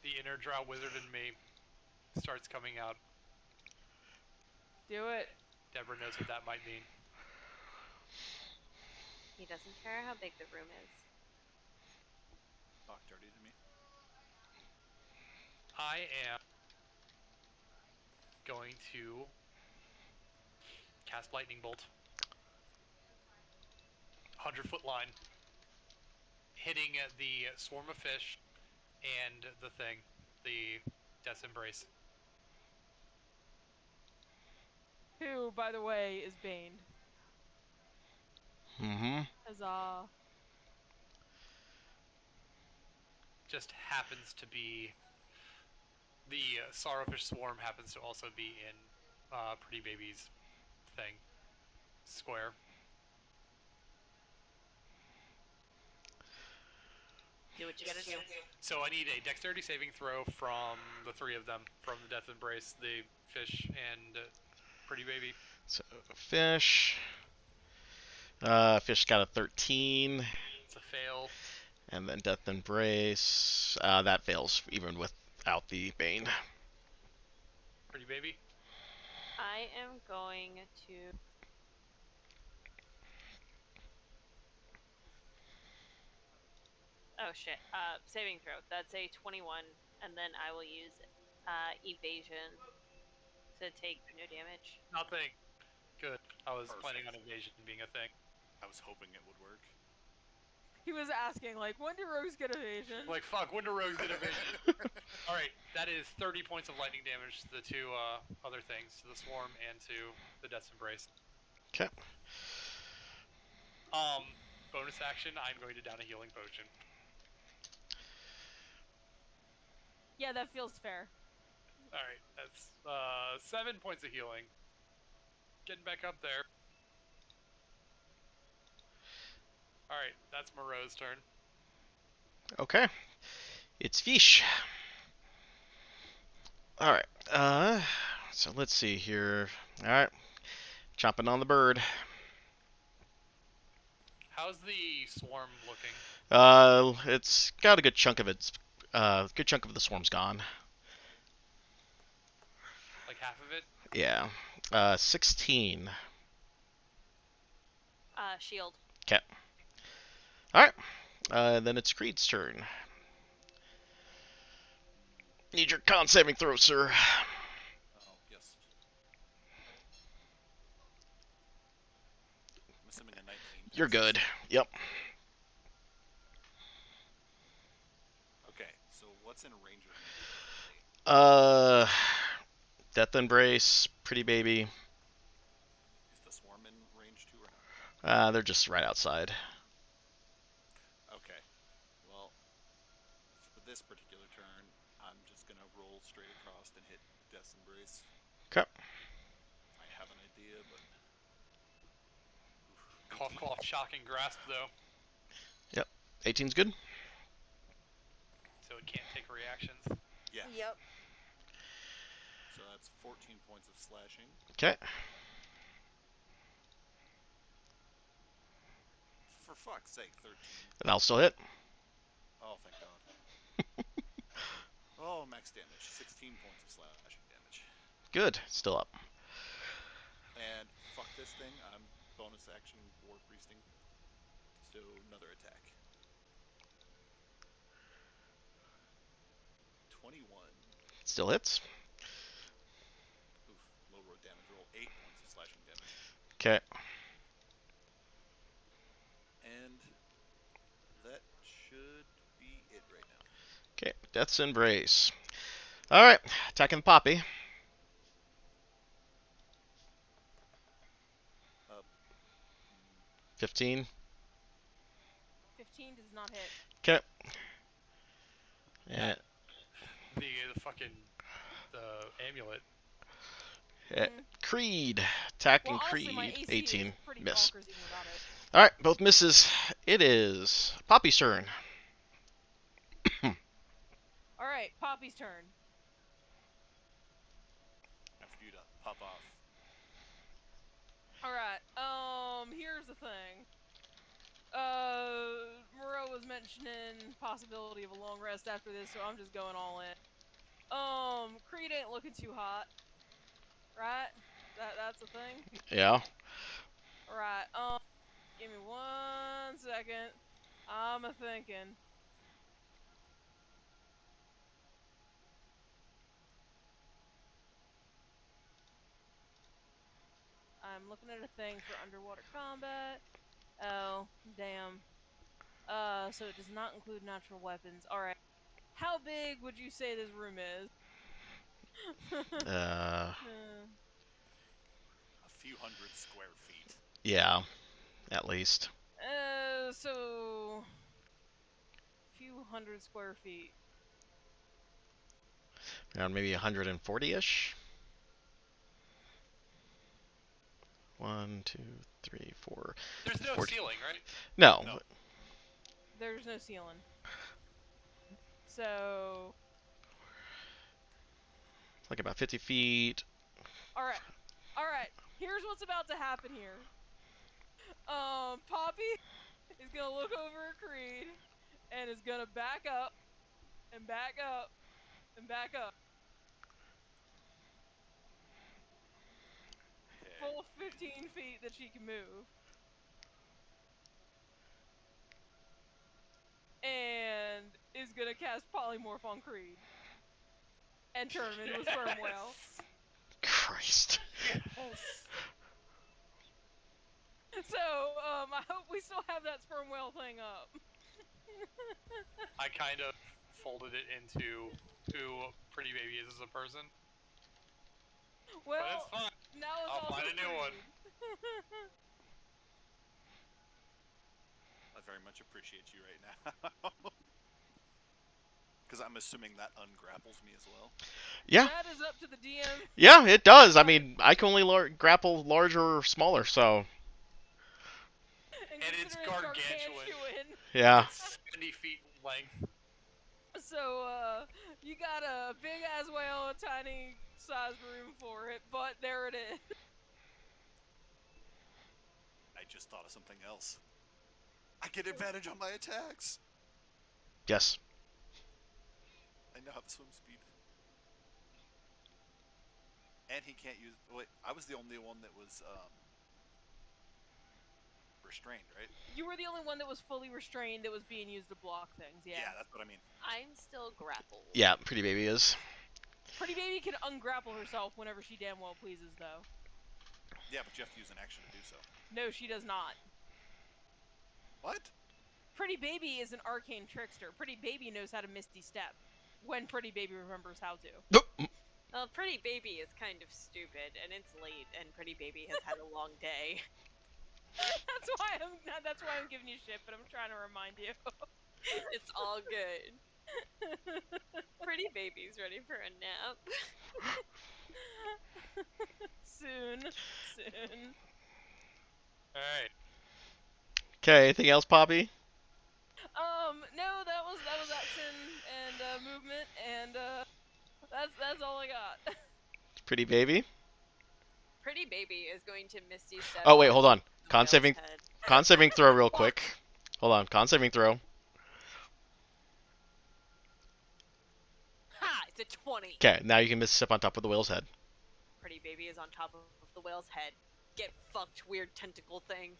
The inner drow wizard in me starts coming out. Do it. Deborah knows what that might mean. He doesn't care how big the room is. Talk dirty to me. I am going to cast Lightning Bolt. 100-foot line. Hitting the swarm of fish and the thing. The Death's Embrace. Who, by the way, is baned. Mm-hmm. Huzzah. Just happens to be... The Sorrowfish Swarm happens to also be in Pretty Baby's thing. Square. Do what you gotta do. So I need a dexterity saving throw from the three of them. From the Death Embrace, the fish, and Pretty Baby. So, fish. Fish got a 13. It's a fail. And then Death Embrace. That fails, even without the Bane. Pretty Baby. I am going to... Oh shit. Saving throw. That's a 21, and then I will use evasion to take no damage. Nothing. Good. I was Perfect. planning on evasion being a thing. I was hoping it would work. He was asking, like, when do rogues get evasion? Like, fuck, when do rogues get evasion? Alright, that is 30 points of lightning damage to the two other things, to the swarm and to the Death's Embrace. Okay. Bonus action, I'm going to down a healing potion. Yeah, that feels fair. Alright, that's 7 points of healing. Getting back up there. Alright, that's Moreau's turn. Okay. It's fish. Alright. So let's see here. All right, chomping on the bird. How's the swarm looking? It's got a good chunk of its, good chunk of the swarm's gone. Like half of it? Yeah. 16. Shield. Okay. All right. Then it's Creed's turn. Need your con saving throw, sir. Oh, yes. I'm assuming a 19. You're passes. good. Yep. Okay, so what's in range of me? Death Embrace, Pretty Baby. Is the swarm in range too or not? They're just right outside. Okay. Well, for this particular turn, I'm just gonna roll straight across and hit Death's Embrace. Okay. I have an idea, but Cough, cough, shocking grasp, though. 18's good. So it can't take reactions. yeah. Yep. So that's 14 points of slashing. Okay. For fuck's sake, 13. And I'll still hit. Oh, thank God. Oh, max damage. 16 points of slashing damage. Good. Still up. And fuck this thing. I'm bonus action war priesting. So another attack. 21. Still hits. Oof. Low road damage roll. 8 points of slashing damage. Okay. And that should be it right now. Okay. Death's Embrace. All right. Attacking the Poppy. 15. 15 does not hit. Okay. Yeah. The fucking amulet. Creed. Attacking Well, honestly, my Creed. AC 18. is pretty Miss. bonkers even without it. All right. Both misses. It is Poppy's turn. All right, Poppy's turn. After you to pop off. All right. Here's the thing. Moreau was mentioning possibility of a long rest after this, so I'm just going all in. Creed ain't looking too hot, right? That's a thing. Yeah. All right. Give me 1 second. I'm a thinking. I'm looking at a thing for underwater combat. Oh, damn. So it does not include natural weapons. Alright. How big would you say this room is? Uh. A few hundred square feet. Yeah. At least. So... few hundred square feet. Around maybe 140-ish. 1, 2, 3, 4. There's no 40. ceiling, right? No. No. There's no ceiling. So... Like about 50 feet. Alright. Alright. Here's what's about to happen here. Poppy is gonna look over at Creed and is gonna back up and back up and back up. Full 15 feet that she can move. And is gonna cast Polymorph on Creed. And turn him into a sperm whale. Christ. So, I hope we still have that sperm whale thing up. I kind of folded it into who Pretty Baby is as a person. Well, But it's fine. now it's I'll also find a new one. Creed. I very much appreciate you right now. Because I'm assuming that ungrapples me as well. Yeah. That is up to the DM. Yeah, it does. I mean, I can only grapple larger or smaller, so. And it's considering gargantuan. Yeah. 70 feet length. So, you got a big ass whale, a tiny sized room for it, but there it is. I just thought of something else. I get advantage on my attacks. Yes. I now have swim speed. And he can't use. Wait, I was the only one that was restrained, right? You were the only one that was fully restrained that was being used to block things, yeah. That's what I mean. I'm still grappled. Yeah, Pretty Baby is. Pretty Baby can ungrapple herself whenever she damn well pleases, though. Yeah, but you have to use an action to do so. No, she does not. What? Pretty Baby is an arcane trickster. Pretty Baby knows how to Misty Step. When Pretty Baby remembers how to. Well, Pretty Baby is kind of stupid, and it's late, and Pretty Baby has had a long day. That's why I'm giving you shit, but I'm trying to remind you. It's all good. Pretty Baby's ready for a nap. Soon. Alright. Okay, anything else, Poppy? No, that was action and movement, and that's all I got. Pretty Baby? Pretty Baby is going to Misty Step. Oh, wait, hold on. the Con whale's saving, head. con saving throw real quick. Hold on, con saving throw. Ha! It's a 20. Okay, now you can Misty Step on top of the whale's head. Pretty Baby is on top of the whale's head. Get fucked, weird tentacle thing.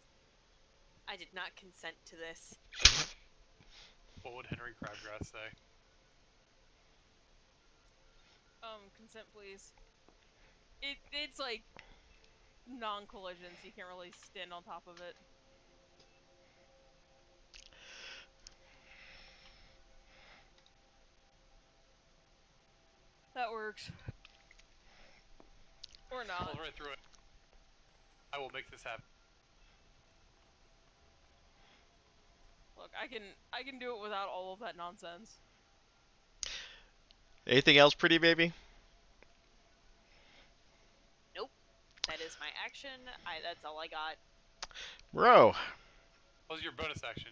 I did not consent to this. What would Henry Crabgrass say? Consent, please. It's like non-collision, so you can't really stand on top of it. That works. Or not. Pulls right through it. I will make this happen. Look, I can do it without all of that nonsense. Anything else, Pretty Baby? That is my action. That's all I got. Bro. What was your bonus action?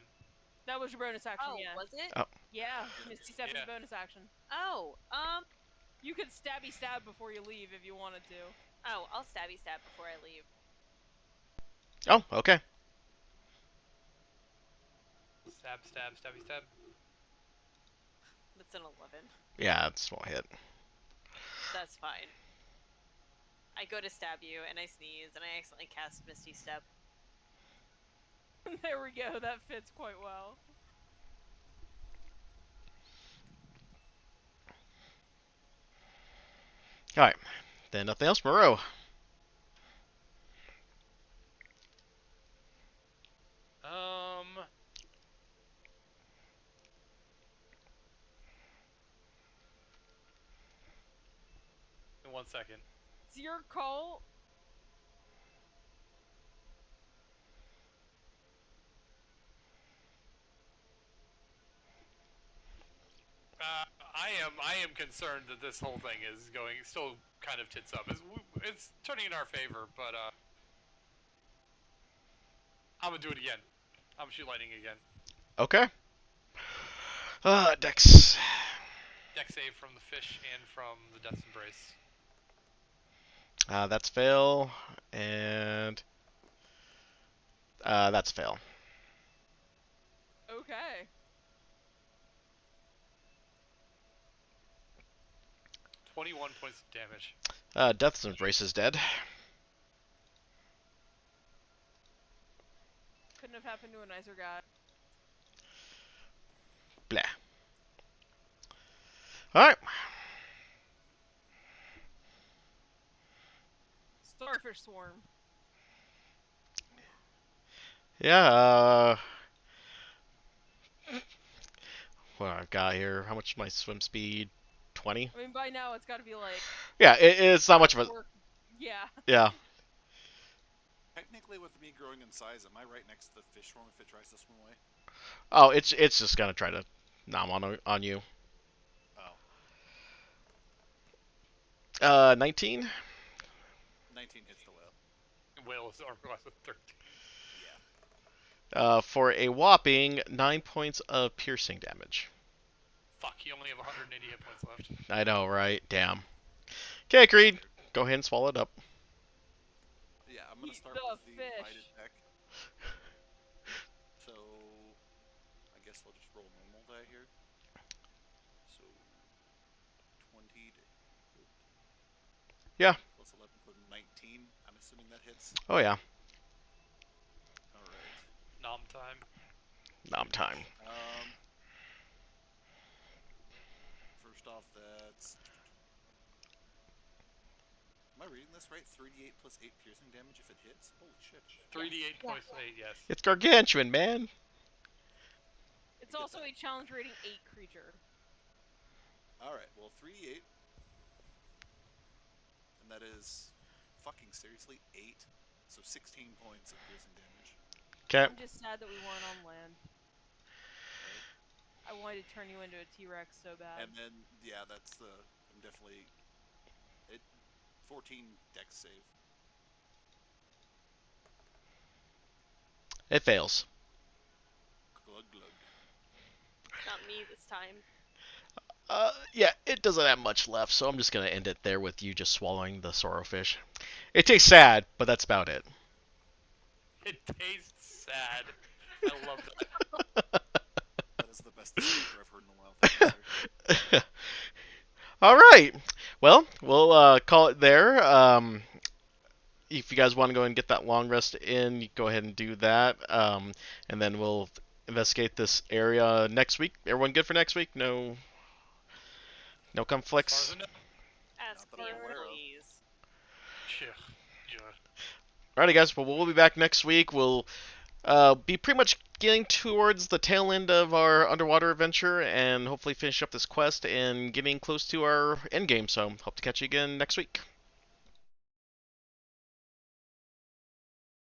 That was your bonus action, Oh, yeah. was it? Oh. Yeah, Misty Step is Yeah. bonus action. Oh, You could stabby stab before you leave if you wanted to. oh, I'll stabby stab before I leave. Oh, okay. Stab, stab, stabby, stab. That's an 11. Yeah, it's a small hit. That's fine. I go to stab you, and I sneeze, and I accidentally cast Misty Step. There we go, that fits quite well. Alright. Then nothing else, Moreau. In 1 second. It's your call. I am concerned that this whole thing is going still kind of tits up. It's turning in our favor, but I'm gonna do it again. I'm gonna shoot lightning again. Okay. Dex. Deck save from the fish and from the Death's Embrace. That's fail. And... that's fail. Okay. 21 points of damage. Death's Embrace is dead. Couldn't have happened to a nicer guy. Blah. Alright. Starfish swarm. Yeah, what I've got here, how much is my swim speed? 20? I mean, by now it's got to be like. Yeah, it's not much of a... Yeah. Yeah. Technically, with me growing in size, am I right next to the fish swarm if it tries to swim away? Oh, it's just gonna try to nom on you. Oh. 19? 19 hits the whale. Whale is armor class with 13. Yeah. For a whopping 9 points of piercing damage. Fuck You only have 180 hit points left. I know, right? Damn. Okay, Creed. Go ahead and swallow it up. Yeah, I'm gonna Eat start the with the bite fish. attack. So, I guess I'll just roll normal die here. So, 20 to Yeah. plus 11 for 19. I'm assuming that hits. Oh, yeah. Alright. Nom time. Nom time. First off, that's... Am I reading this right? 3d8 plus 8 piercing damage if it hits? Holy shit. 3d8 plus 8, yes. It's gargantuan, man. It's also a challenge rating 8 creature. Alright, well, 3d8. And that is fucking seriously 8. So 16 points of piercing damage. Okay. I'm just sad that we weren't on land. I wanted to turn you into a T-Rex so bad. And then, yeah, that's the... I'm definitely... 14 dex save. It fails. Glug glug. Not me this time. Yeah, it doesn't have much left, so I'm just gonna end it there with you just swallowing the sorrowfish. It tastes sad, but that's about it. It tastes sad. I love that. That is the best descriptor I've heard in a while. Thank you, sir. All right. Well, we'll call it there. If you guys want to go and get that long rest in, you go ahead and do that. And then we'll investigate this area next week. Everyone good for next week? No conflicts? As far as Ask Not that I'm me, aware of. please. I know. Alrighty, guys. Well, we'll be back next week. We'll be pretty much getting towards the tail end of our underwater adventure and hopefully finish up this quest and getting close to our end game. So, hope to catch you again next week.